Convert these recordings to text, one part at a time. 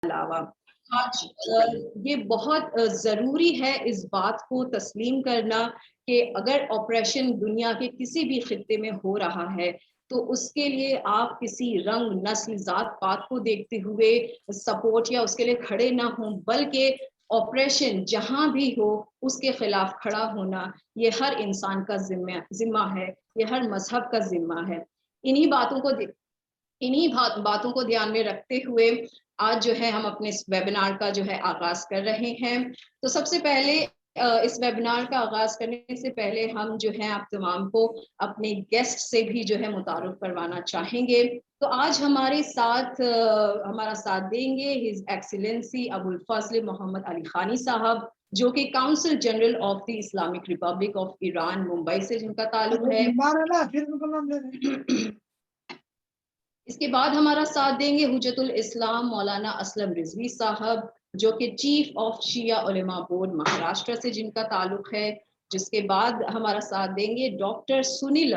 علاوہ آج یہ بہت ضروری ہے اس بات کو تسلیم کرنا کہ اگر آپریشن دنیا کے کسی بھی خطے میں ہو رہا ہے تو اس کے لیے آپ کسی رنگ، نسل، ذات پات کو دیکھتے ہوئے سپورٹ یا اس کے لیے کھڑے نہ ہوں، بلکہ آپریشن جہاں بھی ہو اس کے خلاف کھڑا ہونا یہ ہر انسان کا ذمہ ہے، یہ ہر مذہب کا ذمہ ہے۔ انہی باتوں کو دھیان میں رکھتے ہوئے آج جو ہے ہم اپنے اس ویبینار کا جو ہے آغاز کر رہے ہیں۔ تو سب سے پہلے اس ویبینار کا آغاز کرنے سے پہلے ہم جو ہے آپ تمام کو اپنے گیسٹ سے بھی جو ہے متعارف کروانا چاہیں گے۔ تو آج ہمارا ساتھ دیں گے ہز ایکسیلنسی ابو الفضل محمد علی خانی صاحب، جو کہ council general of the Islamic republic of Iran Mumbai سے جن کا تعلق ہے۔ اس کے بعد ہمارا ساتھ دیں گے حجت الاسلام مولانا اسلم رضوی صاحب، جو کہ چیف آف شیعہ علماء بورڈ مہاراشٹر سے جن کا تعلق ہے۔ جس کے بعد ہمارا ساتھ دیں گے ڈاکٹر سنیل،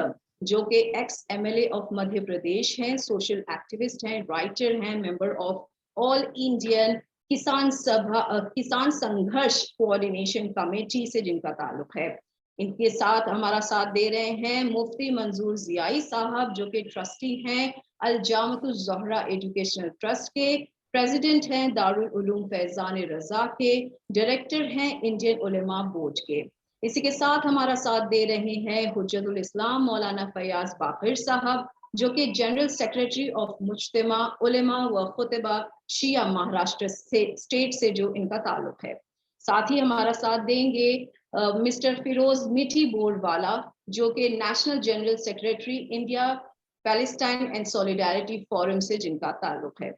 جو کہ x MLA of Madhya Pradesh ہیں، سوشل ایکٹیوسٹ ہیں، رائٹر ہیں، ممبر آف آل انڈین کسان سنگھرش کوآرڈینیشن کمیٹی سے جن کا تعلق ہے۔ ان کے ساتھ ہمارا ساتھ دے رہے ہیں مفتی منظور ضیائی صاحب، جو کہ ٹرسٹی ہیں الجامعۃ الزہرا ایجوکیشنل ٹرسٹ کے، پریزیڈنٹ ہیں دارالعلوم فیضان رضا کے، ڈائریکٹر ہیں انڈین علماء بورڈ کے۔ اسی کے ساتھ ہمارا ساتھ دے رہے ہیں حجت الاسلام مولانا فیاض باقر صاحب، جو کہ جنرل سیکریٹری آف مجتمع علماء و خطبہ شیعہ مہاراشٹر اسٹیٹ سے جو ان کا تعلق ہے۔ ساتھ ہی ہمارا ساتھ دیں گے مسٹر فیروز میٹھی بورڈ والا، جو کہ national general secretary India Palestine and solidarity forum سے جن کا تعلق ہے۔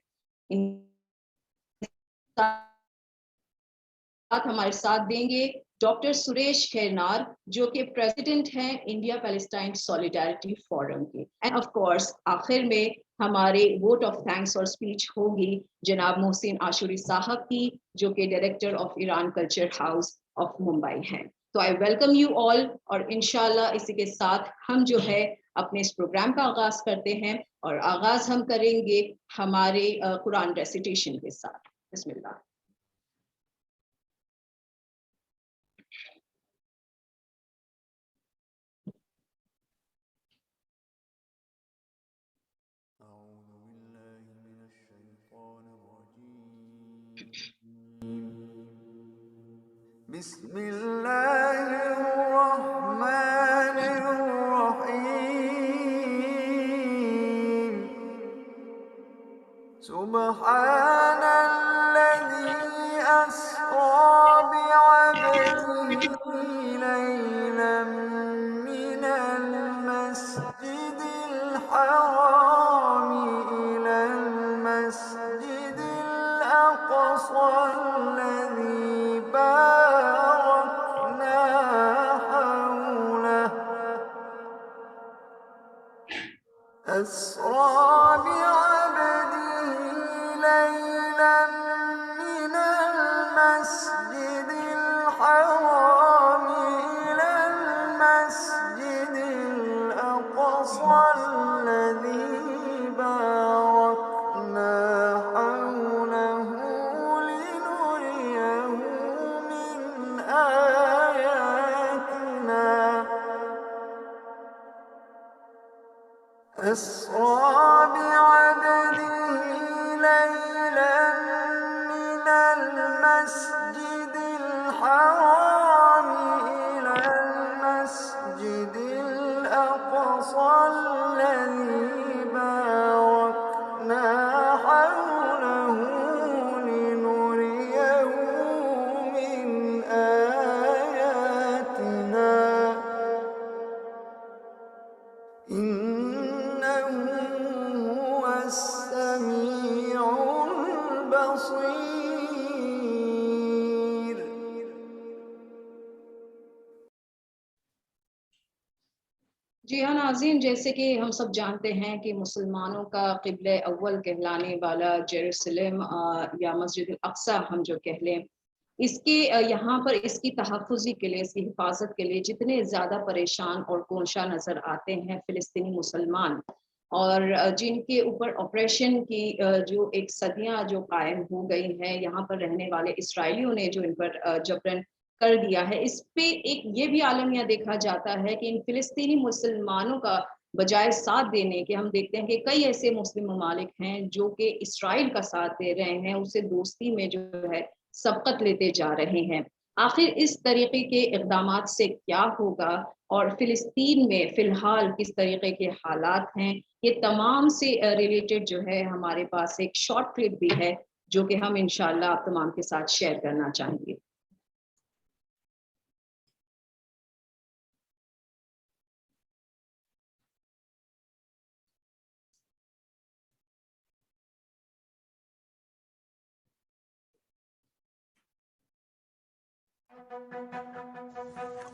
ہمارے ساتھ دیں گے ڈاکٹر سریش کھیرنار، جو کہ پریزیڈنٹ ہیں انڈیا پیلسٹائن سولیڈیرٹی فورم کے۔ اینڈ آف کورس آخر میں ہمارے ووٹ آف تھینکس اور اسپیچ ہوگی جناب محسن عاشوری صاحب کی، جو کہ director of Iran culture house of Mumbai ہیں۔ تو آئی ویلکم یو آل، اور انشاءاللہ اسی کے ساتھ ہم جو ہے اپنے اس پروگرام کا آغاز کرتے ہیں، اور آغاز ہم کریں گے ہمارے قرآن ریسیٹیشن کے ساتھ۔ بسم اللہ۔ بسم اللہ الرحمن الرحیم، سبحان الذی اسری بعبدہ لیلا من المسجد الحرام الی المسجد الاقصی الذی بارکنا حولہ، اسری بعبدہ لیلا من المسجد الحرام إلى المسجد الأقصى الذي باركنا حوله لنريه من آياتنا، أسرى بعبده ليلا من المسجد الحرام إلى المسجد الأقصى الذي باركنا حوله لنريه من آياتنا، إنه هو السميع البصير۔ جی ہاں ناظرین، جیسے کہ ہم سب جانتے ہیں کہ مسلمانوں کا قبلہ اول کہلانے والا جیروسلم یا مسجد الاقصی ہم جو کہہ لیں، اس کے یہاں پر اس کی تحفظی کے لیے، اس کی حفاظت کے لیے جتنے زیادہ پریشان اور کوشاں نظر آتے ہیں فلسطینی مسلمان، और जिनके ऊपर ऑपरेशन की जो एक सदियां जो कायम हो गई हैं, यहाँ पर रहने वाले इसराइलियों ने जो इन पर जबरन कर दिया है, इस पे एक ये भी आलमिया देखा जाता है कि इन फिलिस्तीनी मुसलमानों का बजाय साथ देने के, हम देखते हैं कि कई ऐसे मुस्लिम ममालिक हैं जो कि इसराइल का साथ दे रहे हैं, उसे दोस्ती में जो है सबकत लेते जा रहे हैं। आखिर इस तरीके के इक़दामात से क्या होगा और फिलिस्तीन में फ़िलहाल किस तरीके के हालात हैं, ये तमाम से रिलेटेड जो है हमारे पास एक शॉर्ट क्लिप भी है, जो कि हम इंशाअल्लाह आप तमाम के साथ शेयर करना चाहेंगे।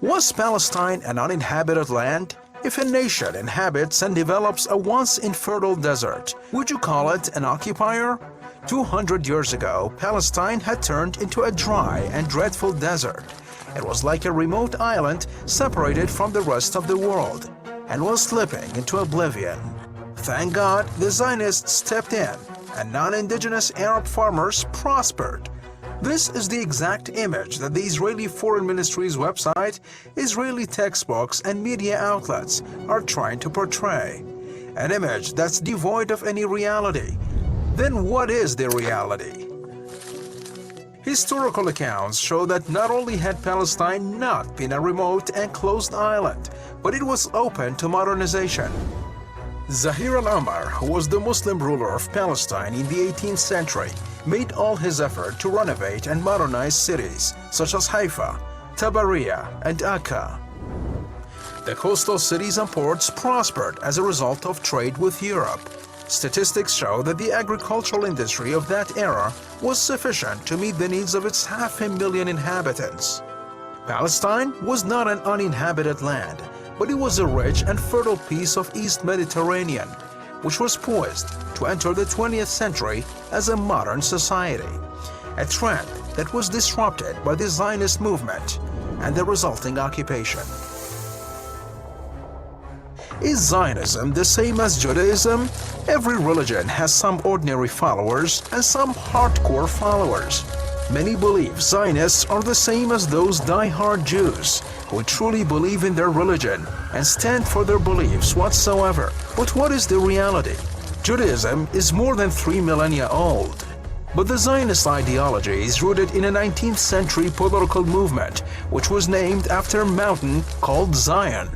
Was Palestine an uninhabited land? If a nation inhabits and develops a once infertile desert, would you call it an occupier? 200 years ago, Palestine had turned into a dry and dreadful desert. It was like a remote island separated from the rest of the world and was slipping into oblivion. Thank God the Zionists stepped in and non-indigenous Arab farmers prospered. This is the exact image that the Israeli Foreign Ministry's website, Israeli textbooks and media outlets are trying to portray. An image that's devoid of any reality. Then what is the reality? Historical accounts show that not only had Palestine not been a remote and closed island, but it was open to modernization. Zahir al-Amar, who was the Muslim ruler of Palestine in the 18th century, made all his effort to renovate and modernize cities such as Haifa, Tabariya, and Akka. The coastal cities and ports prospered as a result of trade with Europe. Statistics show that the agricultural industry of that era was sufficient to meet the needs of its 500,000 inhabitants. Palestine was not an uninhabited land, but it was a rich and fertile piece of East Mediterranean, which was poised to enter the 20th century as a modern society, a trend that was disrupted by the Zionist movement and the resulting occupation. Is Zionism the same as Judaism? Every religion has some ordinary followers and some hardcore followers. Many believe Zionists are the same as those die-hard Jews who truly believe in their religion and stand for their beliefs whatsoever. But what is the reality? Judaism is more than 3 millennia old. But the Zionist ideology is rooted in a 19th century political movement which was named after a mountain called Zion.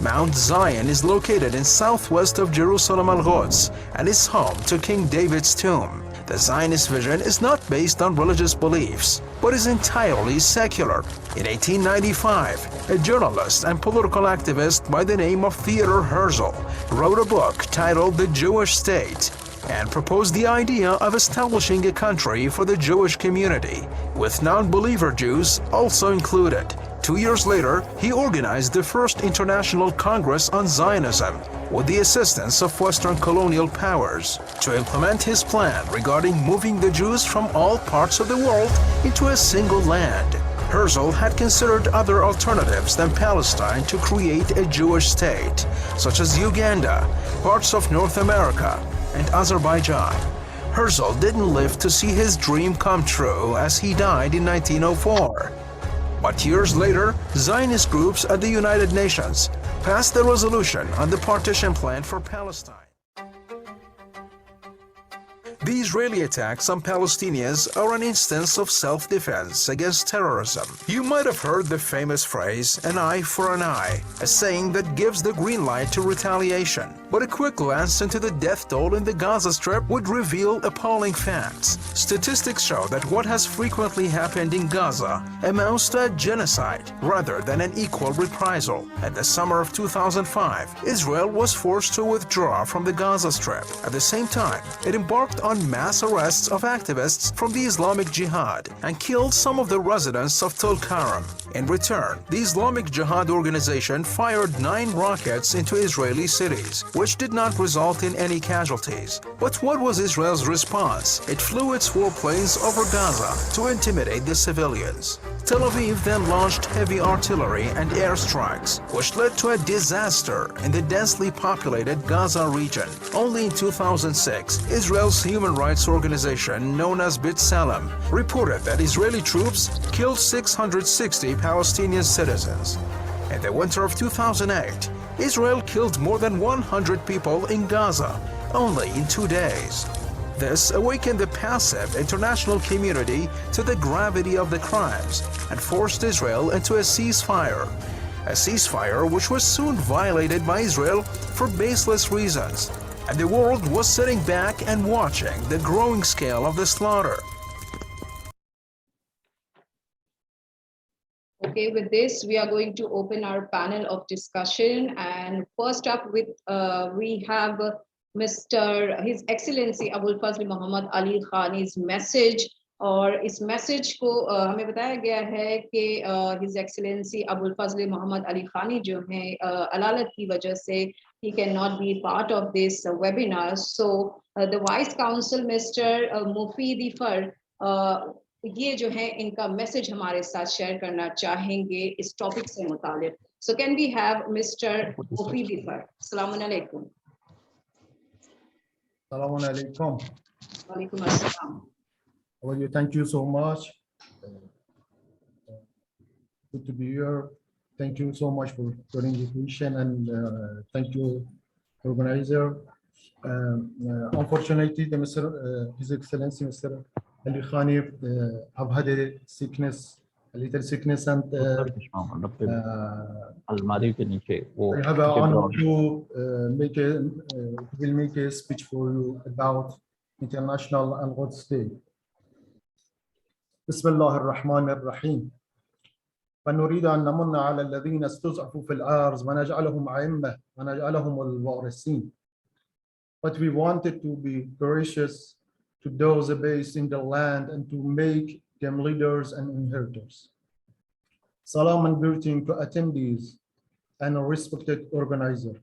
Mount Zion is located in southwest of Jerusalem al-Quds and is home to King David's tomb. The Zionist vision is not based on religious beliefs, but is entirely secular. In 1895, a journalist and political activist by the name of Theodor Herzl wrote a book titled The Jewish State and proposed the idea of establishing a country for the Jewish community, with non-believer Jews also included. 2 years later, he organized the first International Congress on Zionism with the assistance of Western colonial powers to implement his plan regarding moving the Jews from all parts of the world into a single land. Herzl had considered other alternatives than Palestine to create a Jewish state, such as Uganda, parts of North America, and Azerbaijan. Herzl didn't live to see his dream come true as he died in 1904. But years later, Zionist groups at the United Nations passed a resolution on the partition plan for Palestine. The Israeli attacks on Palestinians are an instance of self-defense against terrorism. You might have heard the famous phrase, an eye for an eye, a saying that gives the green light to retaliation. But a quick glance into the death toll in the Gaza Strip would reveal appalling facts. Statistics show that what has frequently happened in Gaza amounts to a genocide rather than an equal reprisal. In the summer of 2005, Israel was forced to withdraw from the Gaza Strip. At the same time, it embarked on mass arrests of activists from the Islamic Jihad and killed some of the residents of Tulkarm. In return, the Islamic Jihad organization fired 9 rockets into Israeli cities, which did not result in any casualties. But what was Israel's response? It flew its warplanes over Gaza to intimidate the civilians. Tel Aviv then launched heavy artillery and airstrikes, which led to a disaster in the densely populated Gaza region. Only in 2006, Israel's human rights organization known as B'Tselem reported that Israeli troops killed 660 Palestinian citizens. In the winter of 2008, Israel killed more than 100 people in Gaza, only in 2 days. This awakened the passive international community to the gravity of the crimes and forced Israel into a ceasefire which was soon violated by Israel for baseless reasons, and the world was sitting back and watching the growing scale of the slaughter. Okay, with this, we are going to open our panel of discussion. And first up, we have His Excellency Abul Fazl Muhammad Ali Khani's message. और इस message को हमें बताया गया है कि His Excellency Abul Fazl Muhammad Ali Khani जो हैं अलालत की वजह से he cannot be part of this webinar. So the Vice Counsel Mr. Mufidi Far ये जो है इनका मैसेज हमारे साथ शेयर करना चाहेंगे इस टॉपिक से मुतालिक. So can we have Mr. Mufidi Far? Assalamu alaikum. Assalamu alaikum. Walaikum assalam. How are you? Thank you so much. Good to be here. Thank you so much for your invitation, and thank you, organizer. Unfortunately, His Excellency Mr. Ali Khani have had a little sickness, and I have an honor to make a speech for you about International Al-Quds Day. بسم الله الرحمن الرحيم. فنريد أن نمن على الذين استضعفوا في الأرض ونجعلهم أئمة ونجعلهم الوارثين. But we wanted to be gracious to those based in the land and to make them leaders and inheritors. Salam and greeting to attendees and a respected organizer.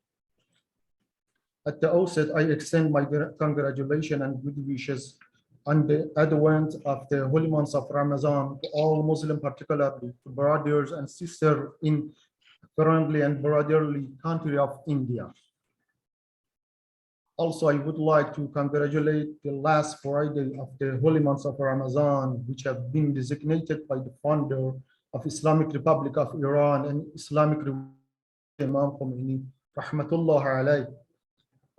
At the outset, I extend my congratulations and good wishes on the advent of the holy months of Ramadan to all Muslims, particularly to brothers and sisters in friendly and brotherly country of India. Also, I would like to congratulate the last Friday of the holy months of Ramadan, which have been designated by the founder of Islamic Republic of Iran and Islamic Imam Khomeini, rahmatullah alayh,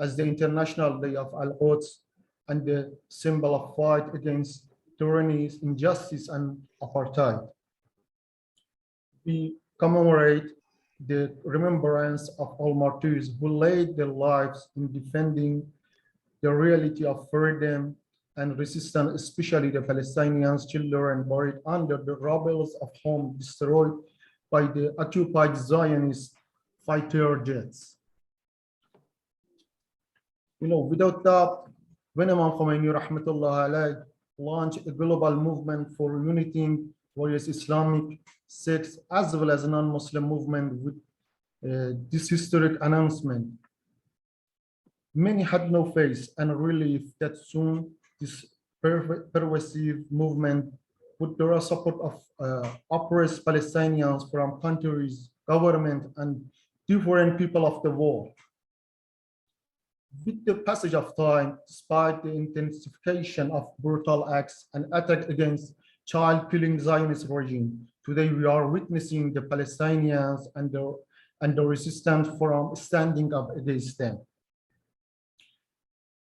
as the International Day of Al-Quds and the symbol of fight against tyranny, injustice, and apartheid. We commemorate the remembrance of all martyrs who laid their lives in defending the reality of freedom and resistance, especially the Palestinians, children buried under the rubble of homes destroyed by the occupied Zionist fighter jets. You know, without doubt, when Imam Khomeini rahmatullah alayh launched a global movement for uniting various Islamic sects as well as non-Muslim movement with this historic announcement, many had no faith and relief that soon this pervasive movement with the support of oppressed Palestinians from countries, government, and different people of the world. With the passage of time, despite the intensification of brutal acts and attacks against child-killing Zionist regime, today we are witnessing the Palestinians and the resistance from standing up against them.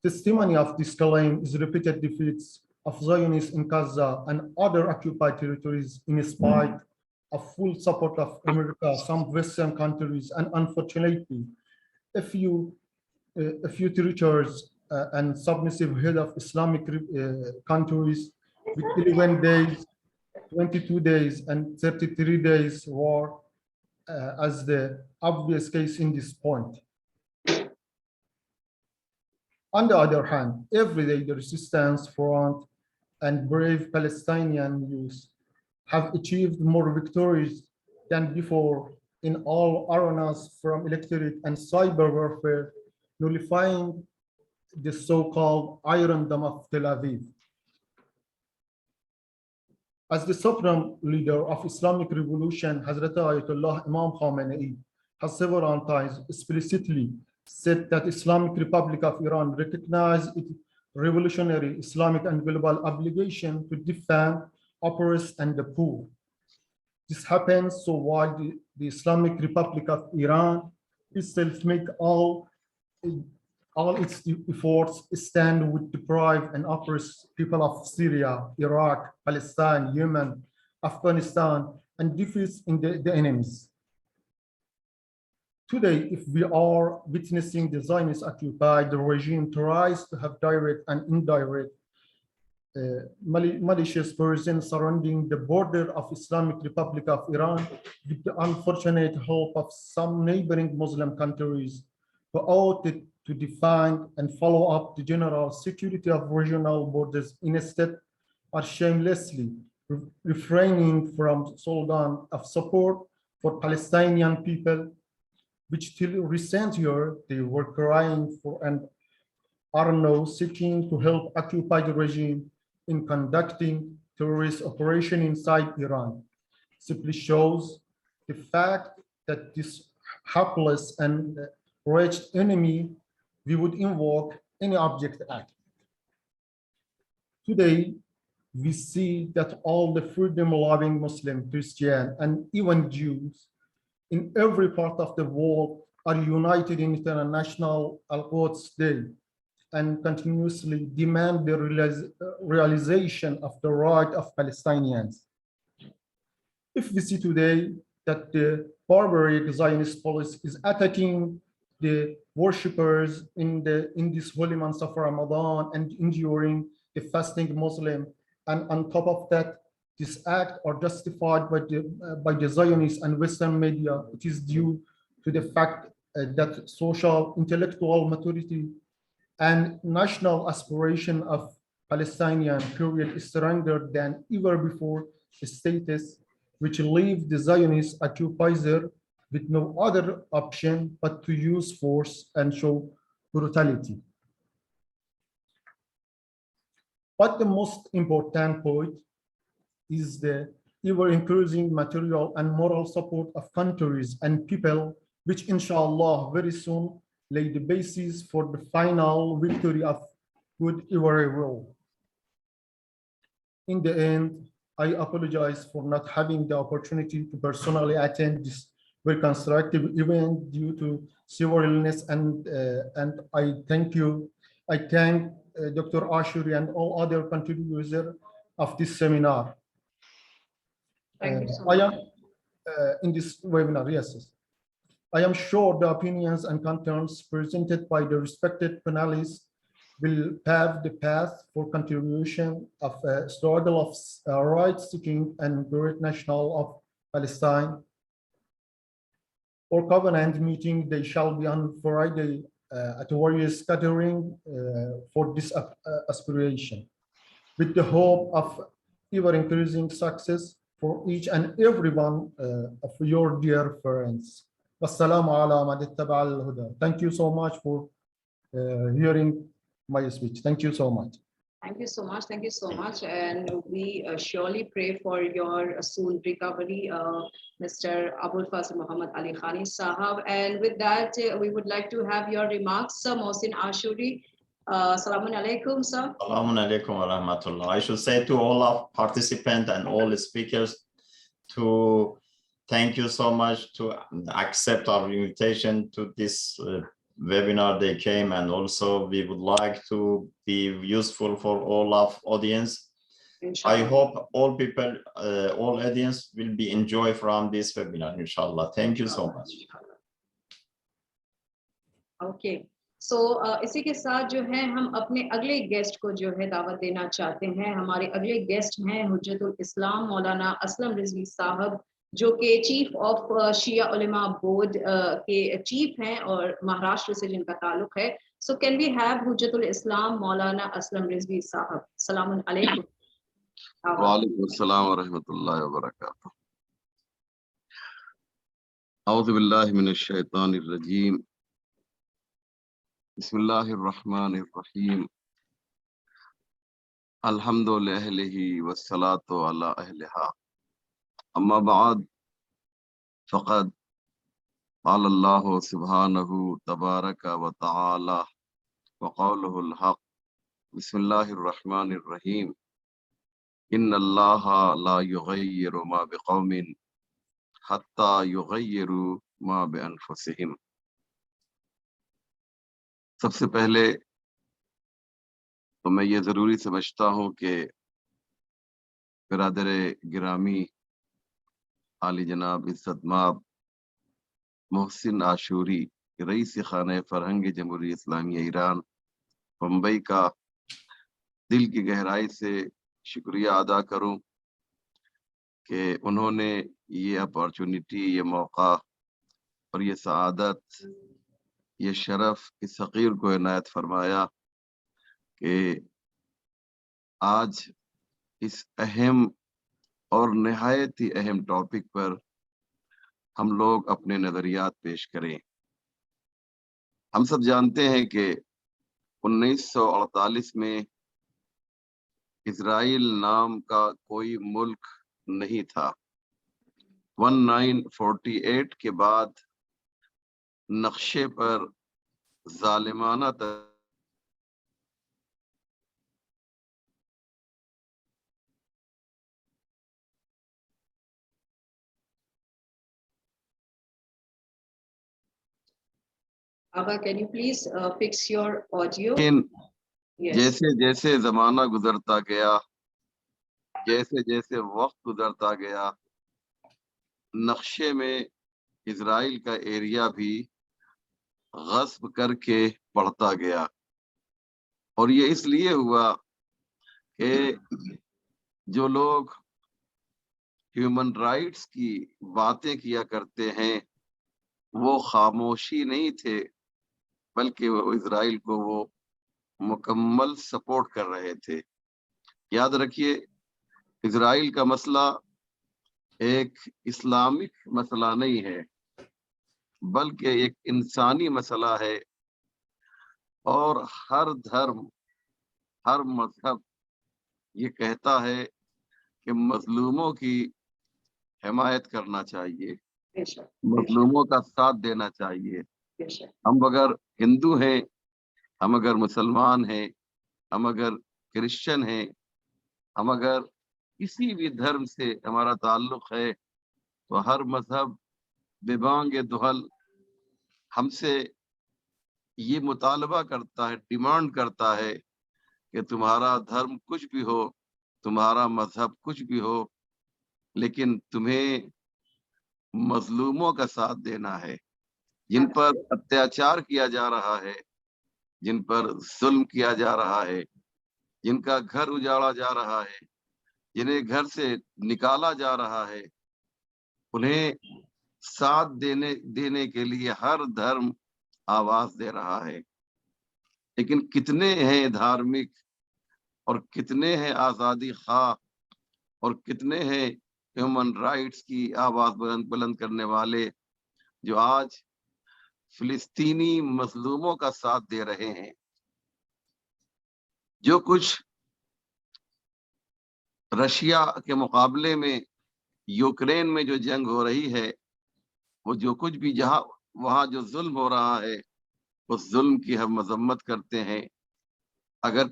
Testimony of this claim is repeated defeats of Zionists in Gaza and other occupied territories in spite of full support of America, some Western countries, and unfortunately, a few territories and submissive head of Islamic countries with 11 days, 22 days, and 33 days war as the obvious case in this point. On the other hand, every day the resistance front and brave Palestinian youth have achieved more victories than before in all arenas, from electorate and cyber warfare, nullifying the so-called Iron Dome of Tel Aviv. As the supreme leader of Islamic revolution, Hazrat Ayatollah Imam Khamenei has several times explicitly said that Islamic Republic of Iran recognizes its revolutionary Islamic and global obligation to defend oppressed and the poor. This happens so while the Islamic Republic of Iran itself make all its efforts stand with deprived and oppressed people of Syria, Iraq, Palestine, Yemen, Afghanistan, and defeats in the enemies. Today, if we are witnessing the Zionist occupied, the regime tries to have direct and indirect malicious persons surrounding the border of Islamic Republic of Iran with the unfortunate help of some neighboring Muslim countries who ought to define and follow up the general security of regional borders, instead are shamelessly refraining from slogan of support for Palestinian people, which till recent year they were crying for and are now seeking to help occupy the regime in conducting terrorist operation inside Iran. Simply shows the fact that this helpless and wretched enemy, we would invoke any object act. Today, we see that all the freedom-loving Muslim, Christian, and even Jews in every part of the world are united in International Al-Quds Day and continuously demand the realization of the right of Palestinians. If we see today that the barbaric Zionist policy is attacking the worshippers in this holy month of Ramadan and enduring the fasting Muslim, and on top of that, this act are justified by the Zionists and Western media, it is due to the fact that social intellectual maturity and national aspiration of Palestinian period is stronger than ever before the status, which leave the Zionist occupier with no other option but to use force and show brutality. But the most important point is the ever-increasing material and moral support of countries and people, which inshallah very soon lay the basis for the final victory of good every will. In the end, I apologize for not having the opportunity to personally attend this very constructive event due to severe illness, and I thank you. I thank Dr. Ashuri and all other contributors of this seminar. Thank you so I much. am in this webinar, yes. I am sure the opinions and concerns presented by the respected panelists will pave the path for contribution of a struggle of right-seeking and great national of Palestine. Or covenant meeting, they shall be on Friday at various gathering for this aspiration, with the hope of ever-increasing success for each and every one of your dear friends. Wassalamu ala man ittaba al-huda. Thank you so much for hearing my speech. Thank you so much. Thank you so much. Thank you so much. And we surely pray for your soon recovery, Mr. Abul Fazl Muhammad Ali Khani Sahab. And with that, we would like to have your remarks, Sir Mohsin Ashuri. Assalamu alaikum, sir. Assalamu alaikum wa rahmatullah. I should say to all of participants and all the speakers to thank you so much to accept our invitation to this webinar. They came, and also we would like to be useful for all of audience. Inshallah. I hope all people, all audience will be enjoy from this webinar, inshallah. Thank you so much. Okay. So इसी के साथ जो है हम अपने अगले guest को जो है दावत देना चाहते हैं। हमारे अगले गेस्ट हैं हुज्जतुल इस्लाम मौलाना असलम रिजवी साहब, जो कि chief of Shia Ulema board के चीफ हैं और महाराष्ट्र से जिनका ताल्लुक है। So can we have Hujjatul Islam Maulana Aslam Rizvi साहब। अस्सलाम अलैकुम। वालेकुम अस्सलाम व रहमतुल्लाहि व बरकातुहू। औज़ु बिल्लाहि मिनश शैतानिर रजीम। बिस्मिल्लाहिर रहमानिर रहीम। الحمد لأهله والصلاة على أهلها. أما بعد فقد قال الله سبحانه تبارك وتعالى وقوله الحق. بسم الله الرحمن الرحيم. إن الله لا يغير ما بقوم حتى يغيروا ما بأنفسهم. سب سے پہلے تو میں یہ ضروری سمجھتا ہوں کہ برادر گرامی عالی جناب عزت مآب محسن عاشوری رئیس خانہ فرہنگ جمہوریہ اسلامیہ ایران بمبئی کا دل کی گہرائی سے شکریہ ادا کروں کہ انہوں نے یہ اپارچونٹی، یہ موقع اور یہ سعادت، یہ شرف اس حقیر کو عنایت فرمایا کہ آج اس اہم اور نہایت ہی اہم ٹاپک پر ہم لوگ اپنے نظریات پیش کریں۔ ہم سب جانتے ہیں کہ 1948 میں اسرائیل نام کا کوئی ملک نہیں تھا۔ 1948 کے بعد نقشے پر ظالمانہ Abba, can you please fix your audio? لیکن Yes. جیسے جیسے زمانہ گزرتا گیا، جیسے جیسے وقت گزرتا گیا، نقشے میں اسرائیل کا ایریا بھی غصب کر کے بڑھتا گیا، اور یہ اس لیے ہوا کہ جو لوگ ہیومن رائٹس کی باتیں کیا کرتے ہیں وہ خاموشی نہیں تھے، بلکہ وہ اسرائیل کو وہ مکمل سپورٹ کر رہے تھے۔ یاد رکھیے، اسرائیل کا مسئلہ ایک اسلامک مسئلہ نہیں ہے، بلکہ ایک انسانی مسئلہ ہے، اور ہر دھرم، ہر مذہب یہ کہتا ہے کہ مظلوموں کی حمایت کرنا چاہیے، بے شک، مظلوموں کا ساتھ دینا چاہیے۔ بے شک، ہم اگر ہندو ہیں، ہم اگر مسلمان ہیں، ہم اگر کرسچن ہیں، ہم اگر کسی بھی دھرم سے ہمارا تعلق ہے، تو ہر مذہب ببانگ دہل ہم سے یہ مطالبہ کرتا ہے، ڈیمانڈ کرتا ہے کہ تمہارا دھرم کچھ بھی ہو، تمہارا مذہب کچھ بھی ہو، لیکن تمہیں مظلوموں کا ساتھ دینا ہے، جن پر اتیاچار کیا جا رہا ہے، جن پر ظلم کیا جا رہا ہے، جن کا گھر اجاڑا جا رہا ہے، جنہیں گھر سے نکالا جا رہا ہے، انہیں ساتھ دینے کے لیے ہر دھرم آواز دے رہا ہے۔ لیکن کتنے ہیں دھارمک، اور کتنے ہیں آزادی خواہ، اور کتنے ہیں ہیومن رائٹس کی آواز بلند کرنے والے جو آج فلسطینی مظلوموں کا ساتھ دے رہے ہیں۔ جو کچھ رشیا کے مقابلے میں یوکرین میں جو جنگ ہو رہی ہے، وہ جو کچھ بھی جہاں وہاں جو ظلم ہو رہا ہے، اس ظلم کی ہم مذمت کرتے ہیں۔ اگر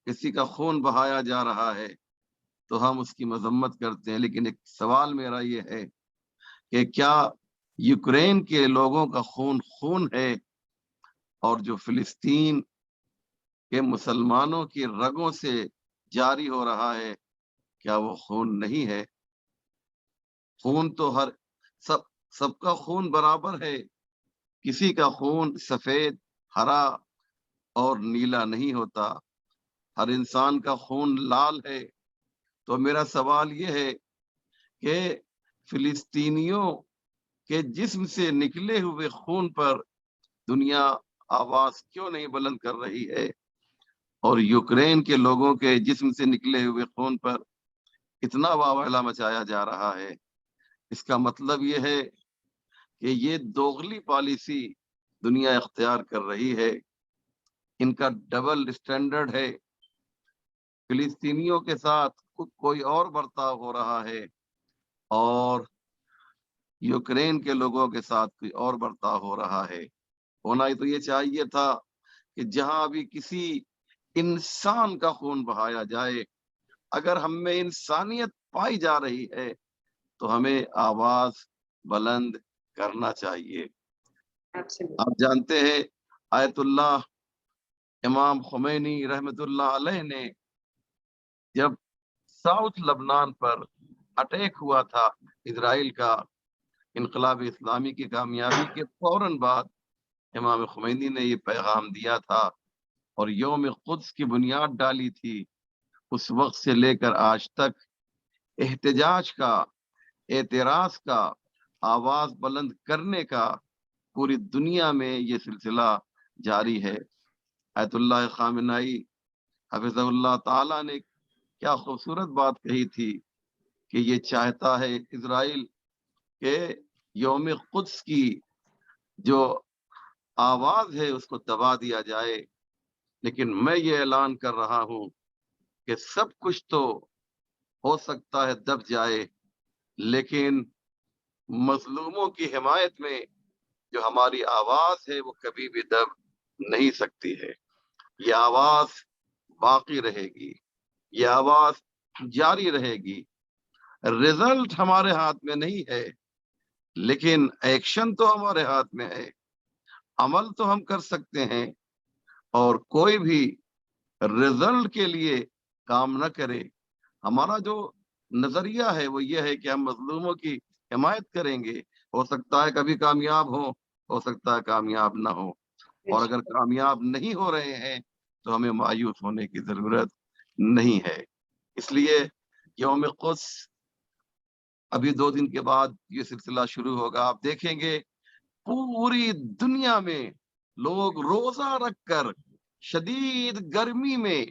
کسی کا خون بہایا جا رہا ہے تو ہم اس کی مذمت کرتے ہیں، لیکن ایک سوال میرا یہ ہے کہ کیا یوکرین کے لوگوں کا خون ہے، اور جو فلسطین کے مسلمانوں کی رگوں سے جاری ہو رہا ہے، کیا وہ خون نہیں ہے؟ خون تو سب کا خون برابر ہے، کسی کا خون سفید، ہرا اور نیلا نہیں ہوتا، ہر انسان کا خون لال ہے۔ تو میرا سوال یہ ہے کہ فلسطینیوں کے جسم سے نکلے ہوئے خون پر دنیا آواز کیوں نہیں بلند کر رہی ہے، اور یوکرین کے لوگوں کے جسم سے نکلے ہوئے خون پر اتنا واویلا مچایا جا رہا ہے؟ اس کا مطلب یہ ہے کہ یہ دوغلی پالیسی دنیا اختیار کر رہی ہے، ان کا ڈبل اسٹینڈرڈ ہے۔ فلسطینیوں کے ساتھ کوئی اور برتاؤ ہو رہا ہے اور یوکرین کے لوگوں کے ساتھ کوئی اور برتاؤ ہو رہا ہے. ہونا ہی تو یہ چاہیے تھا کہ جہاں بھی کسی انسان کا خون بہایا جائے، اگر ہم میں انسانیت پائی جا رہی ہے تو ہمیں آواز بلند کرنا چاہیے. Absolutely. آپ جانتے ہیں آیت اللہ امام خمینی رحمت اللہ علیہ نے جب ساؤتھ لبنان پر اٹیک ہوا تھا اسرائیل کا، انقلاب اسلامی کی کامیابی کے فوراً بعد امام خمینی نے یہ پیغام دیا تھا اور یوم قدس کی بنیاد ڈالی تھی. اس وقت سے لے کر آج تک احتجاج کا، اعتراض کا، آواز بلند کرنے کا پوری دنیا میں یہ سلسلہ جاری ہے. آیت اللہ خامنائی حفظہ اللہ تعالی نے کیا خوبصورت بات کہی تھی کہ یہ چاہتا ہے اسرائیل کہ یوم قدس کی جو آواز ہے اس کو دبا دیا جائے، لیکن میں یہ اعلان کر رہا ہوں کہ سب کچھ تو ہو سکتا ہے دب جائے، لیکن مظلوموں کی حمایت میں جو ہماری آواز ہے وہ کبھی بھی دب نہیں سکتی ہے. یہ آواز باقی رہے گی، یہ آواز جاری رہے گی. رزلٹ ہمارے ہاتھ میں نہیں ہے، لیکن ایکشن تو ہمارے ہاتھ میں ہے. عمل تو ہم کر سکتے ہیں، اور کوئی بھی رزلٹ کے لیے کام نہ کرے. ہمارا جو نظریہ ہے وہ یہ ہے کہ ہم مظلوموں کی حمایت کریں گے. ہو سکتا ہے کبھی کامیاب ہو سکتا ہے کامیاب نہ ہو، اور اگر کامیاب نہیں ہو رہے ہیں تو ہمیں مایوس ہونے کی ضرورت نہیں ہے. اس لیے یوم قدس ابھی 2 دن کے بعد یہ سلسلہ شروع ہوگا. آپ دیکھیں گے پوری دنیا میں لوگ روزہ رکھ کر شدید گرمی میں،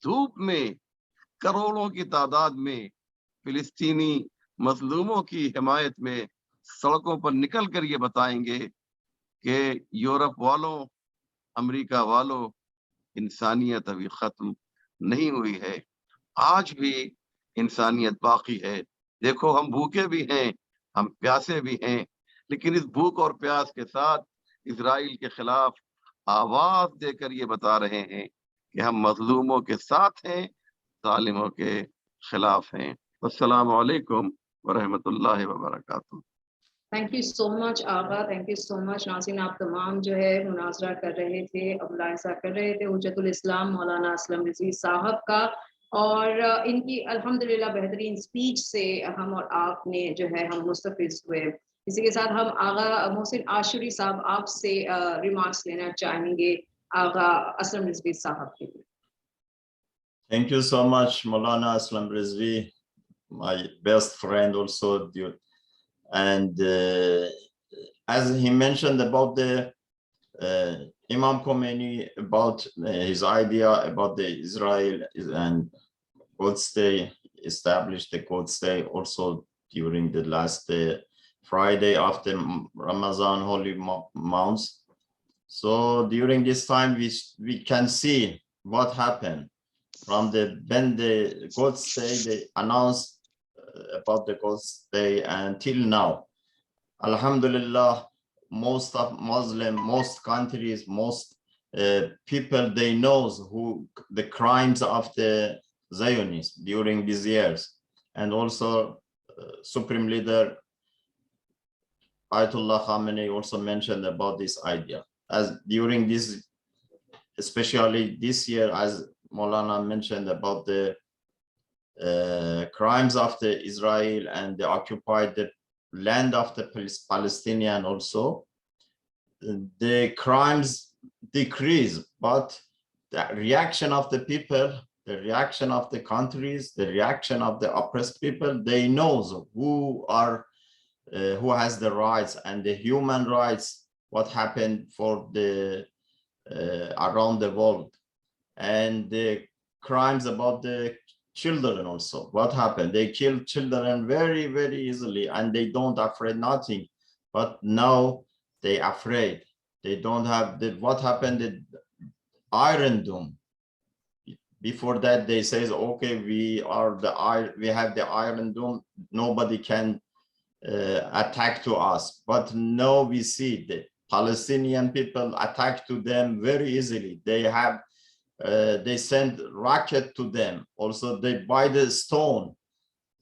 دھوپ میں، کروڑوں کی تعداد میں فلسطینی مظلوموں کی حمایت میں سڑکوں پر نکل کر یہ بتائیں گے کہ یورپ والوں، امریکہ والوں، انسانیت ابھی ختم نہیں ہوئی ہے، آج بھی انسانیت باقی ہے. دیکھو ہم بھوکے بھی ہیں، ہم پیاسے بھی ہیں، لیکن اس بھوک اور پیاس کے ساتھ اسرائیل کے خلاف آواز دے کر یہ بتا رہے ہیں کہ ہم مظلوموں کے ساتھ ہیں، ظالموں کے خلاف ہیں. السلام علیکم ورحمۃ اللہ وبرکاتہ. Thank you so much Agha, thank you so much. ناظرین آپ تمام جو ہے مناظرہ کر رہے تھے، اب ملاحظہ کر رہے تھے حجت الاسلام مولانا اسلم رضوی صاحب کا، اور ان کی الحمدللہ بہترین اسپیچ سے ہم اور آپ نے جو ہے ہم مستفید ہوئے. اسی کے ساتھ ہم آغا محسن عاشوری صاحب آپ سے ریمارکس لینا چاہیں گے آغا اسلم رضوی صاحب کے لیے. Thank you so much, Maulana Aslam Rizvi, my best friend also. And as he mentioned about the Imam Khomeini, about his idea about the Israel and Quds Day, established the Quds Day also during the last Friday after Ramadan holy months. So during this time, we can see what happened from when the Quds Day they announced about the Quds Day until now. Alhamdulillah, most of Muslim, most countries, most people, they knows who the crimes of the Zionists during these years. And also Supreme Leader Ayatollah Khamenei also mentioned about this idea. As during this, especially this year, as Maulana mentioned about the crimes of the Israel and the occupied the land of the Palestinian also, the crimes decrease, but the reaction of the people, the reaction of the countries, the reaction of the oppressed people, they know who has the rights and the human rights, what happened for the around the world, and the crimes about the children also, what happened. They kill children very, very easily, and they don't afraid nothing. But now they afraid. They don't have what happened. The Iron Dome, Before that, they says, okay, we have the Iron Dome, nobody can attack to us. But now we see the Palestinian people attack to them very easily. They send rocket to them. Also, they buy the stone.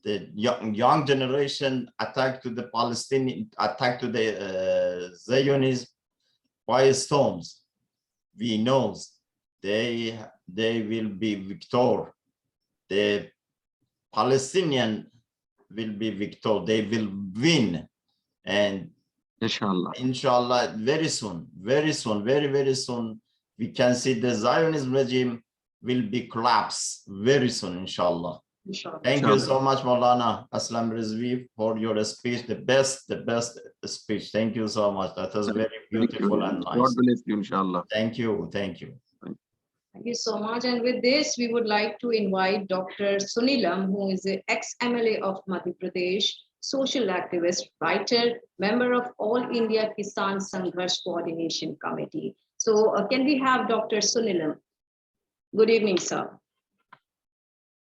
The young generation attack to the Palestinian, attack to the Zionists by stones. We know they will be victor. The Palestinian will be victor. They will win, and inshallah, very soon, very soon, we can see the Zionist regime will be collapsed very soon, inshallah. Thank you so much, Maulana Aslam Rizvi, for your speech. The best speech. Thank you so much. That was very beautiful and nice. God bless you, inshallah. Thank you. Thank you so much. And with this, we would like to invite Dr. Sunilam, who is the ex-MLA of Madhya Pradesh, social activist, writer, member of All India Kisan Sangharsh Coordination Committee. So can we have Dr. Sunilam? Good evening, sir.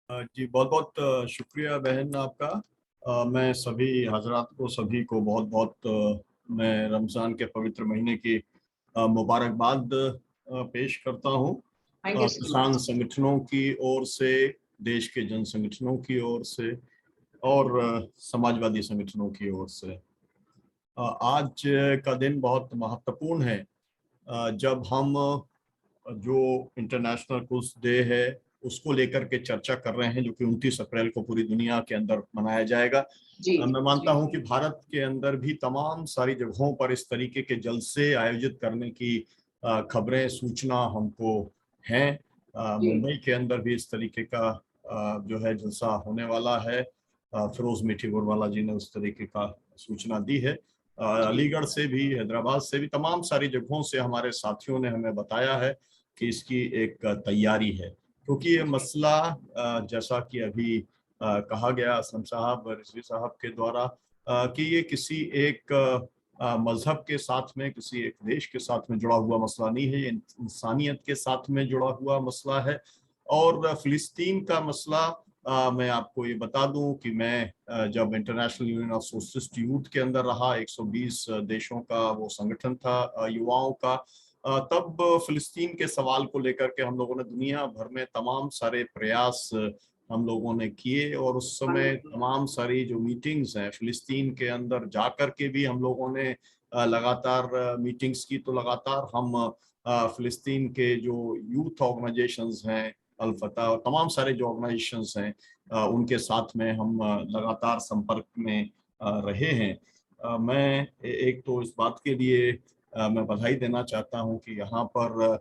जी बहुत बहुत शुक्रिया बहन आपका। मैं सभी हजरात को, सभी को बहुत बहुत मैं रमज़ान के पवित्र महीने की मुबारकबाद पेश करता हूँ। किसान संगठनों की ओर से, देश के जन संगठनों की ओर से और समाजवादी संगठनों की ओर से। आज का दिन बहुत महत्वपूर्ण है जब हम जो इंटरनेशनल कुड्स डे है उसको लेकर के चर्चा कर रहे हैं, जो कि 29 अप्रैल को पूरी दुनिया के अंदर मनाया जाएगा। मैं मानता हूं कि भारत के अंदर भी तमाम सारी जगहों पर इस तरीके के जलसे आयोजित करने की खबरें, सूचना हमको हैं। मुंबई के अंदर भी इस तरीके का जो है जलसा होने वाला है। फिरोज मीठी गुरवाला जी ने उस तरीके का सूचना दी है। अलीगढ़ से भी, हैदराबाद से भी, तमाम सारी जगहों से हमारे साथियों ने हमें बताया है कि इसकी एक तैयारी है, क्योंकि ये मसला जैसा कि अभी कहा गया असलम साहब, रिजवी साहब के द्वारा कि ये किसी एक मजहब के साथ में, किसी एक देश के साथ में जुड़ा हुआ मसला नहीं है, ये इंसानियत के साथ में जुड़ा हुआ मसला है। और फिलिस्तीन का मसला मैं आपको ये बता दूं कि मैं जब international union of socialist youth के अंदर रहा, 120 देशों का वो संगठन था युवाओं का, तब फिलिस्तीन के सवाल को लेकर के हम लोगों ने दुनिया भर में तमाम सारे प्रयास हम लोगों ने किए। और उस समय तमाम सारी जो मीटिंग्स हैं फिलिस्तीन के अंदर जाकर के भी हम लोगों ने लगातार मीटिंग्स की। तो लगातार हम फिलिस्तीन के जो यूथ ऑर्गेनाइजेशंस हैं, अल-फतह और तमाम सारे जो ऑर्गेनाइजेशंस हैं उनके साथ में हम लगातार संपर्क में रहे हैं। मैं एक तो इस बात के लिए मैं बधाई देना चाहता हूं कि यहाँ पर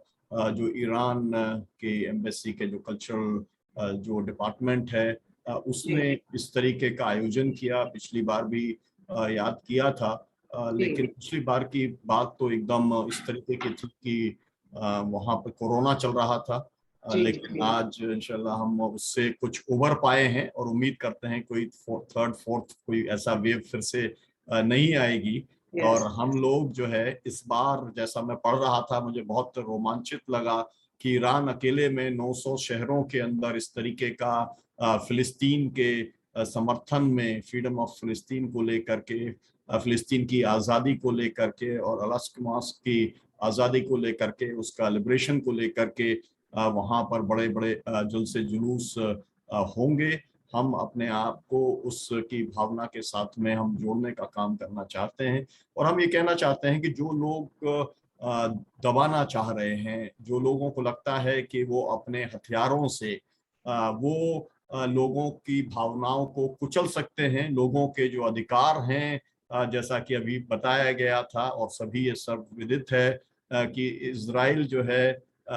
जो ईरान के एम्बेसी के जो कल्चरल जो डिपार्टमेंट है उसने इस तरीके का आयोजन किया। पिछली बार भी याद किया था, लेकिन पिछली बार की बात तो एकदम इस तरीके की थी कि वहाँ पर कोरोना चल रहा था, लेकिन आज इंशाल्लाह हम उससे कुछ उबर पाए हैं और उम्मीद करते हैं कोई थर्ड फोर्थ कोई ऐसा वेव फिर से नहीं आएगी। और हम लोग जो है इस बार, जैसा मैं पढ़ रहा था, मुझे बहुत रोमांचित लगा कि ईरान अकेले में 900 शहरों के अंदर इस तरीके का फिलिस्तीन के समर्थन में, फ्रीडम ऑफ फिलिस्तीन को लेकर के, फिलिस्तीन की आज़ादी को लेकर के और अलास्कमास की आज़ादी को लेकर के, उसका लिबरेशन को लेकर के वहाँ पर बड़े बड़े जुलूस जुलूस होंगे। हम अपने आप को उसकी भावना के साथ में हम जोड़ने का काम करना चाहते हैं। और हम ये कहना चाहते हैं कि जो लोग दबाना चाह रहे हैं, जो लोगों को लगता है कि वो अपने हथियारों से वो लोगों की भावनाओं को कुचल सकते हैं, लोगों के जो अधिकार हैं, जैसा कि अभी बताया गया था और सभी ये सब विदित है कि इजराइल जो है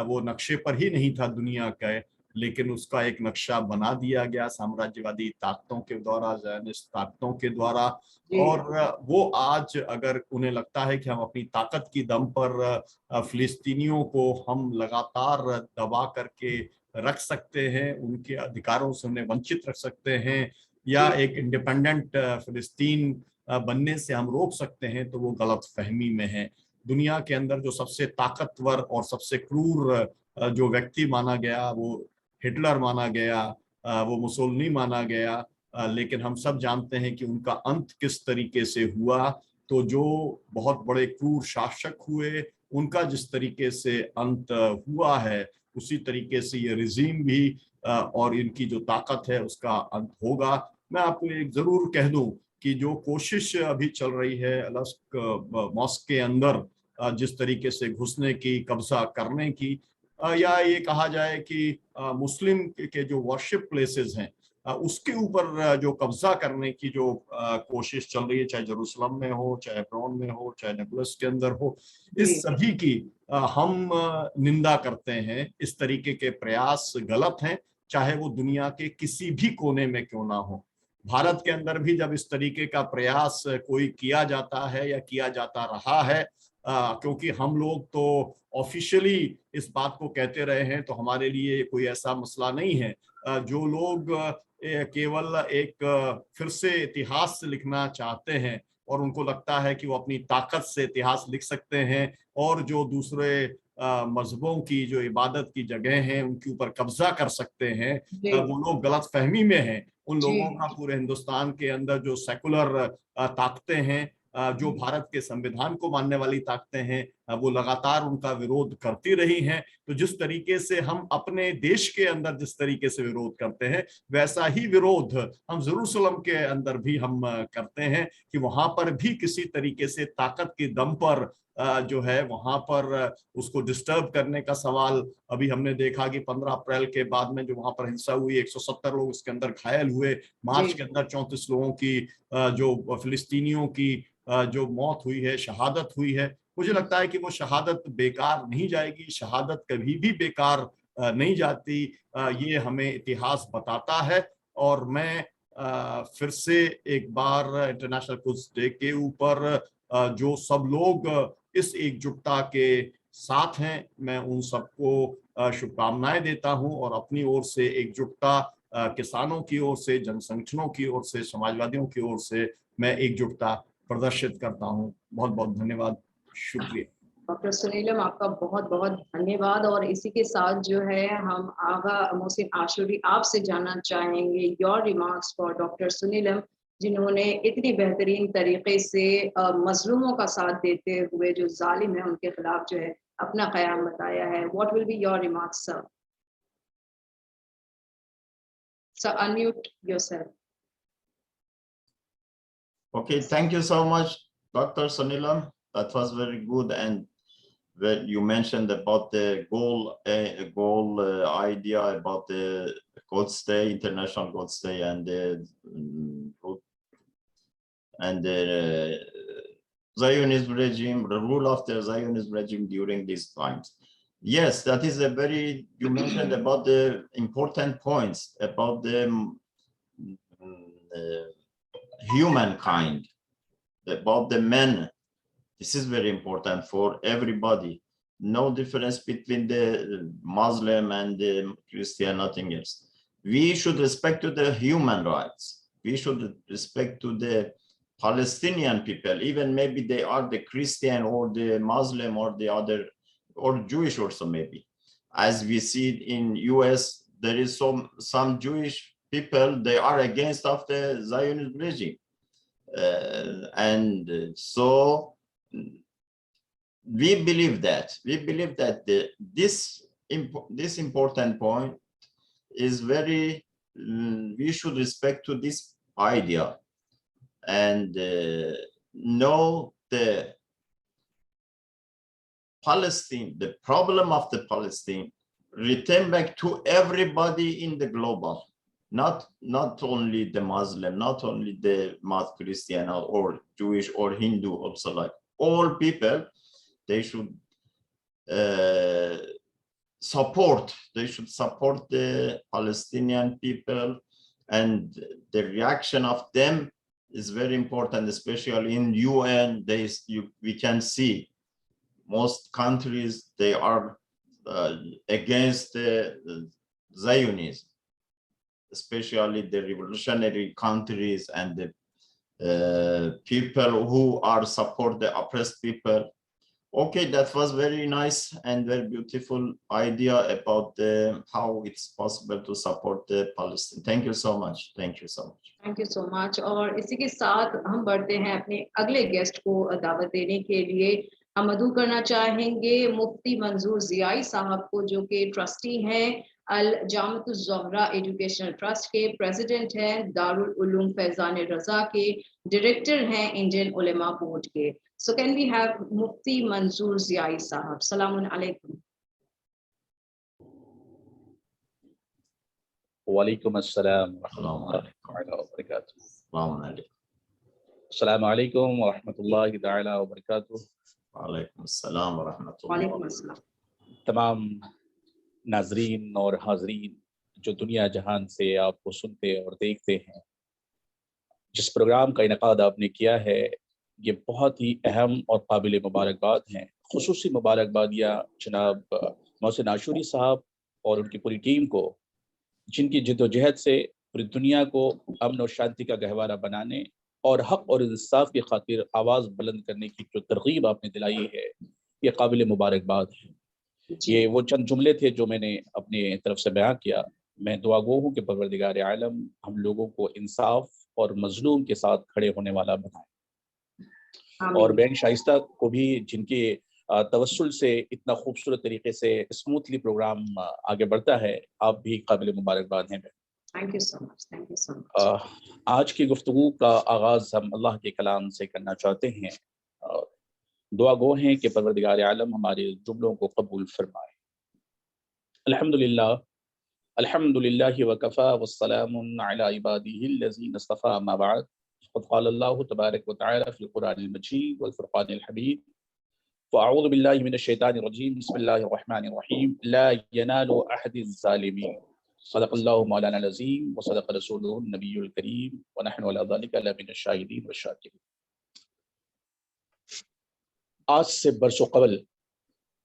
वो नक्शे पर ही नहीं था दुनिया का, लेकिन उसका एक नक्शा बना दिया गया साम्राज्यवादी ताकतों के द्वारा, ज़ायनिस्ट ताकतों के द्वारा। और वो आज अगर उन्हें लगता है कि हम अपनी ताकत की दम पर फिलिस्तीनियों को हम लगातार दबा करके रख सकते हैं, उनके अधिकारों से उन्हें वंचित रख सकते हैं, या एक इंडिपेंडेंट फिलिस्तीन बनने से हम रोक सकते हैं, तो वो गलत फहमी में है। दुनिया के अंदर जो सबसे ताकतवर और सबसे क्रूर जो व्यक्ति माना गया वो हिटलर माना गया, वो मुसोलिनी माना गया, लेकिन हम सब जानते हैं कि उनका अंत किस तरीके से हुआ। तो जो बहुत बड़े क्रूर शासक हुए, उनका जिस तरीके से अंत हुआ है, उसी तरीके से ये रिजीम भी और इनकी जो ताकत है उसका अंत होगा। मैं आपको एक जरूर कह दूं कि जो कोशिश अभी चल रही है अलस्क मॉस्क के अंदर जिस तरीके से घुसने की, कब्जा करने की, या ये कहा जाए कि मुस्लिम के जो वर्शिप प्लेसेस हैं उसके ऊपर जो कब्जा करने की जो कोशिश चल रही है, चाहे जेरूसलम में हो, चाहे हेब्रोन में हो, चाहे नेबुलस के अंदर हो, इस सभी की हम निंदा करते हैं। इस तरीके के प्रयास गलत हैं, चाहे वो दुनिया के किसी भी कोने में क्यों ना हो। भारत के अंदर भी जब इस तरीके का प्रयास कोई किया जाता है या किया जाता रहा है, क्योंकि हम लोग तो ऑफिशियली इस बात को कहते रहे हैं, तो हमारे लिए कोई ऐसा मसला नहीं है। जो लोग केवल एक फिर से इतिहास लिखना चाहते हैं और उनको लगता है कि वो अपनी ताकत से इतिहास लिख सकते हैं, और जो दूसरे मजहबों की जो इबादत की जगह हैं उनके ऊपर कब्जा कर सकते हैं, वो लोग गलत फहमी में हैं। उन लोगों का पूरे हिंदुस्तान के अंदर जो सेकुलर ताकतें हैं, जो भारत के संविधान को मानने वाली ताकतें हैं, वो लगातार उनका विरोध करती रही हैं। तो जिस तरीके से हम अपने देश के अंदर जिस तरीके से विरोध करते हैं, वैसा ही विरोध हम जेरूसलम के अंदर भी हम करते हैं कि वहां पर भी किसी तरीके से ताकत के दम पर जो है वहां पर उसको डिस्टर्ब करने का सवाल। अभी हमने देखा कि 15 अप्रैल के बाद में जो वहां पर हिंसा हुई, 170 लोग उसके अंदर घायल हुए, मार्च के अंदर 34 लोगों की जो फिलिस्तीनियों की जो मौत हुई है, शहादत हुई है। मुझे लगता है कि वो शहादत बेकार नहीं जाएगी, शहादत कभी भी बेकार नहीं जाती। ये हमें इतिहास बताता है। और मैं फिर से एक बार इंटरनेशनल क्विड्स डे के ऊपर जो सब लोग इस एकजुटता के साथ हैं, मैं उन सबको शुभकामनाएं देता हूं, और अपनी ओर से एकजुटता किसानों की ओर से, जनसंगठनों की ओर से, समाजवादियों की ओर से मैं एकजुटता प्रदर्शित करता हूं। बहुत बहुत धन्यवाद, शुक्रिया। डॉक्टर सुनीलम, आपका बहुत बहुत धन्यवाद। और इसी के साथ जो है हम आगा मोहसिन आशूरी आपसे जानना चाहेंगे your remarks for doctor Sunilam, जिन्होंने इतनी बेहतरीन तरीके से मजलूमों का साथ देते हुए जो जालिम है उनके खिलाफ जो है अपना क़याम बताया है। What will be your remarks sir? Sir, unmute yourself. Okay, thank you so much, Dr. Sunilam. That was very good. And when you mentioned about the goal idea about the Quds Day, International Quds Day, and the Zionist regime, the rule of the Zionist regime during these times. Yes, that is a very, you mentioned about the important points about the humankind, about the men. This is very important for everybody. No difference between the Muslim and the Christian, nothing else. We should respect to the human rights. We should respect to the Palestinian people, even maybe they are the Christian or the Muslim or the other, or Jewish also maybe. As we see in US, there is some Jewish people, they are against of the Zionist regime. And so we believe that this important point is very, we should respect to this idea and know the Palestine, the problem of the Palestine, return back to everybody in the global, not only the Muslim, not only the Christian or Jewish or Hindu, also like all people. They should support the Palestinian people, and the reaction of them is very important, especially in UN. We can see most countries, they are against the Zionism, especially the revolutionary countries and the people who are support the oppressed people. Okay, that was very nice and very beautiful idea about how it's possible to support the Palestine. Thank you so much. Thank you so much. Thank you so much. और इसी के साथ हम बढ़ते हैं अपने अगले guest को दावत देने के लिए। हम मदू करना चाहेंगे मुफ्ती मंजूर जियाई साहब को, जो कि ट्रस्टी हैं अल जामतुज ज़ोहरा एजुकेशनल ट्रस्ट के, प्रेसिडेंट हैं दारुल उलूम फैजान रजा के, डायरेक्टर हैं इंडियन उलेमा बोर्ड के। सो कैन वी हैव मुफ्ती मंजूर जियाई साहब। सलामुन अलैकुम। वालेकुम अस्सलाम व रहमतुल्लाहि व बरकातुहू। अस्सलामु अलैकुम व रहमतुल्लाहि तआला व बरकातुहू। वालेकुम अस्सलाम व रहमतुल्लाह। वालेकुम अस्सलाम। तमाम नाजरीन और हाजरीन जो दुनिया जहान से आपको सुनते और देखते हैं, जिस प्रोग्राम का इनकाद आपने किया है ये बहुत ही अहम और काबिल मुबारकबाद हैं। खुसूसी मुबारकबादियाँ जनाब मोहसिन आशूरी साहब और उनकी पूरी टीम को, जिनकी जिद्दोजहद से पूरी दुनिया को अमन और शांति का गहवारा बनाने और हक और इंसाफ की खातिर आवाज़ बुलंद करने की जो तरगीब आपने दिलाई है, ये काबिल मुबारकबाद है। ये वो चंद जुमले थे जो मैंने अपने तरफ से बयां किया। मैं दुआ गो हूँ कि परवरदिगार आलम हम लोगों को इंसाफ और मजलूम के साथ खड़े होने वाला बनाए, और बैन शाइस्ता को भी जिनके तवस्सुल से इतना खूबसूरत तरीके से स्मूथली प्रोग्राम आगे बढ़ता है, आप भी काबिल मुबारकबाद हैं। Thank you so much. Thank you so much. आज की गुफ्तगू का आगाज़ हम अल्लाह के कलाम से करना चाहते हैं। दुआ गो हैं कि परवरदिगार आलम हमारे जुमलों को कबूल फरमाए। अल्हम्दुलिल्लाह अल्हम्दुलिल्लाहि व कफ़ा वस्सलामुन अला इबादिहिल्लज़ीना इस्तफ़ा अम्मा बअद। क़द क़ाल अल्लाहु तबारक व तआला फ़िल क़ुरआनिल मजीद वल फ़ुरक़ानिल हमीद। फ़अऊज़ु बिल्लाहि मिनश शैतानिर रजीम। बिस्मिल्लाहिर रहमानिर रहीम। ला यनालु अहदिज़ ज़ालिमीन। सदक़ल्लाहु मौलाना अज़ीम व सदक़ रसूलुहुन नबियुल करीम व नहनु अला ज़ालिका लमिनश शाहिदीन व शाकिरीन। आज से बरसों कबल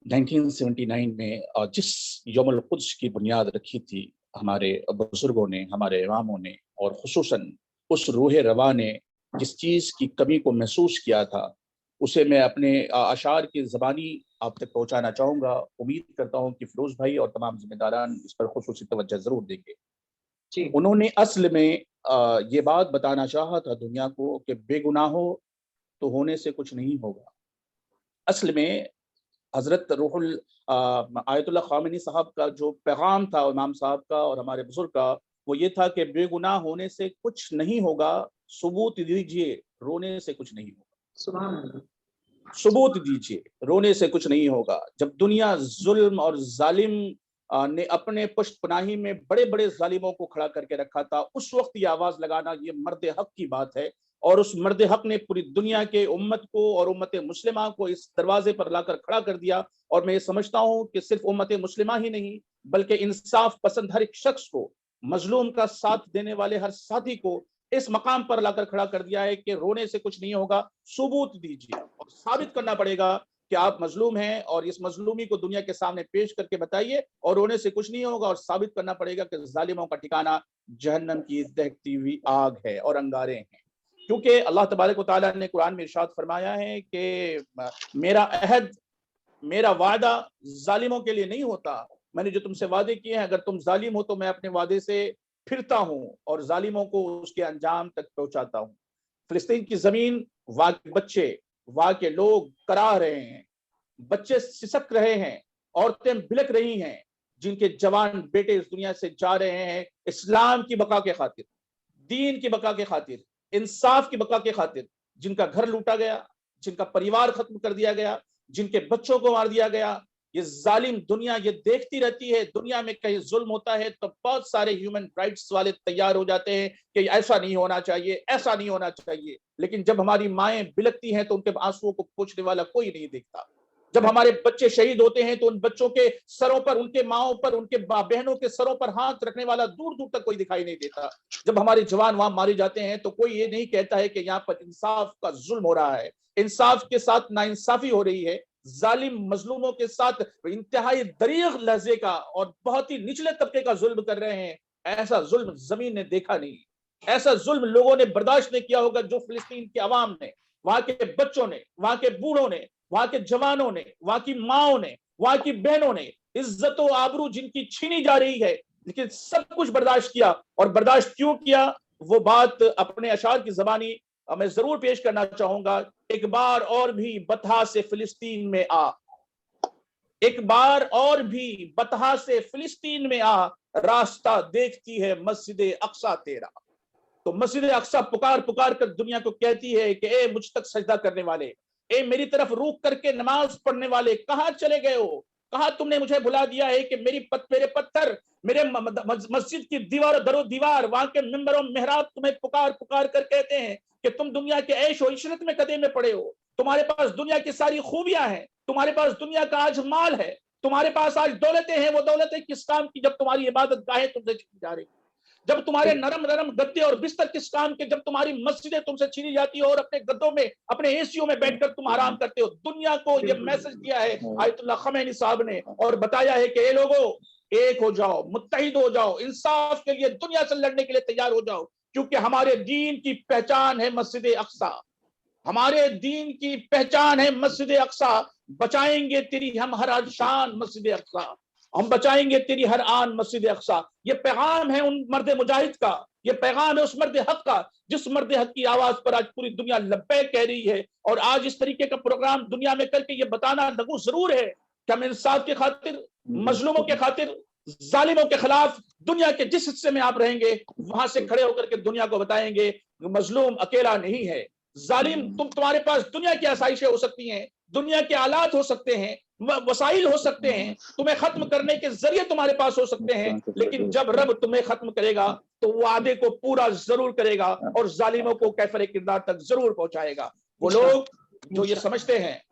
1979 में जिस यौमुल क़ुद्स की बुनियाद रखी थी हमारे बुजुर्गों ने, हमारे इमामों ने, और खुसूसन उस रूह रवा ने जिस चीज़ की कमी को महसूस किया था, उसे मैं अपने अशार की ज़बानी आप तक पहुँचाना चाहूँगा। उम्मीद करता हूँ कि फिरोज़ भाई और तमाम जिम्मेदारान इस पर खुसूसी तवज्जो ज़रूर देंगे। उन्होंने असल में ये बात बताना चाहा था दुनिया को कि बेगुनाहों तो होने से कुछ नहीं होगा। असल में हज़रत रूहुल आयतुल्लाह ख़ामेनी साहब का जो पैगाम था इमाम साहब का और हमारे बुजुर्ग का, वो ये था कि बेगुनाह होने से कुछ नहीं होगा, सबूत दीजिए रोने से कुछ नहीं होगा। सुभान अल्लाह। सबूत दीजिए रोने से कुछ नहीं होगा। जब दुनिया जुल्म और जालिम ने अपने पुष्ट पनाही में बड़े बड़े जालिमों को खड़ा करके रखा था, उस वक्त ये आवाज लगाना ये मर्द हक की बात है। और उस मर्द हक ने पूरी दुनिया के उम्मत को और उम्मत मुस्लिमा को इस दरवाजे पर लाकर खड़ा कर दिया। और मैं ये समझता हूँ कि सिर्फ उम्मत मुस्लिमा ही नहीं बल्कि इंसाफ पसंद हर एक शख्स को, मजलूम का साथ देने वाले हर साथी को इस मकाम पर लाकर खड़ा कर दिया है कि रोने से कुछ नहीं होगा, सबूत दीजिए और साबित करना पड़ेगा कि आप मजलूम हैं, और इस मजलूमी को दुनिया के सामने पेश करके बताइए और रोने से कुछ नहीं होगा। और साबित करना पड़ेगा कि जालिमों का ठिकाना जहन्नम की दहकती हुई आग है और अंगारे हैं। क्योंकि अल्लाह तबारक व तआला ने कुरान में इरशाद फरमाया है कि मेरा अहद, मेरा वादा जालिमों के लिए नहीं होता। मैंने जो तुमसे वादे किए हैं, अगर तुम जालिम हो तो मैं अपने वादे से फिरता हूं और जालिमों को उसके अंजाम तक पहुंचाता हूं। फिलिस्तीन की जमीन, वहां के बच्चे, वहां के लोग कराह रहे हैं, बच्चे सिसक रहे हैं, औरतें बिलक रही हैं, जिनके जवान बेटे इस दुनिया से जा रहे हैं इस्लाम की बका के खातिर, दीन की बका के खातिर, इंसाफ की बका के खातिर। जिनका घर लूटा गया, जिनका परिवार खत्म कर दिया गया, जिनके बच्चों को मार दिया गया। ये जालिम दुनिया ये देखती रहती है। दुनिया में कहीं जुल्म होता है तो बहुत सारे ह्यूमन राइट्स वाले तैयार हो जाते हैं कि ऐसा नहीं होना चाहिए, ऐसा नहीं होना चाहिए। लेकिन जब हमारी माएं बिलकती हैं तो उनके आंसुओं को पोंछने वाला कोई नहीं देखता। जब हमारे बच्चे शहीद होते हैं तो उन बच्चों के सरों पर, उनके माओं पर, उनके बहनों के सरों पर हाथ रखने वाला दूर दूर तक कोई दिखाई नहीं देता। जब हमारे जवान वहां मारे जाते हैं तो कोई ये नहीं कहता है कि यहाँ पर इंसाफ का जुल्म हो रहा है। इंसाफ के साथ नाइंसाफी हो रही है, जालिम मजलूमों के साथ इंतहाई दरीग लहजे का और बहुत ही निचले तबके का जुल्म कर रहे हैं। ऐसा जुल्म जमीन ने देखा नहीं, ऐसा जुल्म लोगों ने बर्दाश्त नहीं किया होगा जो फिलिस्तीन की आवाम ने, वहां के बच्चों ने, वहां के बूढ़ों ने, वहां के जवानों ने, वहां की माओं ने, वहां की बहनों ने, इज्जत और आबरू जिनकी छीनी जा रही है, लेकिन सब कुछ बर्दाश्त किया। और बर्दाश्त क्यों किया, वो बात अपने अशार की जबानी मैं जरूर पेश करना चाहूंगा। एक बार और भी बतहा से फिलिस्तीन में आ, एक बार और भी बतहा से फिलिस्तीन में आ, रास्ता देखती है मस्जिद अक्सा तेरा। तो मस्जिद अक्सा पुकार पुकार कर दुनिया को कहती है कि ए मुझ तक सजदा करने वाले, ए मेरी तरफ रुख करके नमाज पढ़ने वाले, कहां चले गए हो? कहा तुमने मुझे भुला दिया है कि मेरे पत्थर, मेरे मस्जिद की दीवार, दरो दीवार, वहां के मिंबर और मेहराब तुम्हें पुकार पुकार कर कहते हैं कि तुम दुनिया के ऐश और इशरत में कदे में पड़े हो, तुम्हारे पास दुनिया की सारी खूबियां हैं, तुम्हारे पास दुनिया का आज माल है, तुम्हारे पास आज दौलतें हैं। वो दौलतें किस काम की जब तुम्हारी इबादत गाहें तुमसे छीनी जा रही, जब तुम्हारे नरम नरम गद्दे और बिस्तर किस काम के, जब तुम्हारी मस्जिदें तुमसे छीनी जाती है और अपने गद्दों में, अपने एसियों में बैठकर तुम आराम करते हो। दुनिया को ये मैसेज दिया है आयतुल्लाह खमैनी साहब ने और बताया है कि ए लोगों, एक हो जाओ, मुत्तहिद हो जाओ, इंसाफ के लिए दुनिया से लड़ने के लिए तैयार हो जाओ, क्योंकि हमारे दीन की पहचान है मस्जिद अक्सा, हमारे दीन की पहचान है मस्जिद अक्सा। बचाएंगे तेरी हम हर शान मस्जिद अक्सा, हम बचाएंगे तेरी हर आन मस्जिद अक्सा। ये पैगाम है उन मर्द मुजाहिद का, ये पैगाम है उस मर्द हक का, जिस मर्द हक की आवाज पर आज पूरी दुनिया लब्बैक कह रही है। और आज इस तरीके का प्रोग्राम दुनिया में करके ये बताना लगू जरूर है कि हम इंसाफ के खातिर, मजलूमों के खातिर, जालिमों के खिलाफ दुनिया के जिस हिस्से में आप रहेंगे वहां से खड़े होकर के दुनिया को बताएंगे मजलूम अकेला नहीं है, जालिम तुम्हारे पास दुनिया की आसाइशें हो सकती हैं, दुनिया के आलात हो सकते हैं, वसाइल हो सकते हैं, तुम्हें खत्म करने के जरिए तुम्हारे पास हो सकते हैं, लेकिन जब रब तुम्हें खत्म करेगा तो वो वादे को पूरा जरूर करेगा और जालिमों को कैफरे किरदार तक जरूर पहुंचाएगा। वो लोग जो ये समझते हैं,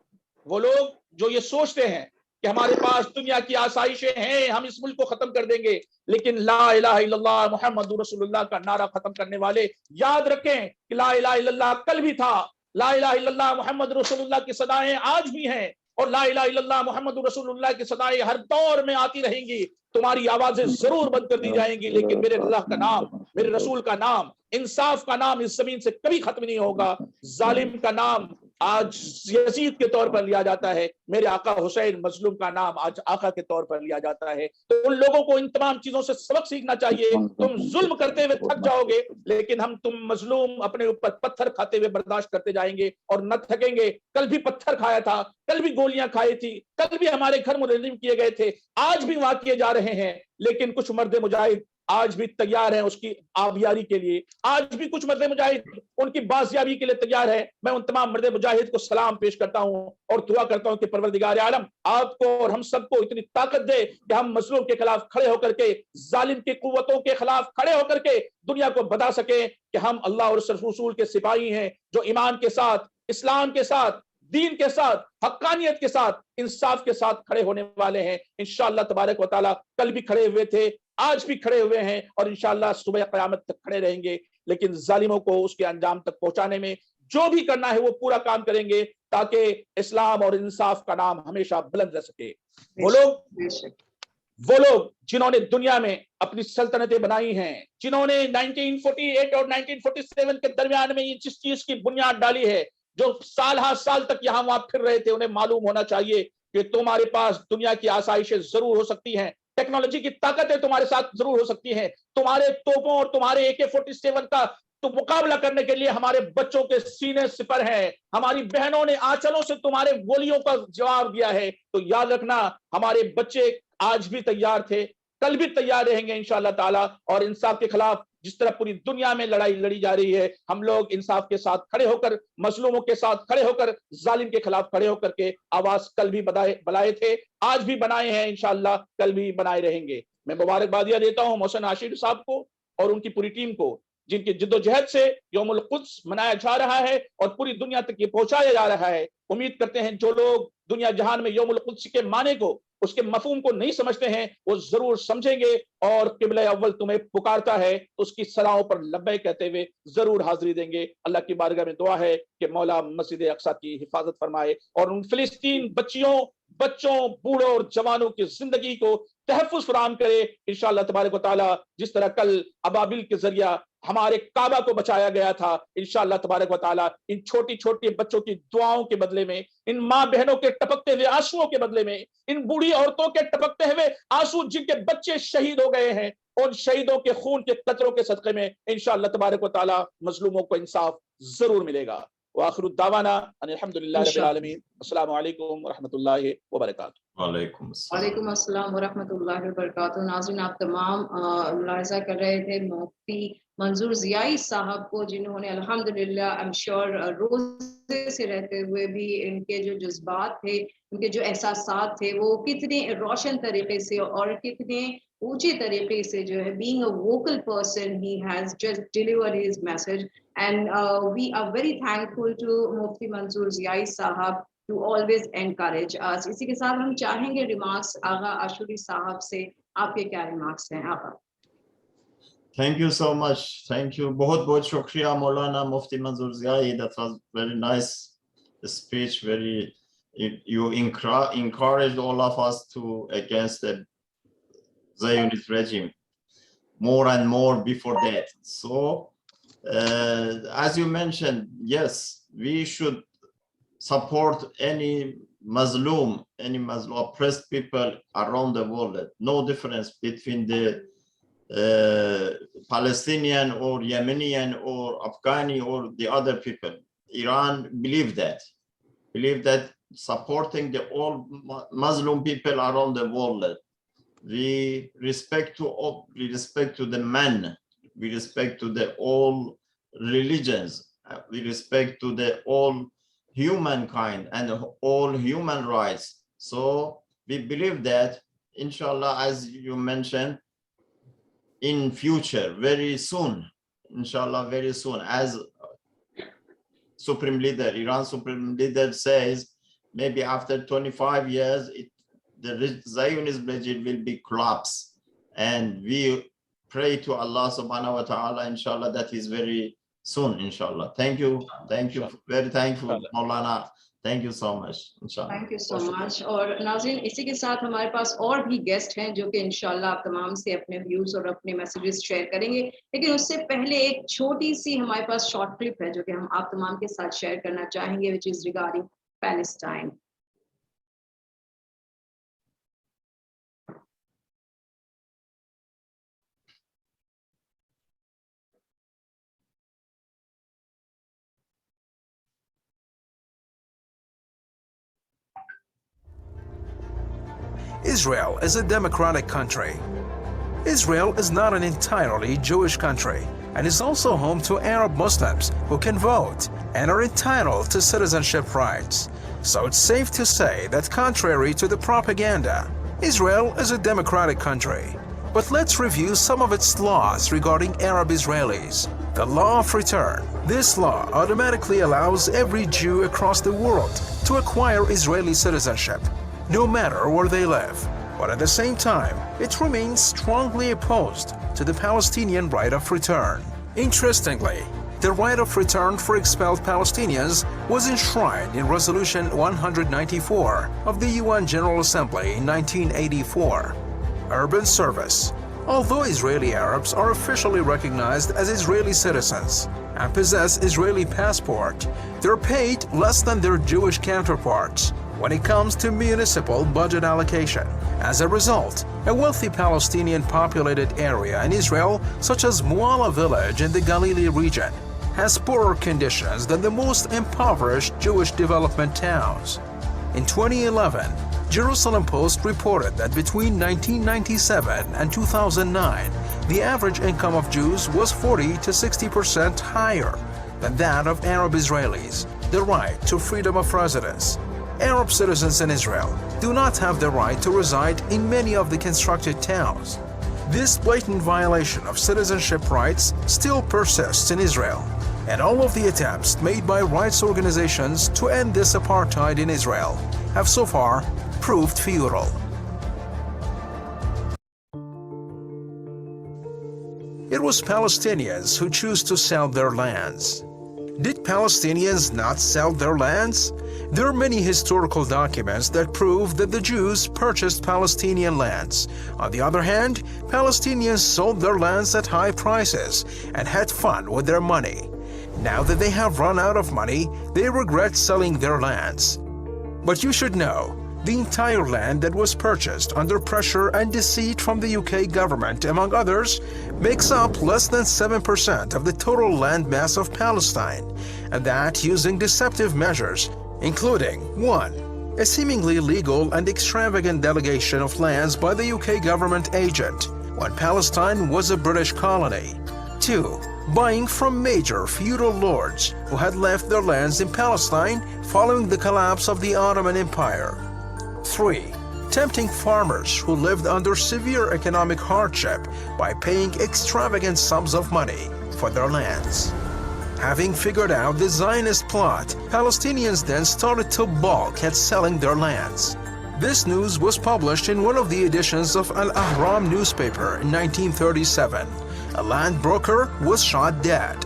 वो लोग जो ये सोचते हैं कि हमारे पास दुनिया की आसाइशें हैं, हम इस मुल्क को खत्म कर देंगे, लेकिन ला इलाहा इल्लल्लाह मुहम्मदुर रसूलुल्लाह का नारा खत्म करने वाले याद रखें कि ला इलाहा इल्लल्लाह कल भी था, ला इलाहा इल्लल्लाह मुहम्मद रसूलुल्लाह की सदाएं आज भी हैं, और ला इलाहा इल्लल्लाह मुहम्मद रसूलुल्लाह की सदाएं हर दौर में आती रहेंगी। तुम्हारी आवाजें जरूर बंद कर दी जाएंगी, लेकिन मेरे अल्लाह का नाम, मेरे रसूल का नाम, इंसाफ का नाम इस जमीन से कभी खत्म नहीं होगा। जालिम का नाम आज यजीद के तौर पर लिया जाता है, मेरे आका हुसैन मजलूम का नाम आज आका के तौर पर लिया जाता है। तो उन लोगों को इन तमाम चीजों से सबक सीखना चाहिए। तुम जुल्म करते हुए थक जाओगे, लेकिन हम तुम मजलूम अपने ऊपर पत्थर खाते हुए बर्दाश्त करते जाएंगे और न थकेंगे। कल भी पत्थर खाया था, कल भी गोलियां खाई थी, कल भी हमारे घर मुनज़्ज़िम किए गए थे, आज भी वहां किए जा रहे हैं, लेकिन कुछ मर्द मुजाहिद आज भी तैयार हैं उसकी आबियारी के लिए, आज भी कुछ मर्द मुजाहिद उनकी बाजियाबी के लिए तैयार है। मैं उन तमाम मर्द मुजाहिद को सलाम पेश करता हूं और दुआ करता हूं कि परवरदिगार आलम आपको और हम सबको इतनी ताकत दे कि हम मजलूम के खिलाफ खड़े होकर के, जालिम की कुव्वतों के खिलाफ खड़े होकर के दुनिया को बता सके कि हम अल्लाह और रसूल के सिपाही हैं, जो ईमान के साथ, इस्लाम के साथ, दीन के साथ, हक्कानियत के साथ, इंसाफ के साथ खड़े होने वाले हैं। इंशाअल्लाह तबारक व तआला कल भी खड़े हुए थे, आज भी खड़े हुए हैं और इंशाअल्लाह सुबह क़यामत तक खड़े रहेंगे। लेकिन जालिमों को उसके अंजाम तक पहुंचाने में जो भी करना है वो पूरा काम करेंगे, ताकि इस्लाम और इंसाफ का नाम हमेशा बुलंद रह सके। वो लोग जिन्होंने दुनिया में अपनी सल्तनतें बनाई हैं, जिन्होंने 1948 और 1947 के दरमियान में ये जिस चीज की बुनियाद डाली है, जो साल हर साल तक यहाँ वहां फिर रहे थे, उन्हें मालूम होना चाहिए कि तुम्हारे पास दुनिया की आसाइशें जरूर हो सकती हैं, टेक्नोलॉजी की ताकतें तुम्हारे साथ जरूर हो सकती हैं, तुम्हारे तोपों और तुम्हारे AK-47 का तो मुकाबला करने के लिए हमारे बच्चों के सीने सिपर हैं, हमारी बहनों ने आंचलों से तुम्हारे गोलियों का जवाब दिया है। तो याद रखना, हमारे बच्चे आज भी तैयार थे, कल भी तैयार रहेंगे इंशाअल्लाह ताला। और इंसाफ के खिलाफ जिस तरह पूरी दुनिया में लड़ाई लड़ी जा रही है, हम लोग इंसाफ के साथ खड़े होकर, मजलूमों के साथ खड़े होकर, जालिम के खिलाफ खड़े होकर के आवाज कल भी बनाए थे, आज भी बनाए हैं, इंशाअल्लाह कल भी बनाए रहेंगे। मैं मुबारकबादियां देता हूं मोहसिन आशिर साहब को और उनकी पूरी टीम को, जिनकी जिद्दोजहद से यौमुल कुद्स मनाया जा रहा है और पूरी दुनिया तक ये पहुंचाया जा रहा है। उम्मीद करते हैं जो लोग दुनिया जहान में यौमुल कुद्स के माने को, उसके मफहूम को नहीं समझते हैं, वो जरूर समझेंगे और क़िबला अव्वल तुम्हें पुकारता है तो उसकी सलाहों पर लब्बैक कहते हुए जरूर हाजिरी देंगे। अल्लाह की बारगाह में दुआ है कि मौला मस्जिद अक्सा की हिफाजत फरमाए और उन फिलिस्तीन बच्चों, बूढ़ों और जवानों की जिंदगी को तहफ़्फ़ुज़ फराहम करे इंशाअल्लाह तबारक व तआला। जिस तरह कल अबाबिल के जरिया हमारे काबा को बचाया गया था, इंशाअल्लाह तबारक व तआला इन छोटी-छोटी बच्चों की दुआओं के बदले में, इन माँ बहनों के टपकते हुए आंसुओं के बदले में, इन बूढ़ी औरतों के टपकते हुए आंसू जिनके बच्चे शहीद हो गए हैं, उन शहीदों के खून के कतरों के सदक़े में इंशाअल्लाह तबारक व तआला मज़लूमों को इंसाफ ज़रूर मिलेगा। व आखिरु दावाना अनिल हम्दुलिल्लाहि रब्बिल आलमीन। अस्सलामु अलैकुम व रहमतुल्लाहि व बरकातुहू। वालेकुम अस्सलाम। वालेकुम अस्सलाम व रहमतुल्लाहि व बरकातुहू। नाज़रीन, आप तमाम मुलाहिज़ा कर रहे थे मुफ्ती मंजूर ज़ियाई साहब को, जिन्होंने अल्हम्दुलिल्लाह आई एम श्योर रोज़े से रहते हुए भी इनके जो जज्बात थे, इनके जो एहसासात थे, वो कितने रोशन तरीके से और कितने ऊंचे तरीके से जो है, being a vocal person, he has just delivered his message and we are very thankful to Mufti Manzoor Ziyai साहब to always encourage us. इसी के साथ हम चाहेंगे रिमार्क्स आगा आशूरी साहब से। आपके क्या रिमार्क्स हैं आगा? Thank you so much. Thank you. बहुत बहुत शुक्रिया मौलाना मुफ्ती Manzoor ज़ियाई. That was very nice speech. Very, you encouraged all of us to against the Zionist regime more and more before that. So, as you mentioned, yes, we should support any Muslim oppressed people around the world. No difference between the Palestinian or Yemenian or Afghani or the other people. Iran believe that supporting the all Muslim people around the world. We respect to the men, we respect to the all religions, we respect to the all humankind and all human rights. So we believe that, inshallah, as you mentioned, in future, very soon, inshallah, very soon, as Supreme Leader, Iran Supreme Leader says, maybe after 25 years, the Zionist regime will be collapsed. And we pray to Allah subhanahu wa ta'ala, inshallah, that is very soon, inshallah. Thank you. Very thankful, Maulana. Thank you so much, inshallah. Thank you so much. और नाज़रीन, इसी के साथ हमारे पास और भी guest हैं जो कि इंशाल्लाह आप तमाम से अपने व्यूज और अपने मैसेजेस शेयर करेंगे, लेकिन उससे पहले एक छोटी सी हमारे पास शॉर्ट क्लिप है जो कि हम आप तमाम के साथ शेयर करना चाहेंगे, which is regarding Palestine. Israel is a democratic country. Israel is not an entirely Jewish country and is also home to Arab Muslims who can vote and are entitled to citizenship rights. So it's safe to say that contrary to the propaganda, Israel is a democratic country. But let's review some of its laws regarding Arab Israelis. The law of return. This law automatically allows every Jew across the world to acquire Israeli citizenship, no matter where they live. But at the same time, it remains strongly opposed to the Palestinian right of return. Interestingly, the right of return for expelled Palestinians was enshrined in Resolution 194 of the UN General Assembly in 1984. Urban service. Although Israeli Arabs are officially recognized as Israeli citizens and possess Israeli passport, they're paid less than their Jewish counterparts when it comes to municipal budget allocation. As a result, a wealthy Palestinian populated area in Israel, such as Muala village in the Galilee region, has poorer conditions than the most impoverished Jewish development towns. In 2011, Jerusalem Post reported that between 1997 and 2009, the average income of Jews was 40 to 60% higher than that of Arab Israelis. The right to freedom of residence. Arab citizens in Israel do not have the right to reside in many of the constructed towns. This blatant violation of citizenship rights still persists in Israel, and all of the attempts made by rights organizations to end this apartheid in Israel have so far proved futile. It was Palestinians who chose to sell their lands. Did Palestinians not sell their lands? There are many historical documents that prove that the Jews purchased Palestinian lands. On the other hand, Palestinians sold their lands at high prices and had fun with their money. Now that they have run out of money, they regret selling their lands. But you should know, the entire land that was purchased under pressure and deceit from the UK government, among others, makes up less than 7% of the total land mass of Palestine, and that using deceptive measures, including 1. A seemingly legal and extravagant delegation of lands by the UK government agent, when Palestine was a British colony. 2. Buying from major feudal lords who had left their lands in Palestine following the collapse of the Ottoman Empire. 3. Tempting farmers who lived under severe economic hardship by paying extravagant sums of money for their lands. Having figured out the Zionist plot, Palestinians then started to balk at selling their lands. This news was published in one of the editions of Al-Ahram newspaper in 1937. A land broker was shot dead.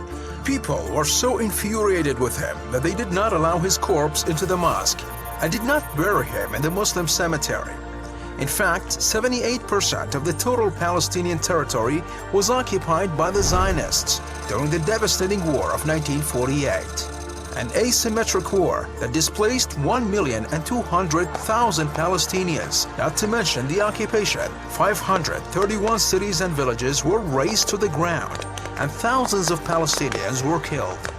People were so infuriated with him that they did not allow his corpse into the mosque and did not bury him in the Muslim cemetery. In fact, 78% of the total Palestinian territory was occupied by the Zionists during the devastating war of 1948, an asymmetric war that displaced 1,200,000 Palestinians, not to mention the occupation. 531 cities and villages were razed to the ground, and thousands of Palestinians were killed.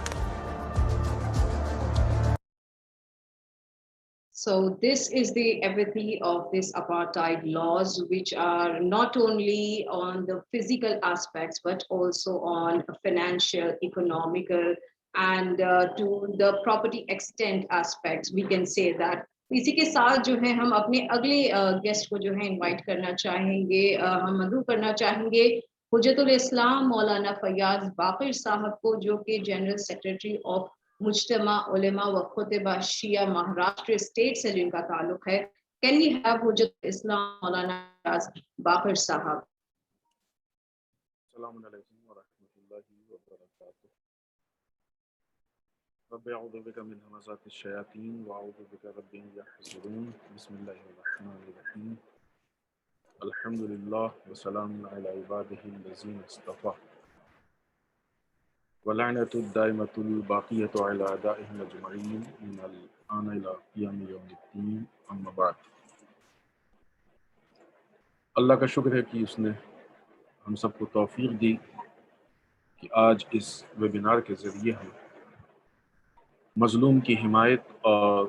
So this is the apathy of these apartheid laws, which are not only on the physical aspects, but also on financial, economical, and to the property extent aspects. We can say that. इसी के साथ जो है हम अपने अगले guest को जो है इनवाइट करना चाहेंगे, हम मदऊ करना चाहेंगे हुज्जतुल इस्लाम मौलाना फयाज बाकिर साहब को, जो कि जनरल सेक्रेटरी ऑफ मुज्तमा उलेमा व खुतबा शिया महाराष्ट्र स्टेट से जिनका ताल्लुक है. Can we have Hujjatul Islam मौलाना फयाज बाकिर साहब? अस्सलामु अलैकुम व रहमतुल्लाहि व बरकातुहू. रब्बि अऊज़ु बिका मिन हमाज़ातिश शयातीन व अऊज़ु बिका रब्बि अन यहज़ुरून. बिस्मिल्लाहिर रहमानिर रहीम. अल्हम्दुलिल्लाह व सलामुन अला इबादिहिल लज़ीना इस्तफ़ा. वलअनतु दाइमतुल बाक़ियतु अला अदाइहिम अजमईन मिनल आन इला क़ियाम यौमिद्दीन. अम्मा बाद. अल्लाह का शुक्र है कि उसने हम सबको तौफीक दी कि आज इस वेबिनार के ज़रिए हम मज़लूम की हिमायत और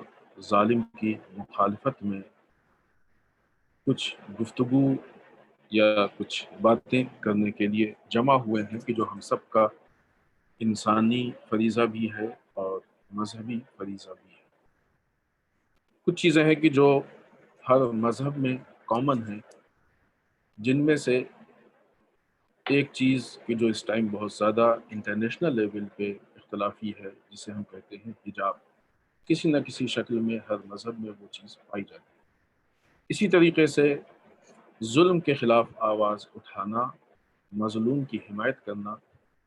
ज़ालिम की मुखालफत में कुछ गुफ्तगू या कुछ बातें करने के लिए जमा हुए हैं कि जो हम सब का इंसानी फरीज़ा भी है और मजहबी फरीज़ा भी है. कुछ चीज़ें हैं कि जो हर मज़हब में कॉमन हैं, जिनमें से एक चीज़ कि जो इस टाइम बहुत ज़्यादा इंटरनेशनल लेवल पे इख्तलाफी है, जिसे हम कहते हैं हिजाब. किसी न किसी शक्ल में हर मज़हब में वो चीज़ पाई जाती है. इसी तरीके से जुल्म के ख़िलाफ़ आवाज़ उठाना, मज़लूम की हिमायत करना,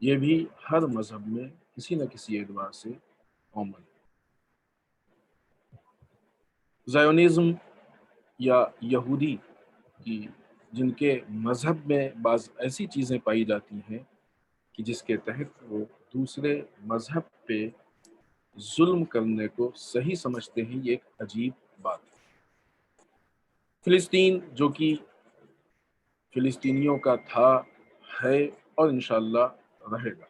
ये भी हर मज़हब में किसी न किसी एतबार से कॉमन है. ज़ायोनिज़्म या यहूदी की जिनके मज़हब में बाज़ ऐसी चीज़ें पाई जाती हैं कि जिसके तहत वो दूसरे मज़हब पे जुल्म करने को सही समझते हैं, ये एक अजीब बात है. फ़िलिस्तीन जो कि फ़िलिस्तीनियों का था, है और इंशाअल्लाह रहेगा.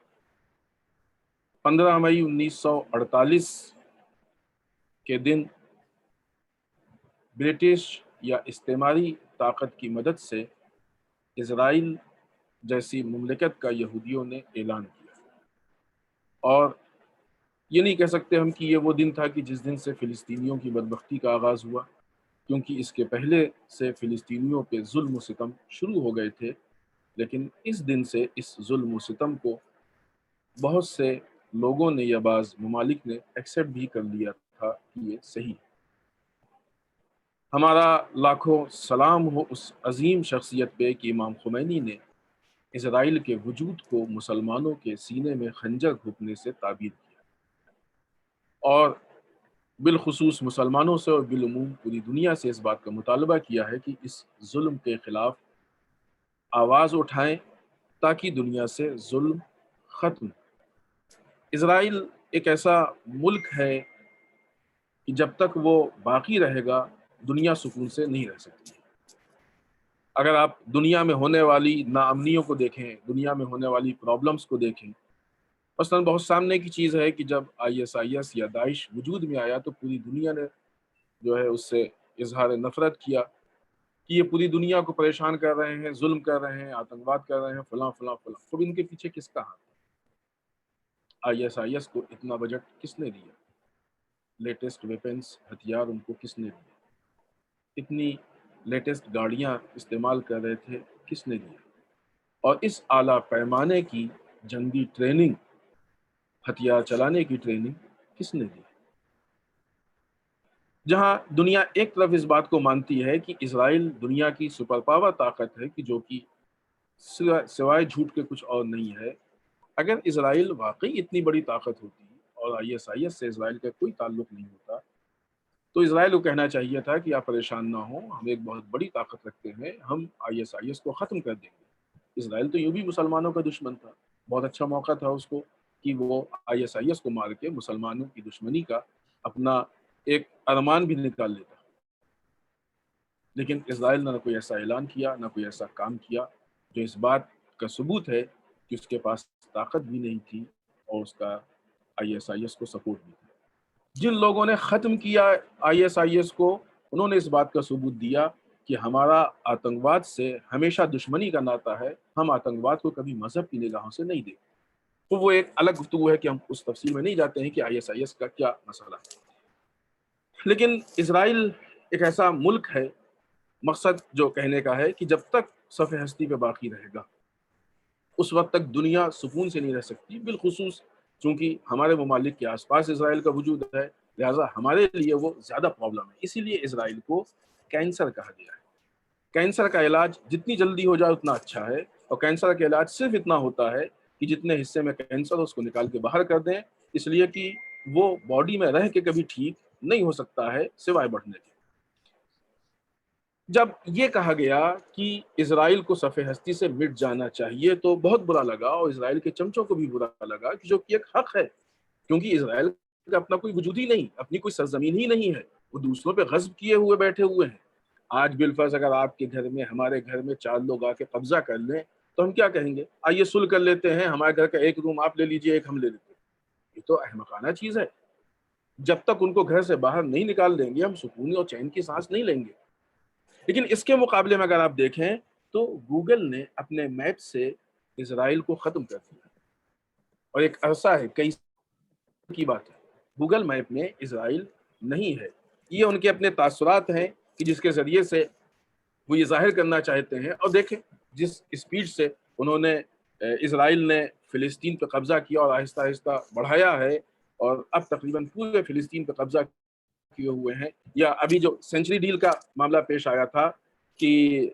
15 मई 1948 के दिन ब्रिटिश या इस्तेमारी ताकत की मदद से इज़राइल जैसी मुमलिकत का यहूदियों ने ऐलान किया. और ये नहीं कह सकते हम कि ये वो दिन था कि जिस दिन से फ़िलिस्तीनियों की बदबख्ती का आगाज़ हुआ, क्योंकि इसके पहले से फ़िलिस्तीनियों पे जुल्म व सितम शुरू हो गए थे. लेकिन इस दिन से इस जुल्म व सितम को बहुत से लोगों ने या बाज़ ममालिक ने एक्सेप्ट भी कर लिया था कि ये सही है. हमारा लाखों सलाम हो उस अजीम शख्सियत पे कि इमाम खुमैनी ने इज़राइल के वजूद को मुसलमानों के सीने में खंजर घुपने से ताबीर किया. اور بالخصوص مسلمانوں سے اور بالعموم پوری دنیا سے اس بات کا مطالبہ کیا ہے کہ اس ظلم کے خلاف آواز اٹھائیں تاکہ دنیا سے ظلم ختم۔ اسرائیل ایک ایسا ملک ہے کہ جب تک وہ باقی رہے گا دنیا سکون سے نہیں رہ سکتی۔ اگر آپ دنیا میں ہونے والی ناامنیوں کو دیکھیں، دنیا میں ہونے والی پرابلمز کو دیکھیں، مثلاً بہت سامنے کی چیز ہے کہ جب ISIS یا داعش وجود میں آیا تو پوری دنیا نے جو ہے اس سے اظہار نفرت کیا کہ یہ پوری دنیا کو پریشان کر رہے ہیں، ظلم کر رہے ہیں، آتنکواد کر رہے ہیں، فلاں فلاں فلاں۔ تو ان کے پیچھے کس کا ہاتھ؟ ISIS کو اتنا بجٹ کس نے دیا؟ لیٹسٹ ویپنز، ہتھیار ان کو کس نے دیے؟ اتنی لیٹسٹ گاڑیاں استعمال کر رہے تھے، کس نے دیا؟ اور اس اعلیٰ پیمانے کی جنگی ٹریننگ، ہتھیار چلانے کی ٹریننگ کس نے دی؟ جہاں دنیا ایک طرف اس بات کو مانتی ہے کہ اسرائیل دنیا کی سپر پاور طاقت ہے کہ جو کہ سوائے جھوٹ کے کچھ اور نہیں ہے، اگر اسرائیل واقعی اتنی بڑی طاقت ہوتی اور ISIS سے اسرائیل کا کوئی تعلق نہیں ہوتا تو اسرائیل کو کہنا چاہیے تھا کہ آپ پریشان نہ ہوں، ہم ایک بہت بڑی طاقت رکھتے ہیں، ہم ISIS کو ختم کر دیں گے۔ اسرائیل تو یوں بھی مسلمانوں کا دشمن تھا، بہت اچھا موقع تھا اس کو کہ وہ ISIS کو مار کے مسلمانوں کی دشمنی کا اپنا ایک ارمان بھی نکال لیتا، لیکن اسرائیل نے نہ کوئی ایسا اعلان کیا، نہ کوئی ایسا کام کیا، جو اس بات کا ثبوت ہے کہ اس کے پاس طاقت بھی نہیں تھی اور اس کا ISIS کو سپورٹ بھی تھا۔ جن لوگوں نے ختم کیا ISIS کو، انہوں نے اس بات کا ثبوت دیا کہ ہمارا آتنکواد سے ہمیشہ دشمنی کا ناطہ ہے، ہم آتنکواد کو کبھی مذہب کی نگاہوں سے نہیں دیکھتے۔ تو وہ ایک الگ گفتگو ہے کہ ہم اس تفصیل میں نہیں جاتے ہیں کہ ISIS کا کیا مسئلہ ہے۔ لیکن اسرائیل ایک ایسا ملک ہے، مقصد جو کہنے کا ہے کہ جب تک صفحہ ہستی پہ باقی رہے گا اس وقت تک دنیا سکون سے نہیں رہ سکتی، بالخصوص چونکہ ہمارے ممالک کے آس پاس اسرائیل کا وجود ہے، لہٰذا ہمارے لیے وہ زیادہ پرابلم ہے۔ اسی لیے اسرائیل کو کینسر کہا گیا ہے۔ کینسر کا علاج جتنی جلدی ہو جائے اتنا اچھا ہے، اور کینسر کا علاج صرف اتنا ہوتا ہے کہ جتنے حصے میں کینسر اس کو نکال کے باہر کر دیں، اس لیے کہ وہ باڈی میں رہ کے کبھی ٹھیک نہیں ہو سکتا ہے سوائے بڑھنے کے۔ جب یہ کہا گیا کہ اسرائیل کو صفحہ ہستی سے مٹ جانا چاہیے تو بہت برا لگا، اور اسرائیل کے چمچوں کو بھی برا لگا، جو کہ ایک حق ہے، کیونکہ اسرائیل کا اپنا کوئی وجود ہی نہیں، اپنی کوئی سرزمین ہی نہیں ہے، وہ دوسروں پہ غصب کیے ہوئے بیٹھے ہوئے ہیں۔ آج بالفرض اگر آپ کے گھر میں، ہمارے گھر میں 4 لوگ آ کے قبضہ کر لیں تو ہم کیا کہیں گے؟ آئیے صلح کر لیتے ہیں، ہمارے گھر کا ایک روم آپ لے لیجئے، ایک ہم لے لیتے ہیں۔ یہ تو احمقانہ چیز ہے۔ جب تک ان کو گھر سے باہر نہیں نکال دیں گے ہم سکون اور چین کی سانس نہیں لیں گے۔ لیکن اس کے مقابلے میں اگر آپ دیکھیں تو گوگل نے اپنے میپ سے اسرائیل کو ختم کر دیا، اور ایک عرصہ ہے، کئی کی بات ہے، گوگل میپ میں اسرائیل نہیں ہے۔ یہ ان کے اپنے تاثرات ہیں کہ جس کے ذریعے سے وہ یہ ظاہر کرنا چاہتے ہیں، اور دیکھیں جس اسپیڈ سے انہوں نے اسرائیل نے فلسطین پہ قبضہ کیا اور آہستہ آہستہ بڑھایا ہے، اور اب تقریباً پورے فلسطین پہ قبضہ کیے ہوئے ہیں۔ یا ابھی جو سینچری ڈیل کا معاملہ پیش آیا تھا کہ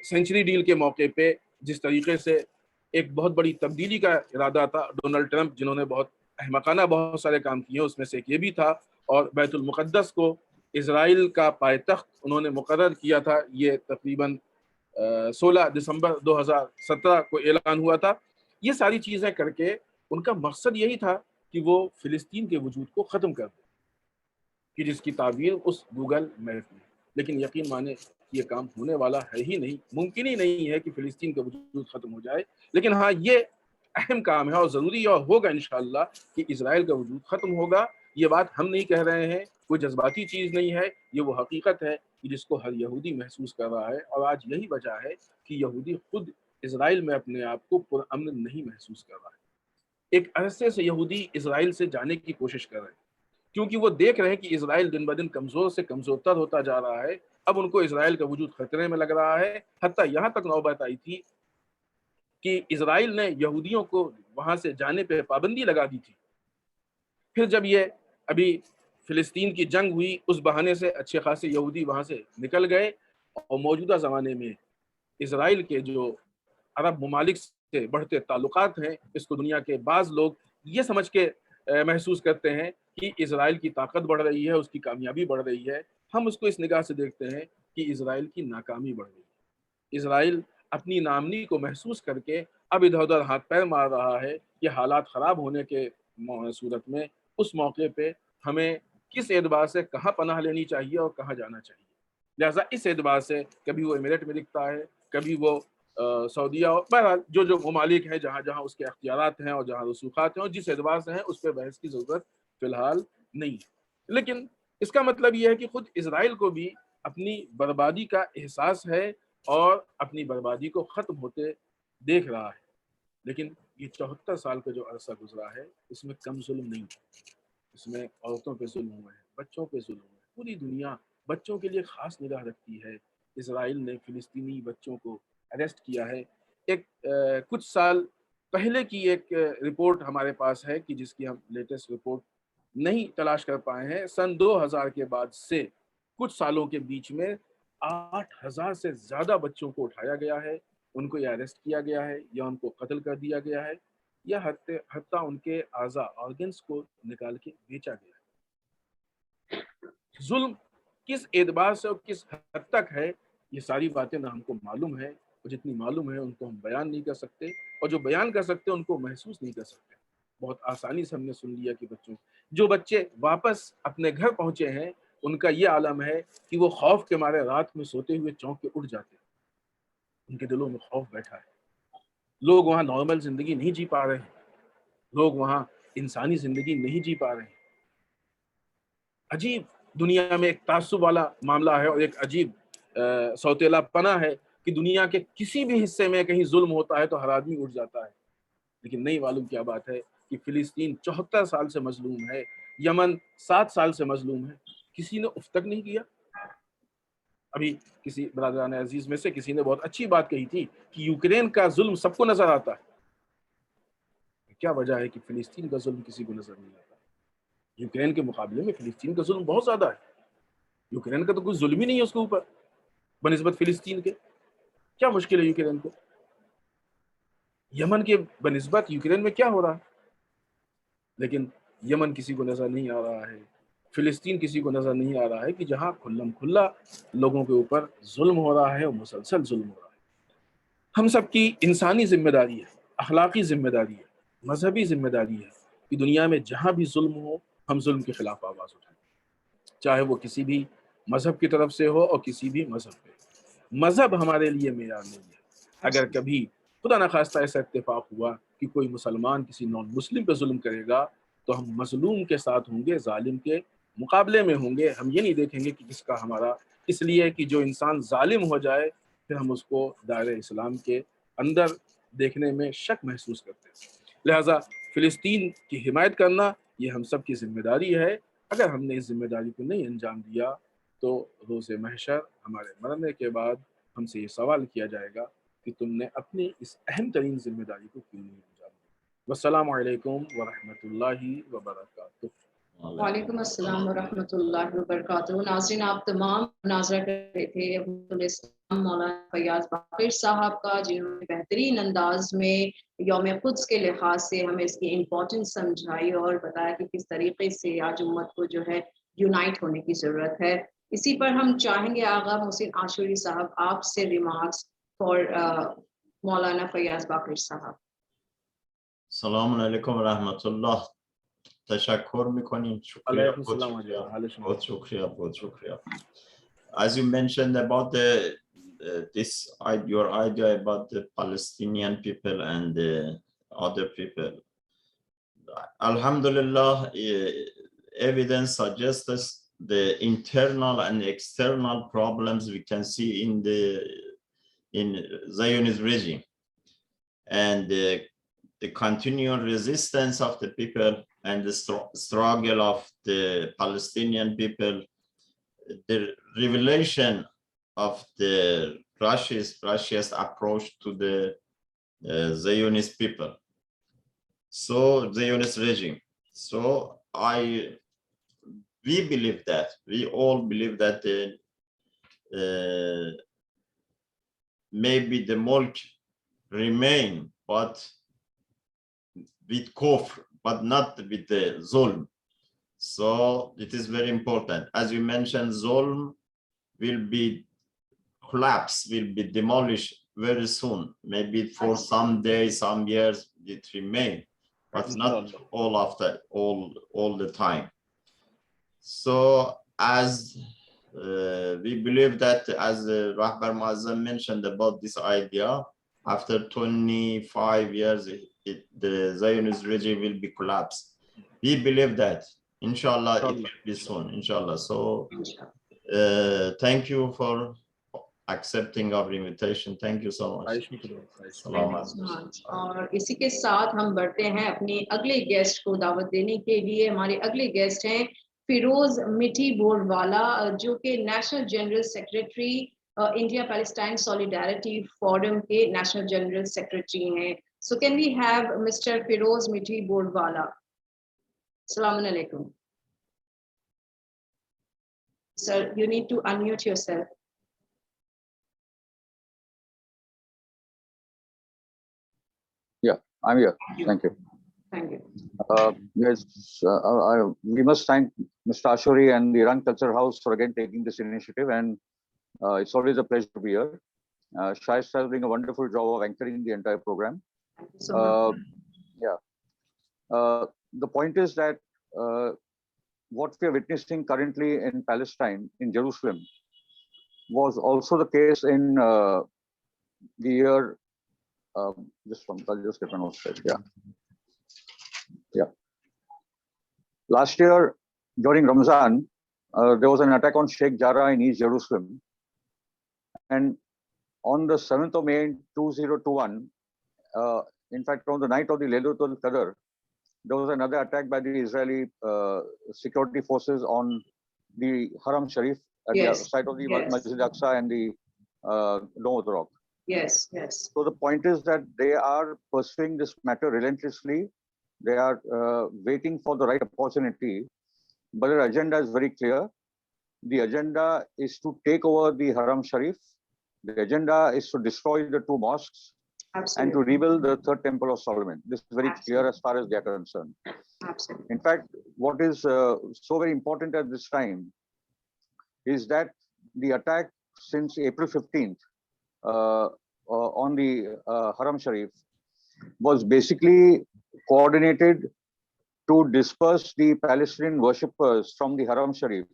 سینچری ڈیل کے موقع پہ جس طریقے سے ایک بہت بڑی تبدیلی کا ارادہ تھا ڈونلڈ ٹرمپ، جنہوں نے بہت احمقانہ بہت سارے کام کیے، اس میں سے ایک یہ بھی تھا، اور بیت المقدس کو اسرائیل کا پائے تخت انہوں نے مقرر کیا تھا، یہ تقریباً 16 دسمبر 2017 کو اعلان ہوا تھا۔ یہ ساری چیزیں کر کے ان کا مقصد یہی تھا کہ وہ فلسطین کے وجود کو ختم کر دیں، کہ جس کی تعبیر اس گوگل میپ میں، لیکن یقین مانے یہ کام ہونے والا ہے ہی نہیں، ممکن ہی نہیں ہے کہ فلسطین کا وجود ختم ہو جائے۔ لیکن ہاں، یہ اہم کام ہے اور ضروری ہے، اور ہوگا انشاءاللہ کہ اسرائیل کا وجود ختم ہوگا۔ یہ بات ہم نہیں کہہ رہے ہیں، کوئی جذباتی چیز نہیں ہے، یہ وہ حقیقت ہے کہ جس کو ہر یہودی محسوس کر رہا ہے، اور آج یہی وجہ ہے کہ یہودی خود اسرائیل میں اپنے آپ کو پرامن نہیں محسوس کر رہا ہے۔ ایک عرصے سے یہودی اسرائیل سے جانے کی کوشش کر رہے ہیں، کیونکہ وہ دیکھ رہے ہیں کہ اسرائیل دن بدن کمزور سے کمزور تر ہوتا جا رہا ہے۔ اب ان کو اسرائیل کا وجود خطرے میں لگ رہا ہے، حتیٰ یہاں تک نوبت آئی تھی کہ اسرائیل نے یہودیوں کو وہاں سے جانے پہ پابندی لگا دی تھی۔ پھر جب یہ ابھی فلسطین کی جنگ ہوئی، اس بہانے سے اچھے خاصے یہودی وہاں سے نکل گئے، اور موجودہ زمانے میں اسرائیل کے جو عرب ممالک سے بڑھتے تعلقات ہیں، اس کو دنیا کے بعض لوگ یہ سمجھ کے محسوس کرتے ہیں کہ اسرائیل کی طاقت بڑھ رہی ہے, اس کی کامیابی بڑھ رہی ہے, ہم اس کو اس نگاہ سے دیکھتے ہیں کہ اسرائیل کی ناکامی بڑھ رہی ہے. اسرائیل اپنی نامنی کو محسوس کر کے اب ادھر ادھر ہاتھ پیر مار رہا ہے کہ حالات خراب ہونے کے صورت میں اس موقع پہ ہمیں کس اعتبار سے کہاں پناہ لینی چاہیے اور کہاں جانا چاہیے. لہٰذا اس اعتبار سے کبھی وہ ایمریٹ میں دکھتا ہے, کبھی وہ سعودیہ, بہرحال جو جو ممالک ہیں جہاں جہاں اس کے اختیارات ہیں اور جہاں رسوخات ہیں اور جس اعتبار سے ہیں اس پہ بحث کی ضرورت فی الحال نہیں ہے. لیکن اس کا مطلب یہ ہے کہ خود اسرائیل کو بھی اپنی بربادی کا احساس ہے اور اپنی بربادی کو ختم ہوتے دیکھ رہا ہے. لیکن یہ 74 سال کا جو عرصہ گزرا ہے اس میں کم ظلم نہیں ہے. اس میں عورتوں پہ ظلم ہوا ہے, بچوں پہ ظلم ہوا ہے. پوری دنیا بچوں کے لیے خاص نگاہ رکھتی ہے. اسرائیل نے فلسطینی بچوں کو اریسٹ کیا ہے. ایک کچھ سال پہلے کی ایک رپورٹ ہمارے پاس ہے کہ جس کی ہم لیٹسٹ رپورٹ نہیں تلاش کر پائے ہیں. سن 2000 کے بعد سے کچھ سالوں کے بیچ میں 8000 سے زیادہ بچوں کو اٹھایا گیا ہے, ان کو یا اریسٹ کیا گیا ہے یا ان کو قتل کر دیا گیا ہے یا حتیٰ ان کے اعضاء آرگنز کو نکال کے بیچا گیا ہے. ظلم کس اعتبار سے اور کس حد تک ہے یہ ساری باتیں نہ ہم کو معلوم ہے, اور جتنی معلوم ہے ان کو ہم بیان نہیں کر سکتے, اور جو بیان کر سکتے ان کو محسوس نہیں کر سکتے. بہت آسانی سے ہم نے سن لیا کہ جو بچے واپس اپنے گھر پہنچے ہیں ان کا یہ عالم ہے کہ وہ خوف کے مارے رات میں سوتے ہوئے چونک کے اٹھ جاتے ہیں. ان کے دلوں میں خوف بیٹھا ہے. لوگ وہاں نارمل زندگی نہیں جی پا رہے ہیں, لوگ وہاں انسانی زندگی نہیں جی پا رہے ہیں. عجیب دنیا میں ایک تعصب والا معاملہ ہے اور ایک عجیب سوتیلا پنا ہے کہ دنیا کے کسی بھی حصے میں کہیں ظلم ہوتا ہے تو ہر آدمی اٹھ جاتا ہے. لیکن نہیں معلوم کیا بات ہے کہ فلسطین 74 سال سے مظلوم ہے, یمن 7 سال سے مظلوم ہے, کسی نے اف تک نہیں کیا. ابھی کسی برادران عزیز میں سے کسی نے بہت اچھی بات کہی تھی کہ یوکرین کا ظلم سب کو نظر آتا ہے. کیا وجہ ہے کہ فلسطین کا ظلم کسی کو نظر نہیں آتا؟ یوکرین کے مقابلے میں فلسطین کا ظلم بہت زیادہ ہے. یوکرین کا تو کوئی ظلم ہی نہیں ہے اس کے اوپر بنسبت فلسطین کے. کیا مشکل ہے یوکرین کو؟ یمن کے بنسبت یوکرین میں کیا ہو رہا ہے؟ لیکن یمن کسی کو نظر نہیں آ رہا ہے, فلسطین کسی کو نظر نہیں آ رہا ہے کہ جہاں کھلم کھلا لوگوں کے اوپر ظلم ہو رہا ہے اور مسلسل ظلم ہو رہا ہے. ہم سب کی انسانی ذمہ داری ہے, اخلاقی ذمہ داری ہے, مذہبی ذمہ داری ہے کہ دنیا میں جہاں بھی ظلم ہو ہم ظلم کے خلاف آواز اٹھائیں, چاہے وہ کسی بھی مذہب کی طرف سے ہو اور کسی بھی مذہب پہ. مذہب ہمارے لیے معیار نہیں ہے. اگر کبھی خدا نخواستہ ایسا اتفاق ہوا کہ کوئی مسلمان کسی نان مسلم پہ ظلم کرے گا تو ہم مظلوم کے ساتھ ہوں گے, ظالم کے مقابلے میں ہوں گے. ہم یہ نہیں دیکھیں گے کہ کس کا ہمارا, اس لیے کہ جو انسان ظالم ہو جائے پھر ہم اس کو دائرہ اسلام کے اندر دیکھنے میں شک محسوس کرتے ہیں. لہٰذا فلسطین کی حمایت کرنا یہ ہم سب کی ذمہ داری ہے. اگر ہم نے اس ذمہ داری کو نہیں انجام دیا تو روز محشر ہمارے مرنے کے بعد ہم سے یہ سوال کیا جائے گا کہ تم نے اپنی اس اہم ترین ذمہ داری کو کیوں نہیں انجام دیا. والسلام علیکم ورحمۃ اللہ وبرکاتہ. وعلیکم السلام ورحمۃ اللہ وبرکاتہ. ناظرین, آپ تمام مناظرہ کر رہے تھے ابوالاسلام مولانا فیاض باقر صاحب کا, جنہوں نے بہترین انداز میں یوم قدس کے لحاظ سے ہمیں اس کی امپورٹنس سمجھائی اور بتایا کہ کس طریقے سے آج امت کو جو ہے یونائٹ ہونے کی ضرورت ہے. اسی پر ہم چاہیں گے آغا محسن عاشوری صاحب آپ سے ریمارکس فار مولانا فیاض باقر صاحب. السلام علیکم ورحمۃ اللہ. تشکر میکنیم. شکریہ, علیکم بہت السلام شکریہ, علیکم. حال شما؟ بہت شکریہ, بہت شکریہ. As you mentioned about your idea about the Palestinian people and the other people, Alhamdulillah, evidence suggests us the internal and external problems we can see in Zionist regime, and the continual resistance of the people and the struggle of the Palestinian people, the revelation of the Russia's approach to the Zionist people, so Zionist regime. So we all believe that maybe the mulk remain, but with kufr, but not with the zulm. So it is very important. As you mentioned, Zulm will be collapsed, will be demolished very soon. Maybe for some days, some years it remain, but not all after all the time. So as we believe that, as Rahbar Muazzam mentioned about this idea, after 25 years, the Zionist regime will be collapsed. We believe that, inshallah, it will be soon, inshallah. So thank you for accepting our invitation. Thank you so much. और इसी के साथ हम बढ़ते हैं अपने अगले guest को दावत देने के लिए। हमारे अगले गेस्ट हैं फिरोज मिठी बोरवाला, जो कि national general secretary India Palestine solidarity forum के नेशनल जनरल सेक्रेटरी हैं। So can we have mister Feroz Mithi Borwala? अस्सलाम वालेकुम sir, you need to unmute yourself. Yeah, I'm here. Thank you. Thank you. Yes, we must thank Mr. Ashuri and the Iran Culture House for again taking this initiative, and it's always a pleasure to be here. Shaista is doing a wonderful job of anchoring the entire program. Thank you so much. The point is that what we are witnessing currently in Palestine, in Jerusalem, was also the case in the year. I'll just get my notes straight. Yeah. Last year, during Ramzan, there was an attack on Sheikh Jarrah in East Jerusalem. And on the 7th of May, 2021, in fact, on the night of the Laylatul Qadr, there was another attack by the Israeli security forces on the Haram Sharif at the site of the Masjid Aqsa and the Dome of the Rock. Yes. So the point is that they are pursuing this matter relentlessly. They are waiting for the right opportunity, but their agenda is very clear. The agenda is to take over the Haram Sharif. The agenda is to destroy the two mosques. Absolutely. And to rebuild the third temple of Solomon. This is very clear as far as they are concerned. Absolutely. In fact, what is so very important at this time is that the attack since April 15th on the Haram Sharif was basically coordinated to disperse the Palestinian worshippers from the Haram Sharif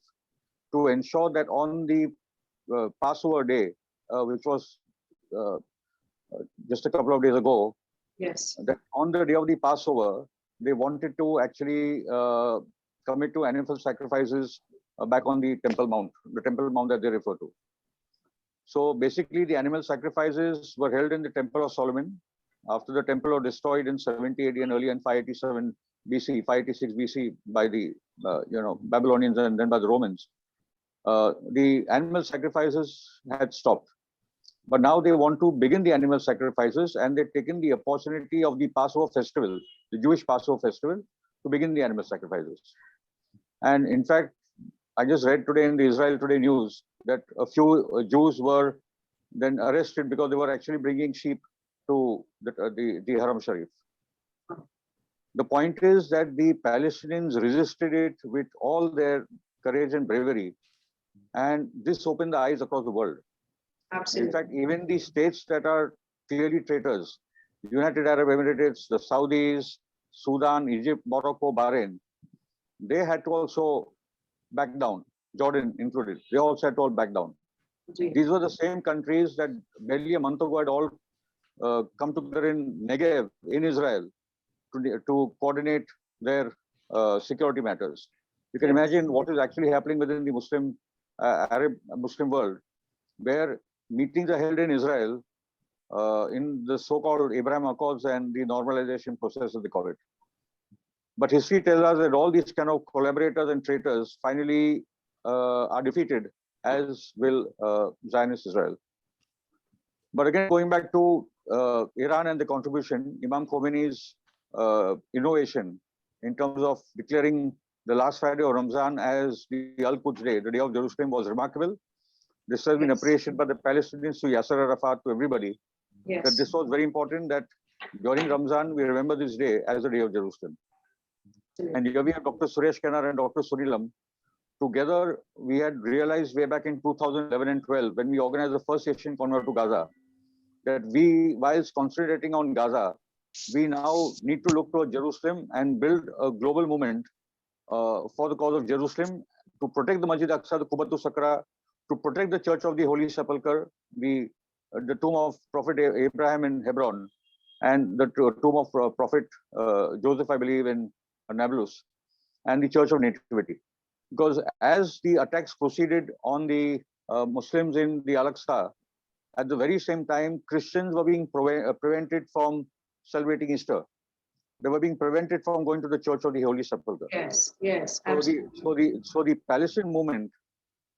to ensure that on the Passover day, which was just a couple of days ago, that on the day of the Passover, they wanted to actually commit to animal sacrifices back on the Temple Mount that they refer to. So basically, the animal sacrifices were held in the Temple of Solomon after the temple was destroyed in 70 AD and early in 587 BC, 586 BC by the Babylonians and then by the Romans. The animal sacrifices had stopped. But now they want to begin the animal sacrifices, and they've taken the opportunity of the Passover festival, the Jewish Passover festival, to begin the animal sacrifices. And in fact, I just read today in the Israel Today news that a few Jews were then arrested because they were actually bringing sheep to the Haram Sharif. The point is that the Palestinians resisted it with all their courage and bravery, and this opened the eyes across the world. Absolutely. In fact, even the states that are clearly traitors, United Arab Emirates, the Saudis, Sudan, Egypt, Morocco, Bahrain, they had to also back down, Jordan included. They also had to all back down. These were the same countries that barely a month ago had all come together in Negev, in Israel, to coordinate their security matters. You can imagine what is actually happening within the Muslim, Arab Muslim world, where meetings are held in Israel in the so-called Abraham Accords and the normalization process, as they call it. But history tells us that all these kind of collaborators and traitors finally are defeated, as will Zionist Israel. But again, going back to Iran and the contribution, Imam Khomeini's innovation in terms of declaring the last Friday of Ramzan as the Al-Quds Day, the day of Jerusalem, was remarkable. This has been appreciated by the Palestinians, to Yasser Arafat, to everybody. That this was very important, that during Ramzan, we remember this day as the day of Jerusalem. And here we have Dr. Suresh Kennar and Dr. Surilam. Together, we had realized way back in 2011 and 12, when we organized the first Asian Convert to Gaza, that we, whilst concentrating on Gaza, we now need to look toward Jerusalem and build a global movement for the cause of Jerusalem, to protect the Masjid Aqsa, the Qubbatu Sakra, to protect the Church of the Holy Sepulchre, the tomb of Prophet Abraham in Hebron, and the tomb of Prophet Joseph, I believe, in Nablus, and the Church of Nativity. Because as the attacks proceeded on the Muslims in the Al-Aqsa, at the very same time, Christians were being prevented from celebrating Easter. They were being prevented from going to the Church of the Holy Sepulchre. Yes, yes, So the Palestinian movement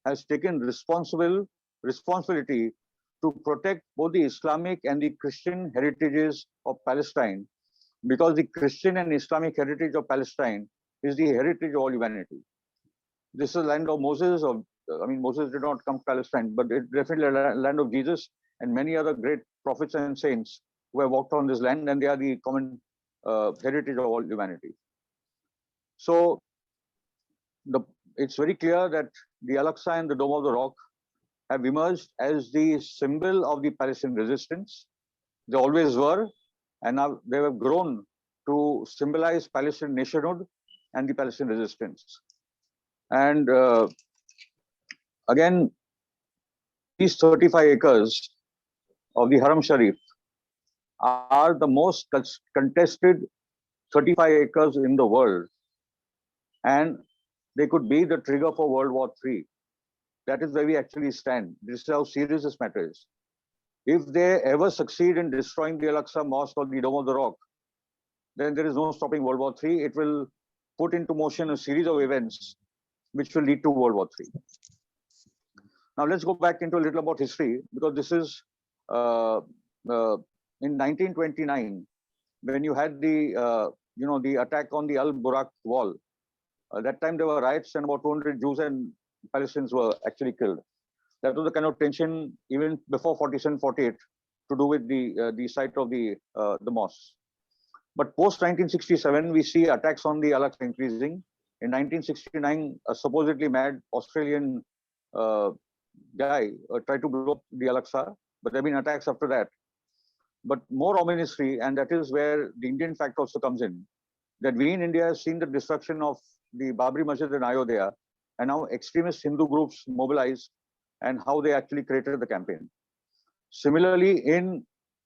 has taken responsibility to protect both the Islamic and the Christian heritages of Palestine, because the Christian and Islamic heritage of Palestine is the heritage of all humanity. This is the land of Moses. Moses did not come to Palestine, but it's definitely a land of Jesus and many other great prophets and saints who have walked on this land, and they are the common heritage of all humanity. So it's very clear that the Al-Aqsa and the Dome of the Rock have emerged as the symbol of the Palestinian resistance. They always were, and now they have grown to symbolize Palestinian nationhood and the Palestinian resistance. And again, these 35 acres of the Haram Sharif are the most contested 35 acres in the world, and they could be the trigger for World War III. That is where we actually stand. This is how serious this matter is. If they ever succeed in destroying the Al-Aqsa Mosque or the Dome of the Rock, then there is no stopping World War III. It will put into motion a series of events which will lead to World War III. Now let's go back into a little about history, because this is in 1929, when you had the the attack on the Al-Burak wall. That time there were riots and about 200 Jews and Palestinians were actually killed. That was the kind of tension even before 47, 48 to do with the site of the mosque. But post 1967, we see attacks on the Al-Aqsa increasing. In 1969, a supposedly mad Australian guy tried to blow up the Al-Aqsa, but there have been attacks after that. But more ominously, and that is where the Indian fact also comes in, that we in India have seen the destruction of the Babri Masjid in Ayodhya, and now extremist Hindu groups mobilized, and how they actually created the campaign. Similarly, in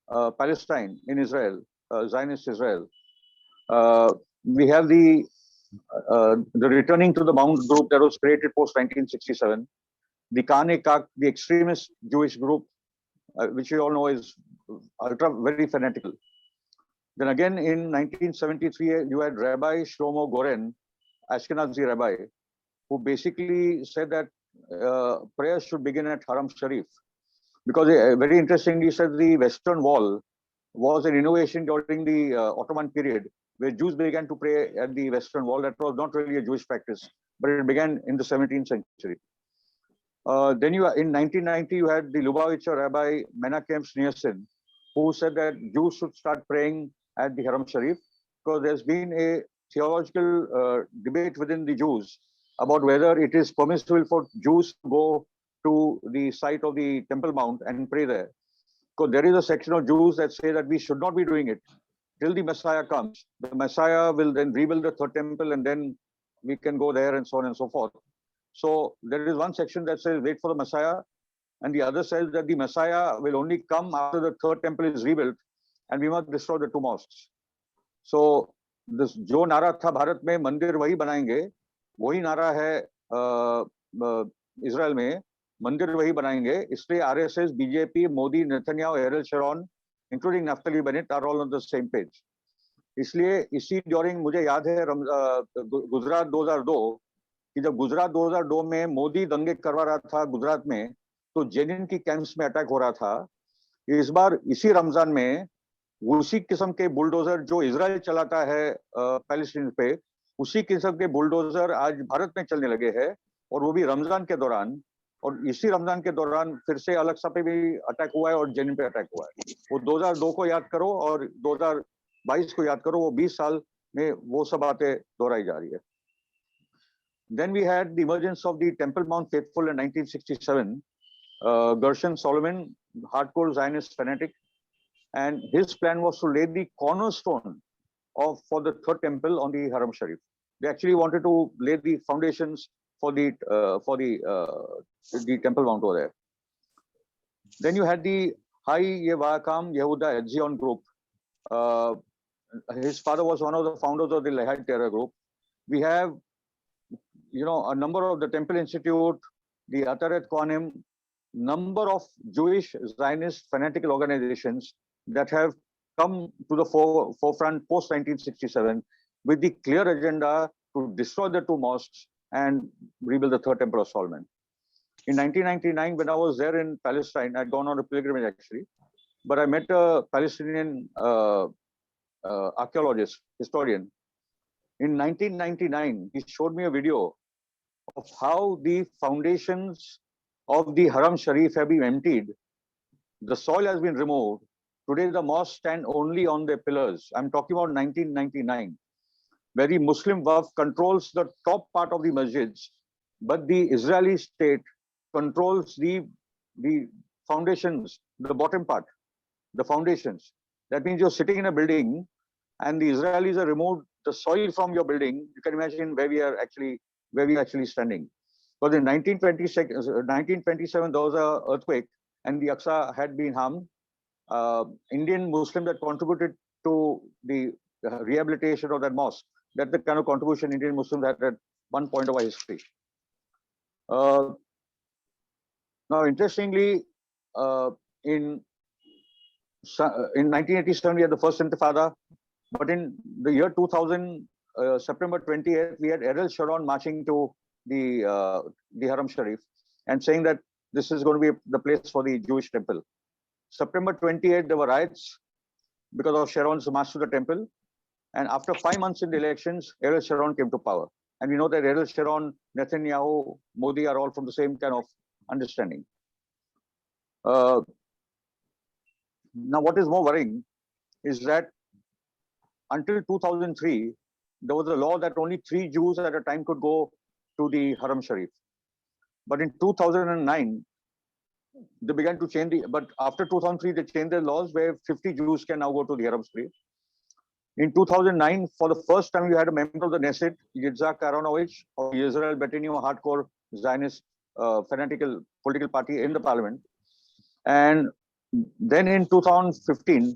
Palestine, in Israel, Zionist Israel, we have the returning to the Mount group that was created post 1967, the Khan-e-Kak, the extremist Jewish group, which you all know is very fanatical. Then again, in 1973, you had Rabbi Shlomo Goren, Ashkenazi rabbi, who basically said that prayers should begin at Haram Sharif. Because very interestingly, he said the Western Wall was an innovation during the Ottoman period, where Jews began to pray at the Western Wall. That was not really a Jewish practice, but it began in the 17th century. Then in 1990, you had the Lubavitcher Rabbi Menachem Schneerson, who said that Jews should start praying at the Haram Sharif, because there's been a theological debate within the Jews about whether it is permissible for Jews to go to the site of the Temple Mount and pray there. Because there is a section of Jews that say that we should not be doing it till the Messiah comes. The Messiah will then rebuild the third temple, and then we can go there, and so on and so forth. So there is one section that says wait for the Messiah, and the other says that the Messiah will only come after the third temple is rebuilt, and we must destroy the two mosques. So this जो नारा था भारत में मंदिर वही बनाएंगे, वही नारा है इजराइल में मंदिर वही बनाएंगे. इसलिए RSS, BJP, Modi, Netanyahu, Ariel Sharon, including Naftali Bennett are all on the same page. इसलिए इसी ड्यूरिंग मुझे याद है गुजरात 2002 कि जब गुजरात 2002 में मोदी दंगे करवा रहा था गुजरात में, तो जेनिन की कैंप्स में अटैक हो रहा था. इस बार इसी रमजान में उसी किस्म के बुलडोजर जो इजराइल चलाता है पैलेस्टीन पे, उसी किस्म के बुलडोजर आज भारत में चलने लगे हैं, और वो भी रमजान के दौरान. और इसी रमजान के दौरान फिर से अल-अक्सा पे भी अटैक हुआ है और जेनिन पे अटैक हुआ है. वो 2002 को याद करो और 2022 को याद करो, वो 20 साल में वो सब बातें दोहराई जा रही है. Then we had the emergence of the Temple Mount Faithful in 1967. Gershon Solomon, hardcore Zionist fanatic, and his plan was to lay the cornerstone for the third temple on the Haram Sharif. They actually wanted to lay the foundations for the Temple Mount over there. Then you had the Hai Yevakam Yehuda Etzion group. His father was one of the founders of the Lehi Terror group. We have, a number of the Temple Institute, the Ataret Kohanim, number of Jewish Zionist fanatical organizations that have come to the forefront post 1967 with the clear agenda to destroy the two mosques and rebuild the third temple of Solomon. In 1999, when I was there in Palestine, I'd gone on a pilgrimage actually, but I met a Palestinian archaeologist, historian. In 1999, he showed me a video of how the foundations of the Haram Sharif have been emptied. The soil has been removed. Today, the mosques stand only on their pillars. I'm talking about 1999, where the Muslim Waqf controls the top part of the masjids, but the Israeli state controls the foundations, the bottom part, the foundations. That means you're sitting in a building and the Israelis have removed the soil from your building. You can imagine where we are actually standing. Because in 1927, there was an earthquake and the Aqsa had been harmed. Indian Muslims had contributed to the rehabilitation of that mosque. That's the kind of contribution Indian Muslims had at one point of our history. Now, interestingly, in 1987, we had the first Intifada, but in the year 2000, September 28th, we had Ariel Sharon marching to the Haram Sharif and saying that this is going to be the place for the Jewish temple. September 28th, there were riots because of Sharon's march to the temple. And after 5 months in the elections, Ariel Sharon came to power. And we know that Ariel Sharon, Netanyahu, Modi are all from the same kind of understanding. Now, what is more worrying is that until 2003, there was a law that only 3 Jews at a time could go to the Haram Sharif. But in 2009, they began to change but after 2003, they changed their laws where 50 Jews can now go to the Haram Sharif. In 2009, for the first time, you had a member of the Knesset, Yitzhak Aronovich of Israel Betenio, hardcore Zionist fanatical political party in the parliament. And then in 2015,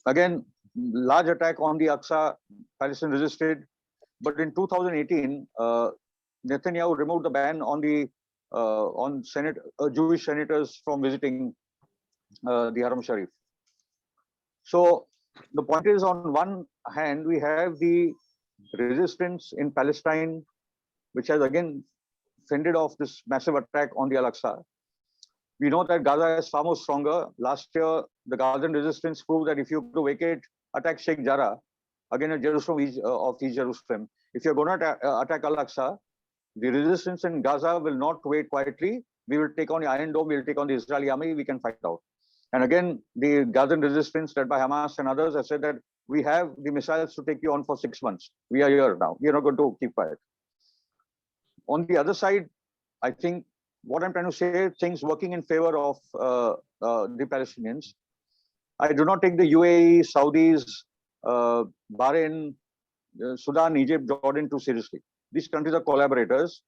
again, large attack on the Aqsa, Palestine resisted. But in 2018, Netanyahu removed the ban on the Jewish senators from visiting the Haram Sharif. So the point is, on one hand, we have the resistance in Palestine, which has again fended off this massive attack on the Al-Aqsa. We know that Gaza is far more stronger. Last year, the Gazan resistance proved that if you go to vacate, attack Sheikh Jarrah, again a Jerusalem of East Jerusalem, if you're going to attack Al-Aqsa, the resistance in Gaza will not wait quietly. We will take on the Iron Dome, we will take on the Israeli army, we can fight out. And again, the Gazan resistance led by Hamas and others have said that we have the missiles to take you on for 6 months. We are here now. We are not going to keep quiet. On the other side, I think what I'm trying to say, things working in favor of the Palestinians. I do not take the UAE, Saudis, Bahrain, Sudan, Egypt, Jordan too seriously. These countries are collaborators.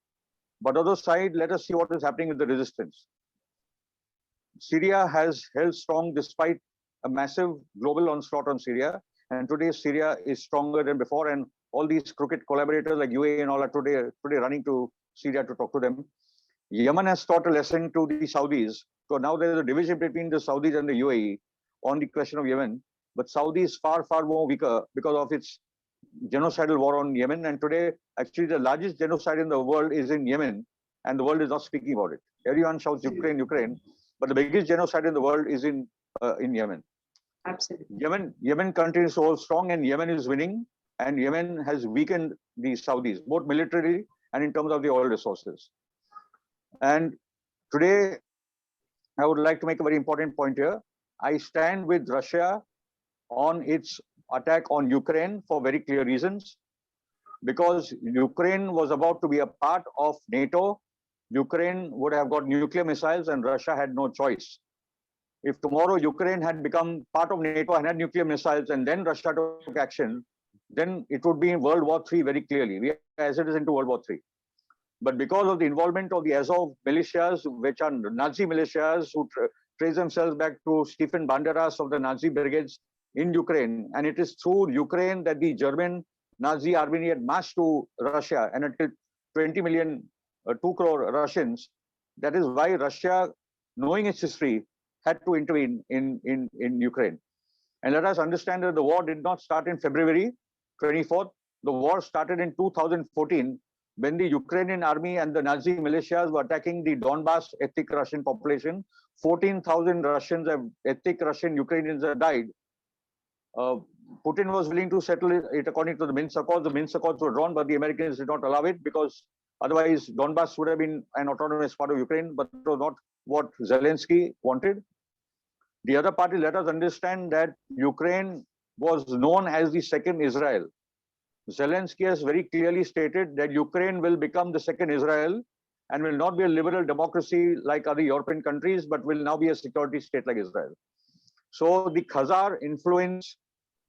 But on the other side, let us see what is happening with the resistance. Syria has held strong despite a massive global onslaught on Syria. And today, Syria is stronger than before. And all these crooked collaborators like UAE and all are today running to Syria to talk to them. Yemen has taught a lesson to the Saudis. So now there is a division between the Saudis and the UAE on the question of Yemen. But Saudi is far, far more weaker because of its genocidal war on Yemen. And today, actually, the largest genocide in the world is in Yemen. And the world is not speaking about it. Everyone shouts Ukraine, Ukraine. But the biggest genocide in the world is in Yemen. Absolutely. Yemen country is so strong and Yemen is winning. And Yemen has weakened the Saudis, both militarily and in terms of the oil resources. And today, I would like to make a very important point here. I stand with Russia on its attack on Ukraine for very clear reasons. Because Ukraine was about to be a part of NATO, Ukraine would have got nuclear missiles and Russia had no choice. If tomorrow Ukraine had become part of NATO and had nuclear missiles and then Russia took action, then it would be in World War III very clearly. We are as it is into World War III. But because of the involvement of the Azov militias, which are Nazi militias who trace themselves back to Stephen Banderas of the Nazi brigades in Ukraine, and it is through Ukraine that the German Nazi army had marched to Russia and until 20 million, 2 crore Russians. That is why Russia, knowing its history, had to intervene in Ukraine. And let us understand that the war did not start in February 24th. The war started in 2014 when the Ukrainian army and the Nazi militias were attacking the Donbas ethnic Russian population. 14,000 Russians, ethnic Russian Ukrainians have died. Putin was willing to settle it according to the Minsk Accords. The Minsk Accords were drawn, but the Americans did not allow it because otherwise Donbas would have been an autonomous part of Ukraine, but it was not what Zelensky wanted. The other party, let us understand that Ukraine was known as the second Israel. Zelensky has very clearly stated that Ukraine will become the second Israel and will not be a liberal democracy like other European countries, but will now be a security state like Israel. So the Khazar influence,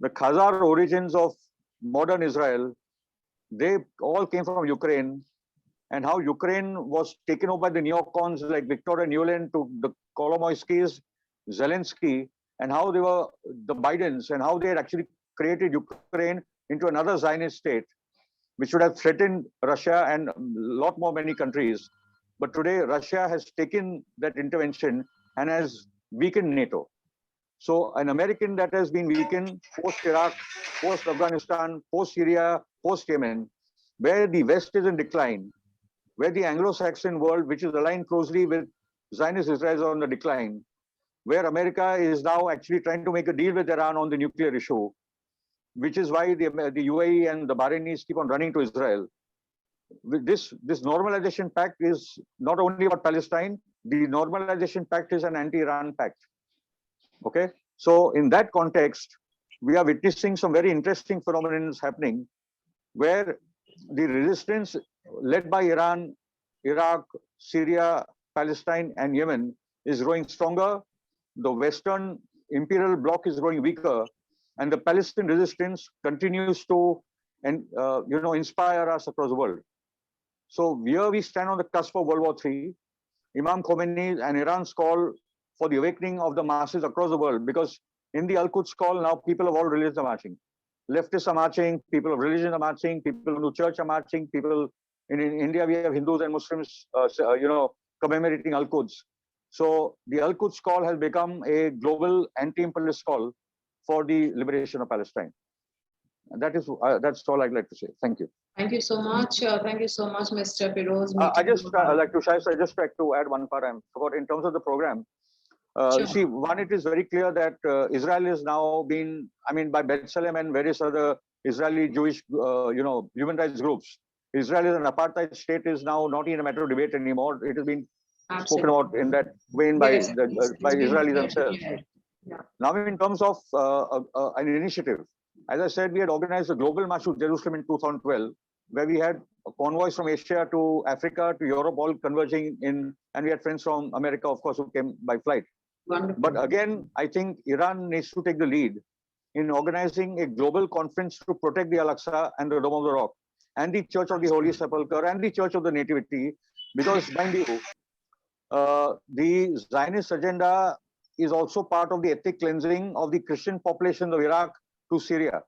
the Khazar origins of modern Israel, they all came from Ukraine, and how Ukraine was taken over by the neocons like Victor Nuland to the Kolomoiskys, Zelensky, and how they were the Bidens, and how they had actually created Ukraine into another Zionist state, which would have threatened Russia and a lot more many countries. But today, Russia has taken that intervention and has weakened NATO. So an American that has been weakened post-Iraq, post-Afghanistan, post-Syria, post-Yemen, where the West is in decline, where the Anglo-Saxon world, which is aligned closely with Zionist Israel, is on the decline, where America is now actually trying to make a deal with Iran on the nuclear issue, which is why the UAE and the Bahrainis keep on running to Israel. This normalization pact is not only about Palestine, the normalization pact is an anti-Iran pact. Okay, so in that context, we are witnessing some very interesting phenomena happening where the resistance led by Iran, Iraq, Syria, Palestine, and Yemen is growing stronger. The Western imperial bloc is growing weaker, and the Palestinian resistance continues to inspire us across the world. So here we stand on the cusp of World War III. Imam Khomeini and Iran's call for the awakening of the masses across the world, because in the Al-Quds call now people of all religions are marching. Leftists are marching, people of religion are marching, people who church are marching, people in India we have Hindus and Muslims commemorating Al-Quds. So the Al-Quds call has become a global anti-imperialist call for the liberation of Palestine. And that's all I'd like to say. Thank you. Thank you so much. Thank you so much, Mr. Firoz. I'd just like to add one part. I forgot in terms of the program. Sure. See, one, it is very clear that Israel is now being, by B'Tselem and various other Israeli Jewish, human rights groups. Israel is an apartheid state is now not even a matter of debate anymore. It has been spoken about in that vein by Israelis themselves. Yeah. Now, in terms of an initiative, as I said, we had organized a global march to Jerusalem in 2012, where we had convoys from Asia to Africa to Europe, all converging in, and we had friends from America, of course, who came by flight. Wonderful. But again, I think Iran needs to take the lead in organizing a global conference to protect the Al-Aqsa and the Dome of the Rock, and the Church of the Holy Sepulchre, and the Church of the Nativity, because, mind you, the Zionist agenda is also part of the ethnic cleansing of the Christian population of Iraq to Syria.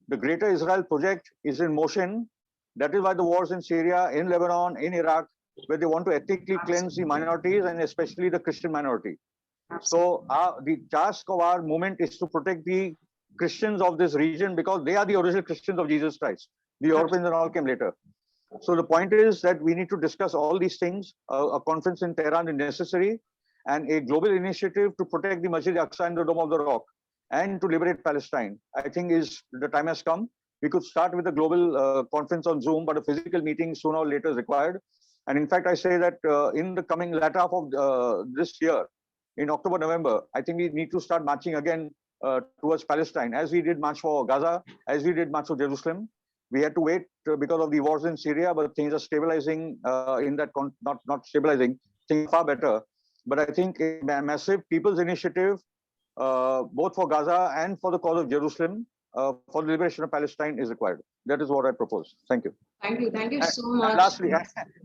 The Greater Israel Project is in motion. That is why the wars in Syria, in Lebanon, in Iraq, where they want to ethnically cleanse the minorities and especially the Christian minority. So the task of our movement is to protect the Christians of this region, because they are the original Christians of Jesus Christ. The Europeans and all came later. So the point is that we need to discuss all these things. A conference in Tehran is necessary, and a global initiative to protect the Masjid Al-Aqsa and the Dome of the Rock, and to liberate Palestine. I think the time has come. We could start with a global conference on Zoom, but a physical meeting sooner or later is required. And in fact, I say that in the coming latter half of this year, in October, November, I think we need to start marching again towards Palestine, as we did march for Gaza, as we did march for Jerusalem. We had to wait because of the wars in Syria, but things are stabilizing in that, not stabilizing, things are far better. But I think a massive people's initiative, both for Gaza and for the cause of Jerusalem, for the liberation of Palestine is required. That is what I propose. Thank you. Thank you so much.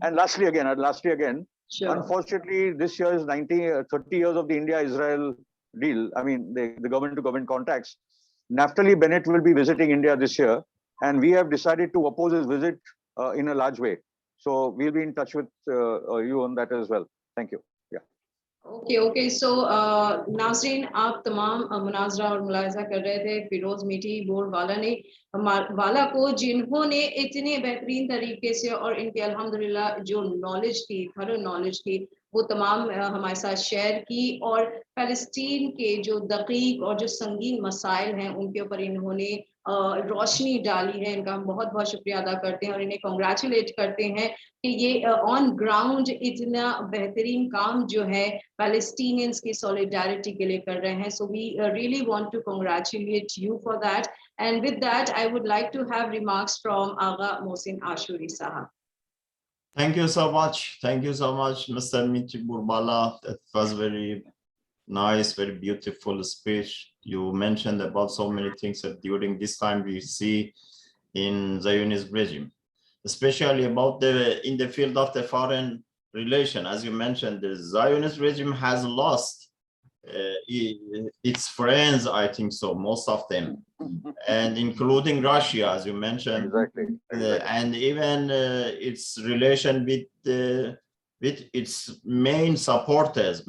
And lastly again, Sure. unfortunately, this year is 30 years of the India-Israel deal. I mean, the government-to-government contacts. Naftali Bennett will be visiting India this year, and we have decided to oppose his visit in a large way. So we'll be in touch with you on that as well. Thank you. Okay so नाज़रीन, आप तमाम मुनाजरा और मुलाहिजा कर रहे थे फिरोज मीठी board वाला को, जिन्होंने इतने बेहतरीन तरीके से और इनके अल्हम्दुलिल्लाह जो नॉलेज थी, थरो नॉलेज थी, वो तमाम हमारे साथ शेयर की, और फ़लस्तीन के जो दकीक और जो संगीन मसाइल हैं उनके ऊपर इन्होंने रोशनी डाली है। इनका हम बहुत बहुत शुक्रिया अदा करते हैं और इन्हें कॉन्ग्रेचुलेट करते हैं कि ये ऑन ग्राउंड इतना बेहतरीन काम जो है पैलेस्टीनियंस की सॉलिडारिटी के लिए कर रहे हैं। So we really want to congratulate you for that, and with that I would like to have remarks from Agha Mohsin Ashuri Sahab. Thank you so much. Thank you so much, Mr. Michi Burbala. That was very nice, very beautiful speech. You mentioned about so many things that during this time we see in Zionist regime, especially about in the field of the foreign relation. As you mentioned, the Zionist regime has lost its friends, I think so, most of them, and including Russia, as you mentioned. Exactly. And even its relation with its main supporters,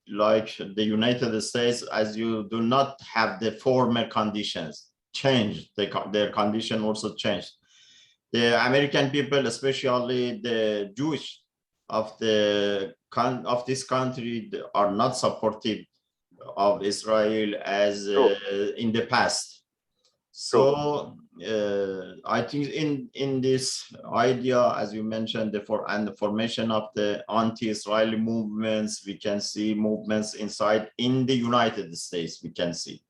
like the United States, as you do not have the former conditions changed, their condition also changed. The American people, especially the Jewish of this country, are not supportive of Israel as in the past. So I think in this idea, as you mentioned, the formation of the anti-Israeli movements, we can see movements in the United States, we can see,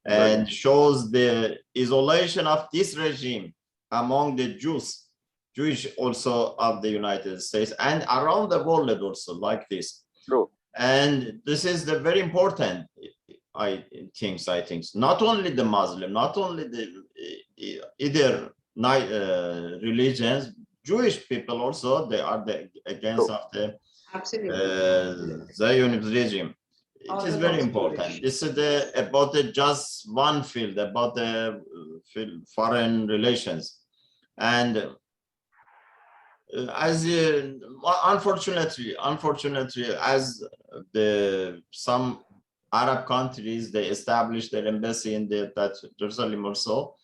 and shows the isolation of this regime among the Jewish also of the United States and around the world also like this. True. And this is the very important, I think, not only the Muslim, not only the either religions, Jewish people also, they are against of the Zionist regime. It is very important. This is about just one field, about the foreign relations. And as unfortunately, as some Arab countries, they established their embassy in that Jerusalem also,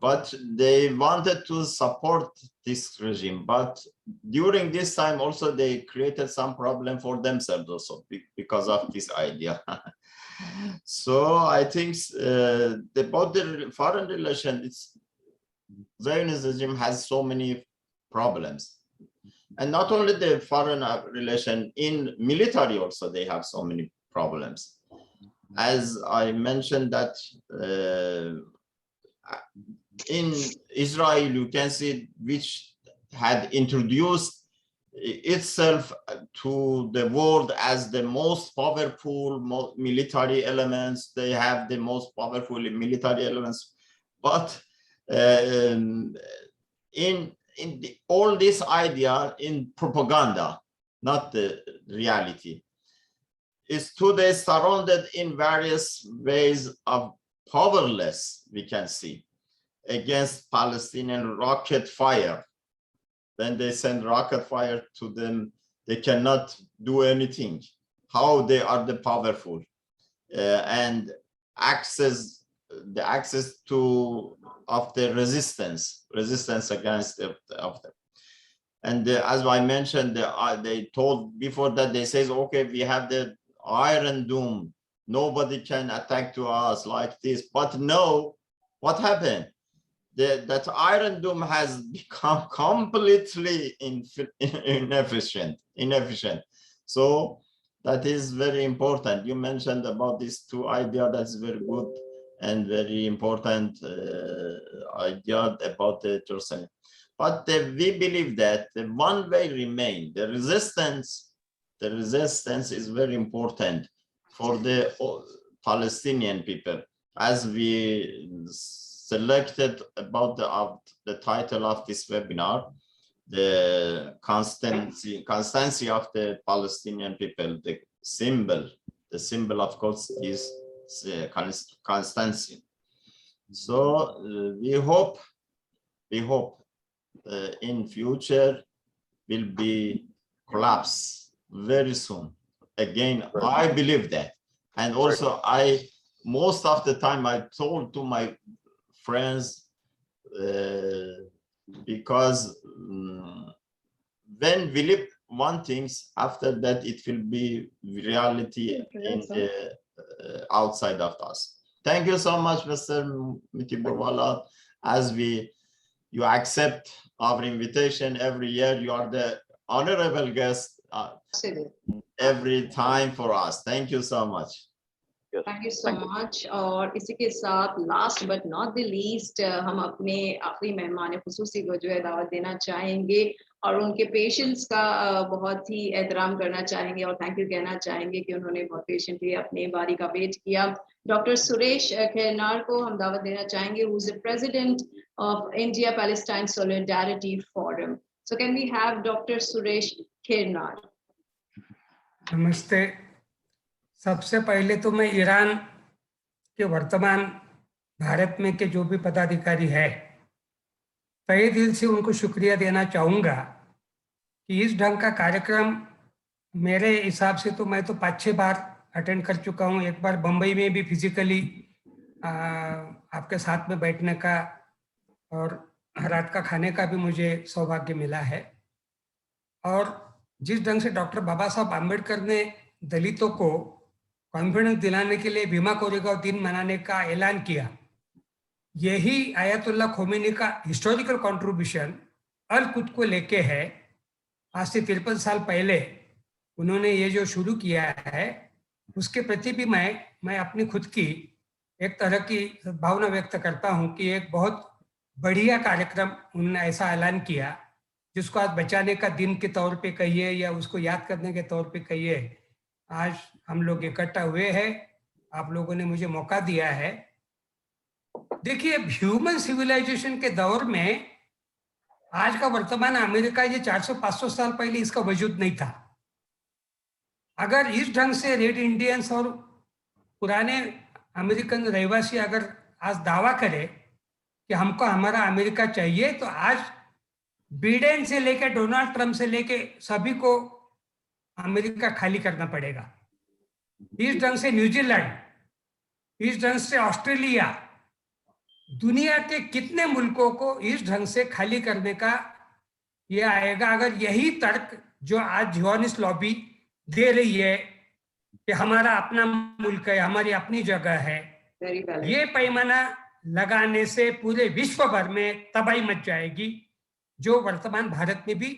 but they wanted to support this regime. But during this time also, they created some problem for themselves also because of this idea. So I think about the foreign relation, Zionist regime has so many problems. And not only the foreign relation, in military also, they have so many problems. As I mentioned that in Israel, you can see which had introduced itself to the world as the most powerful military elements. They have the most powerful military elements. But all this idea in propaganda, not the reality, is today surrounded in various ways of powerless, we can see, against Palestinian rocket fire. Then they send rocket fire to them, they cannot do anything. How they are the powerful and the access of the resistance against them. And as I mentioned, they told before that, they says, okay, we have the Iron Dome, nobody can attack to us like this. But no, what happened? That Iron Dome has become completely inefficient. So That is very important. You mentioned about these two ideas. That's very good and very important idea about the Jerusalem. But we believe that one way remain. The resistance is very important for the Palestinian people. As we selected about the title of this webinar, the constancy of the Palestinian people, the symbol of Quds is constancy. So we hope in future will be collapse very soon. Again, I believe that. And also most of the time I told to my friends, because when we live one things, after that it will be reality in the outside of us. Thank you so much, Mr. Mitiburwala. As you accept our invitation every year, you are the honorable guest every time for us. Thank you so much. Thank you so much. और इसी के साथ last but not the least हम अपने आखिरी मेहमान खुसूसी को जो है दावत देना चाहेंगे और उनके पेशेंस का बहुत ही एहतराम करना चाहेंगे और थैंक यू कहना चाहेंगे कि उन्होंने बहुत पेशेंटली अपने बारी का वेट किया. डॉक्टर सुरेश खेरनार को हम दावत देना चाहेंगे, who is the president of India Palestine Solidarity Forum. So can we have Dr. Suresh Khirnar? नमस्ते. सबसे पहले तो मैं ईरान के वर्तमान भारत में के जो भी पदाधिकारी है, तहे दिल से उनको शुक्रिया देना चाहूँगा कि इस ढंग का कार्यक्रम मेरे हिसाब से तो मैं तो 5-6 बार अटेंड कर चुका हूँ. एक बार बम्बई में भी फिजिकली आपके साथ में बैठने का और रात का खाने का भी मुझे सौभाग्य मिला है. और जिस ढंग से डॉक्टर बाबा साहब आम्बेडकर ने दलितों को कॉन्फिडेंस दिलाने के लिए भीमा कोरेगांव दिन मनाने का ऐलान किया, यही आयतुल्ला खोमेनी का हिस्टोरिकल कंट्रीब्यूशन अल कुद को लेके है. आज से 53 साल पहले उन्होंने ये जो शुरू किया है, उसके प्रति भी मैं अपनी खुद की एक तरह की भावना व्यक्त करता हूँ कि एक बहुत बढ़िया कार्यक्रम उन्होंने ऐसा ऐलान किया, जिसको आज बचाने का दिन के तौर पे कहिए या उसको याद करने के तौर पे कहिए. आज हम लोग इकट्ठा हुए हैं, आप लोगों ने मुझे मौका दिया है. देखिए, ह्यूमन सिविलाइजेशन के दौर में आज का वर्तमान अमेरिका ये 400-500 साल पहले इसका वजूद नहीं था. अगर इस ढंग से रेड इंडियंस और पुराने अमेरिकन रहवासी अगर आज दावा करे कि हमको हमारा अमेरिका चाहिए, तो आज बिडेन से लेके डोनाल्ड ट्रंप से लेके सभी को अमेरिका खाली करना पड़ेगा. इस ढंग से न्यूजीलैंड, इस ढंग से ऑस्ट्रेलिया, दुनिया के कितने मुल्कों को इस ढंग से खाली करने का ये आएगा. अगर यही तर्क जो आज जियोनिस्ट लॉबी दे रही है कि हमारा अपना मुल्क है, हमारी अपनी जगह है, ये पैमाना लगाने से पूरे विश्व भर में तबाही मच जाएगी, जो वर्तमान भारत में भी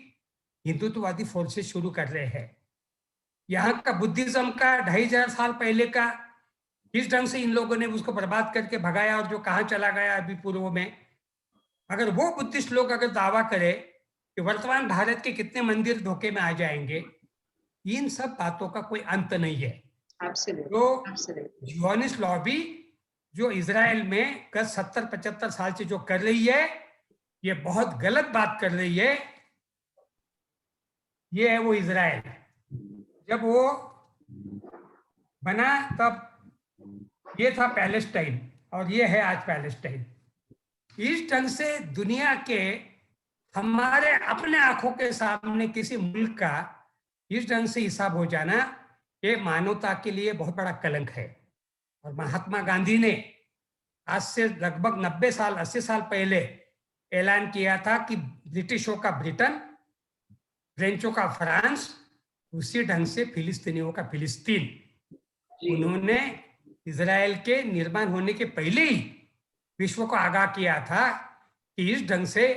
हिंदुत्ववादी फोर्सेस शुरू कर रहे हैं. यहाँ का बुद्धिज्म का 2500 साल पहले का जिस ढंग से इन लोगों ने उसको बर्बाद करके भगाया और जो कहाँ चला गया अभी पूर्व में, अगर वो बुद्धिस्ट लोग अगर दावा करे कि वर्तमान भारत के कितने मंदिर धोखे में आ जाएंगे, इन सब बातों का कोई अंत नहीं है. तो जियोनिस्ट लॉबी जो इजराइल में गत 70-75 साल से जो कर रही है, ये बहुत गलत बात कर रही है. ये है वो इजराइल. जब वो बना तब ये था पैलेस्टाइन और ये है आज पैलेस्टाइन. इस ढंग से दुनिया के हमारे अपने आंखों के सामने किसी मुल्क का इस ढंग से हिसाब हो जाना, ये मानवता के लिए बहुत बड़ा कलंक है. और महात्मा गांधी ने आज से लगभग 90 साल 80 साल पहले ऐलान किया था कि ब्रिटिशों का ब्रिटेन, फ्रेंचों का फ्रांस, उसी ढंग से फिलिस्तीनियों का फिलिस्तीन. उन्होंने इजराइल के निर्माण होने के पहले ही विश्व को आगाह किया था कि इस ढंग से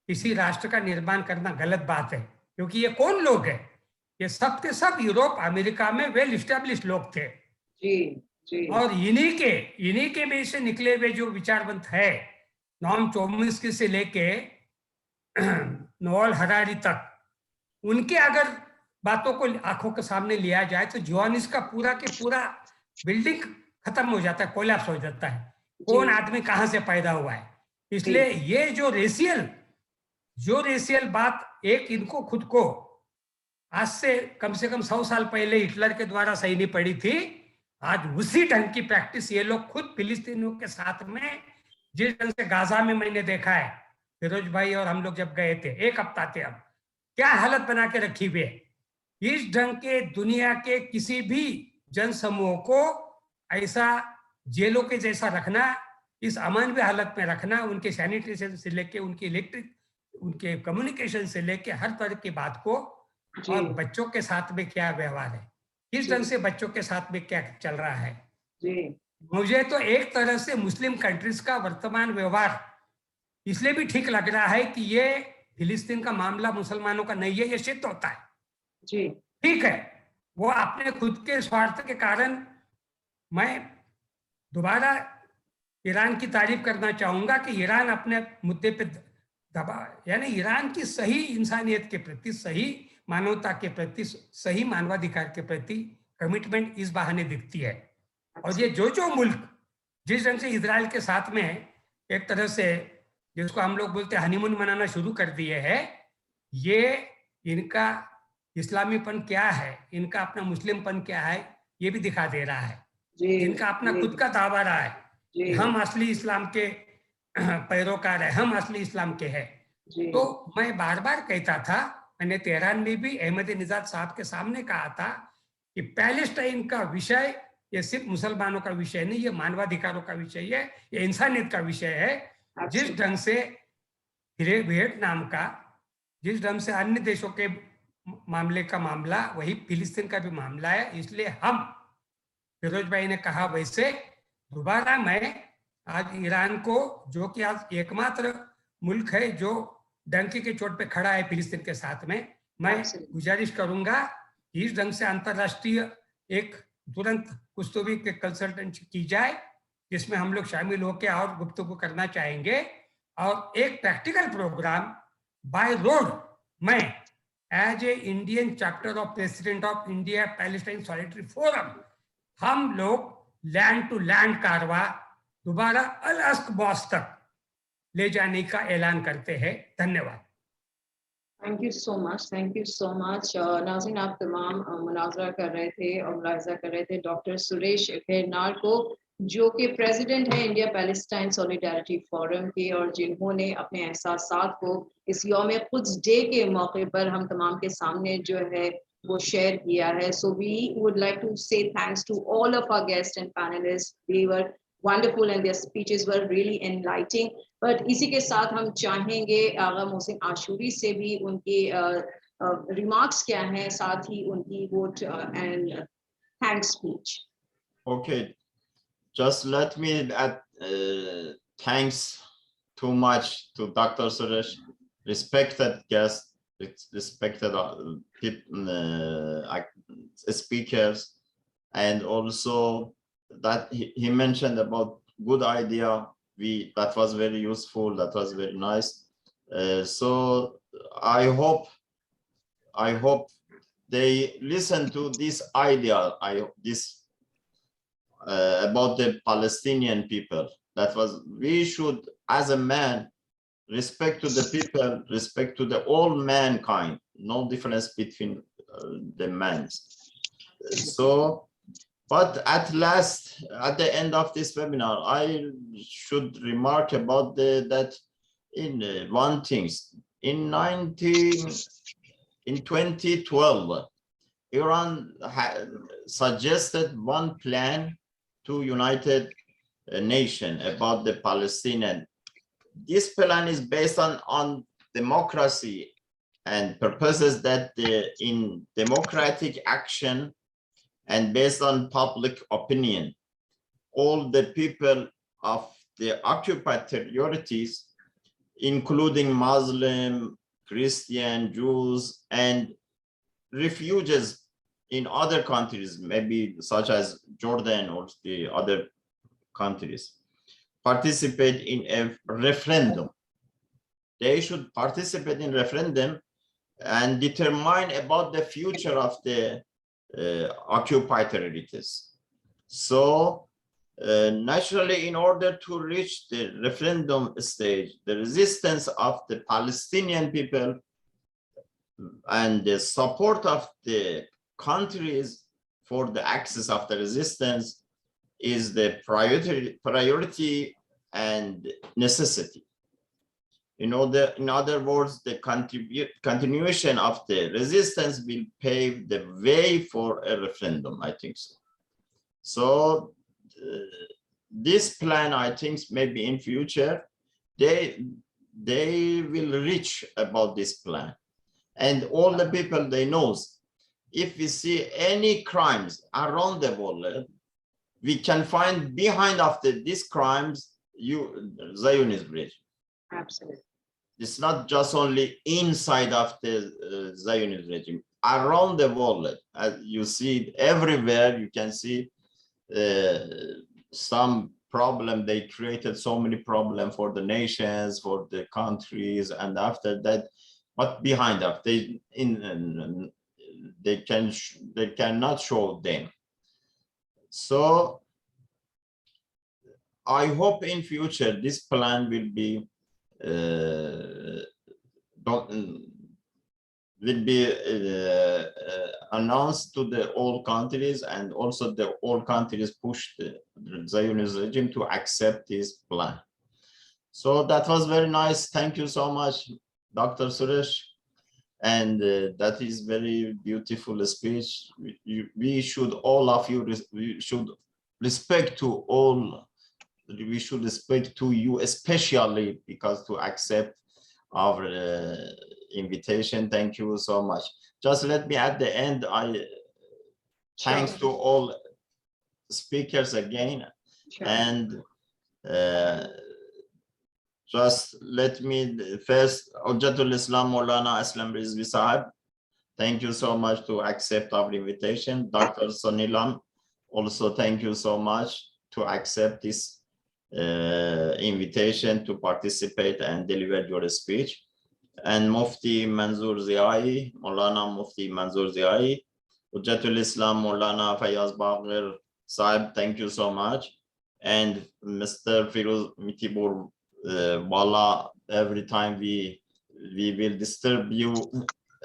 किसी राष्ट्र का निर्माण करना गलत बात है, क्योंकि ये कौन लोग हैं ये सब के सब यूरोप अमेरिका में वेल इस्टेब्लिश लोग थे। जी जी और इन्हीं के में से निकले हुए जो विचारवंत है, नॉम चोम्स्की से लेके नोएल हरारी तक, उनके अगर बातों को आंखों के सामने लिया जाए तो जियोनिस्ट का पूरा के पूरा बिल्डिंग खत्म हो जाता है, कोलैप्स हो जाता है। कौन आदमी कहां से पैदा हुआ है। इसलिए ये जो रेशियल बात, एक इनको खुद को आज से कम 100 साल पहले हिटलर के द्वारा सही नहीं पड़ी थी, आज उसी ढंग की प्रैक्टिस ये लोग खुद फिलिस्तीनियों के साथ में, जिस ढंग से गाजा में मैंने देखा है, फिरोज भाई और हम लोग जब गए थे, 1 हफ्ता थे, अब क्या हालत बना के रखी हुई है। इस ढंग के दुनिया के किसी भी जन समूह को ऐसा जेलों के जैसा रखना, इस अमानवीय हालत में रखना, उनके सैनिटेशन से लेके उनके इलेक्ट्रिक, उनके कम्युनिकेशन से लेके हर तरह की बात को, और बच्चों के साथ में क्या व्यवहार है, किस ढंग से बच्चों के साथ में क्या चल रहा है। मुझे तो एक तरह से मुस्लिम कंट्रीज का वर्तमान व्यवहार इसलिए भी ठीक लग रहा है कि ये फिलिस्तीन का मामला मुसलमानों का नहीं है, ये सिद्ध होता है। जी ठीक है, वो अपने खुद के स्वार्थ के कारण, मैं दोबारा ईरान की तारीफ करना चाहूंगा कि ईरान अपने मुद्दे पे दबा, यानी ईरान की सही इंसानियत के प्रति, सही मानवता के प्रति, सही मानवाधिकार के प्रति कमिटमेंट इस बहाने दिखती है। और ये जो मुल्क जिस ढंग से इजराइल के साथ में एक तरह से, जिसको हम लोग बोलते हैं हनीमून मनाना शुरू कर दिए है, ये इनका इस्लामीपन क्या है, इनका अपना मुस्लिमपन क्या है, ये भी दिखा दे रहा है। इनका अपना खुद का दावा रहा है कि हम असली इस्लाम के पैरोकार है, हम असली इस्लाम के हैं। तो मैं बार बार कहता था, मैंने तेहरान में भी अहमद निजाद साहब के सामने कहा था कि पैलेस्टाइन का विषय ये सिर्फ मुसलमानों का विषय नहीं, ये मानवाधिकारों का विषय है, ये इंसानियत का विषय है। जिस ढंग से वियतनाम का, जिस ढंग से अन्य देशों के मामले का मामला, वही फिलिस्तीन का भी मामला है। इसलिए हम, फिरोज भाई ने कहा वैसे, दोबारा मैं आज ईरान को, जो कि आज एकमात्र मुल्क है जो डंकी के चोट पे खड़ा है फिलिस्तीन के साथ में, मैं गुजारिश करूंगा कि इस ढंग से अंतरराष्ट्रीय एक तुरंत कुछ तो भी कंसल्टेंसी की जाए, जिसमें हम लोग शामिल होकर और गुफ्तगू करना चाहेंगे, और एक प्रैक्टिकल प्रोग्राम बाय रोड मैं as a Indian chapter of president of India Palestine solidarity forum, हम लोग लैंड टू लैंड कारवा दोबारा अल अस्क बॉस तक ले जाने का ऐलान करते हैं। धन्यवाद। Thank you so much, thank you so much. नाज़रीन, आप तमाम मुनाजरा कर रहे थे और मुलाहिजा कर रहे थे डॉक्टर सुरेश खेरनार को, जो कि प्रेसिडेंट है इंडिया पैलेस्टाइन सॉलिडारिटी फोरम के, और जिन्होंने अपने एहसासात को इस यौम कुद्स डे के मौके पर हम तमाम के सामने जो है वो शेयर किया है। So we would like to say thanks to all of our guest and panelist, they were wonderful and their speeches were really enlightening. But इसी के साथ हम चाहेंगे आगा मोहसिन आशूरी से भी उनकी remarks क्या हैं, साथ ही उनकी vote and thanks speech. Okay, just let me add thanks too much to Dr. Suresh, respected guest, respected speakers, and also that he mentioned about good idea, that was very useful, that was very nice. So I hope they listen to this idea, about the Palestinian people. That was, we should as a man respect to the people, respect to the all mankind, no difference between the men. So, but at last, at the end of this webinar, I should remark about that in one thing. In 2012, Iran had suggested one plan to United Nations about the Palestinian. This plan is based on democracy and purposes that in democratic action and based on public opinion, all the people of the occupied territories, including Muslim, Christian, Jews, and refugees in other countries, maybe such as Jordan or the other countries, participate in a referendum. They should participate in referendum and determine about the future of the occupied territories. So naturally, in order to reach the referendum stage, the resistance of the Palestinian people and the support of the countries for the access of the resistance is the priority and necessity. In other words, the continuation of the resistance will pave the way for a referendum, I think so. So this plan, I think, maybe in future, they will reach about this plan. And all the people they knows, if we see any crimes around the world, we can find behind after these crimes, Zionist regime. Absolutely. It's not just only inside of the Zionist regime, around the world, as you see it everywhere, you can see some problem. They created so many problems for the nations, for the countries, and after that, but behind that, they cannot show them. So I hope in future this plan will be announced to the all countries, and also the all countries push the Zionist regime to accept this plan. So that was very nice. Thank you so much, Dr. Suresh. And that is very beautiful speech. We should, all of you, we should respect to all. We should respect to you, especially because to accept our invitation. Thank you so much. Just let me at the end, thanks to all speakers again. Sure. And just let me first, Hujjatul Islam Maulana Aslam Rizvi Sahib, thank you so much to accept our invitation. Dr. Sonilam, also thank you so much to accept this invitation to participate and deliver your speech. And Mufti Manzoor Ziai, Maulana Mufti Manzoor Ziai, Hujjatul Islam Maulana Fayaz Bagher Sahib, thank you so much. And Mr. Firuz Mitibur Wala, every time we will disturb you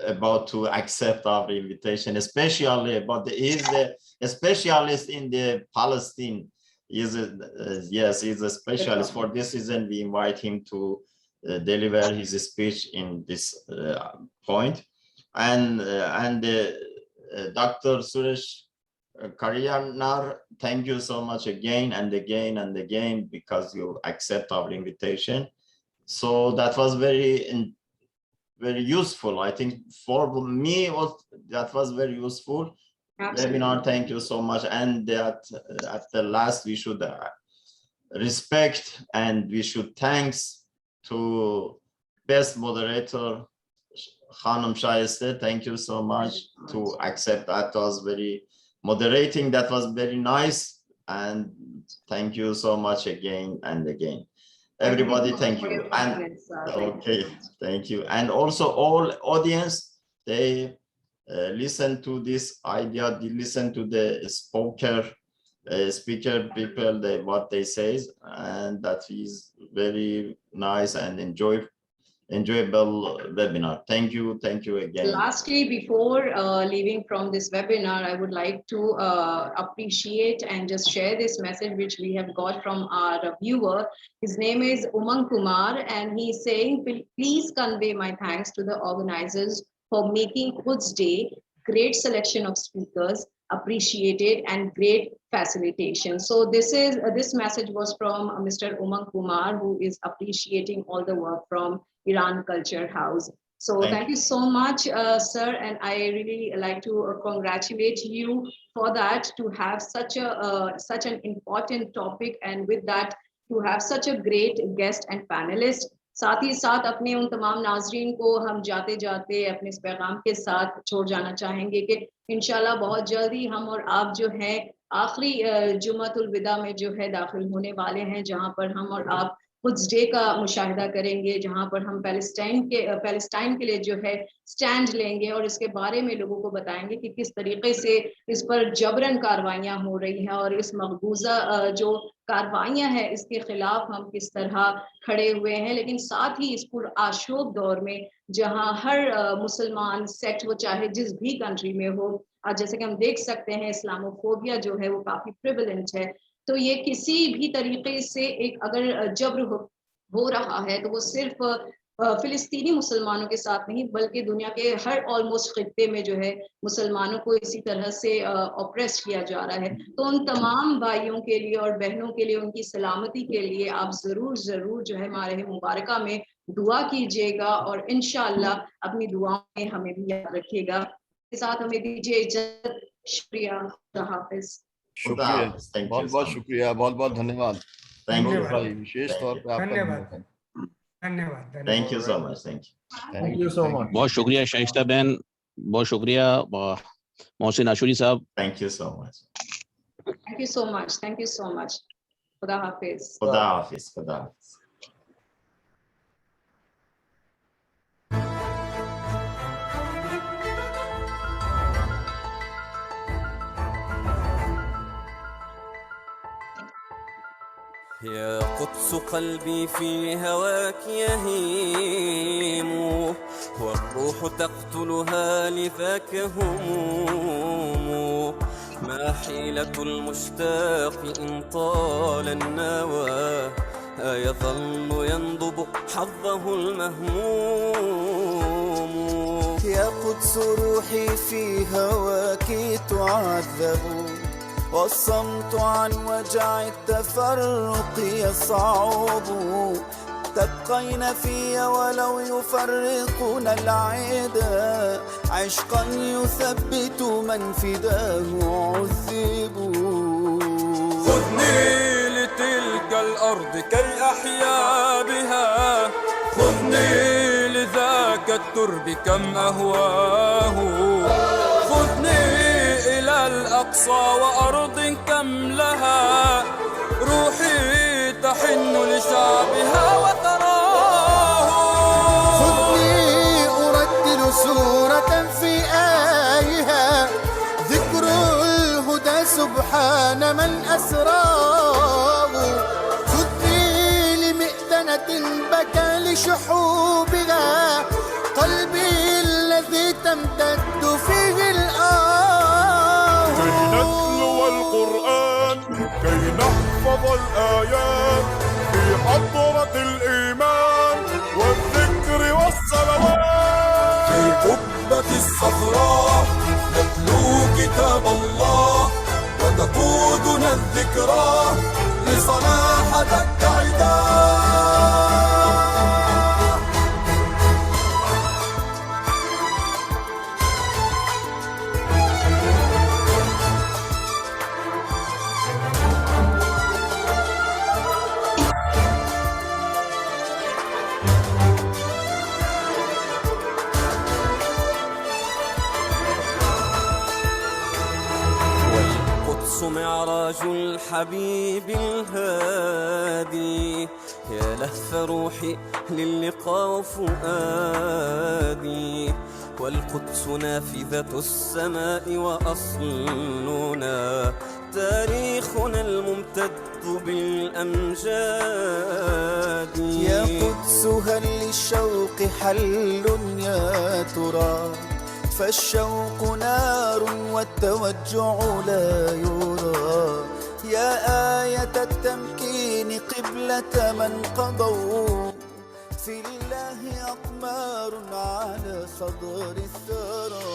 about to accept our invitation, especially about he's a specialist in the Palestine. Yes, he's a specialist. For this reason, we invite him to deliver his speech in this point. And Dr. Suresh Karyanar, thank you so much again and again and again, because you accept our invitation. So that was very useful. I think for me, that was very useful. Absolutely. Webinar, thank you so much. And that at the last, we should respect and we should thanks to best moderator, Khanum Shaiste. Thank you so much to accept. That was very moderating. That was very nice. And thank you so much again and again. Everybody, thank you. And okay, thank you. And also all audience, they listen to this idea, they listen to the speaker people, what they say, and that is very nice and enjoyable webinar. Thank you again. Lastly, before leaving from this webinar, I would like to appreciate and just share this message which we have got from our viewer. His name is Umang Kumar, and he's saying, please convey my thanks to the organizers for making Quds Day great selection of speakers, appreciated, and great facilitation. So this message was from Mr. Umang Kumar, who is appreciating all the work from Iran Culture House. So thank you so much, sir, and I really like to congratulate you for that, to have such an important topic, and with that to have such a great guest and panelist. साथ ही साथ अपने उन तमाम नाजरीन को हम जाते जाते अपने इस पैगाम के साथ छोड़ जाना चाहेंगे कि इंशाल्लाह बहुत जल्दी हम और आप जो हैं आखिरी जुम्मतुल विदा में जो है दाखिल होने वाले हैं, जहां पर हम और आप कुड्स डे का मुशाहिदा करेंगे, जहां पर हम पैलेस्टाइन के लिए जो है स्टैंड लेंगे और इसके बारे में लोगों को बताएंगे कि किस तरीके से इस पर जबरन कार्रवाइयां हो रही हैं और इस मकबूजा जो कार्रवाइयां हैं इसके खिलाफ हम किस तरह खड़े हुए हैं। लेकिन साथ ही इस पुरआशूब दौर में जहां हर मुसलमान सेक्ट वो चाहे जिस भी कंट्री में हो, आज जैसे कि हम देख सकते हैं इस्लामोफोबिया जो है वो काफी प्रिवलेंट है, तो ये किसी भी तरीके से एक अगर जब्र हो रहा है तो वो सिर्फ फिलिस्तीनी मुसलमानों के साथ नहीं बल्कि दुनिया के हर ऑलमोस्ट खित्ते में जो है मुसलमानों को इसी तरह से ऑप्रेस किया जा रहा है। तो उन तमाम भाइयों के लिए और बहनों के लिए, उनकी सलामती के लिए आप जरूर जो है माह मुबारका में दुआ कीजिएगा और इंशाअल्लाह अपनी दुआओं में हमें भी याद रखिएगा। के साथ हमें दीजिए इजाजत। शुक्रिया, खुदा हाफिज। शुक्रिया, बहुत बहुत शुक्रिया, बहुत बहुत धन्यवाद। थैंक यू भाई, विशेष तौर पे आपका धन्यवाद, धन्यवाद। Thank you so much. Thank you so much. बहुत शुक्रिया शाइस्ता बहन, बहुत शुक्रिया मोहसिन आशूरी साहब। Thank you so much. Thank you so much, thank you so much. खुदा हाफिज। खुदा हाफिज, खुदा हाफिज। يا قدس قلبي في هواك يهيم، والروح تقتلها لذاك هموم. ما حيلة المشتاق إن طال النوى، أيظل ينضب حظه المهموم. يا قدس روحي في هواك تعذب، والصمت عن وجع التفرق يصعب. تبقين في ولو يفرقنا العدا، عشقا يثبت من فداه عذب. خذني لتلك الأرض كي أحيا بها، خذني لذاك الترب كم أهواه. خذني إلى الأقصى وأرض كم لها، روحي تحن لشعبها وتراه. خذني أردد سورة في آيها، ذكر الهدى سبحان من أسراه. خذني لمئذنة بكى لشحوبها، قلبي الذي تمتد فيه الآه. كي نتلو القرآن، كي نحفظ الآيات في حضرة الإيمان والذكر والصلوات. في قبة الصخراء نتلو كتاب الله، وتقودنا الذكرى لصلاح دك عداه. معراج الحبيب الهادي، يا لهف روحي للقاء فؤادي. والقدس نافذة السماء وأصلنا، تاريخنا الممتد بالأمجاد. يا قدس هل للشوق حل يا ترى، فالشوق نار والتوجع لا يرى. يا آية التمكين قبلة من قضوا، في الله أقمار على صدر الثرى.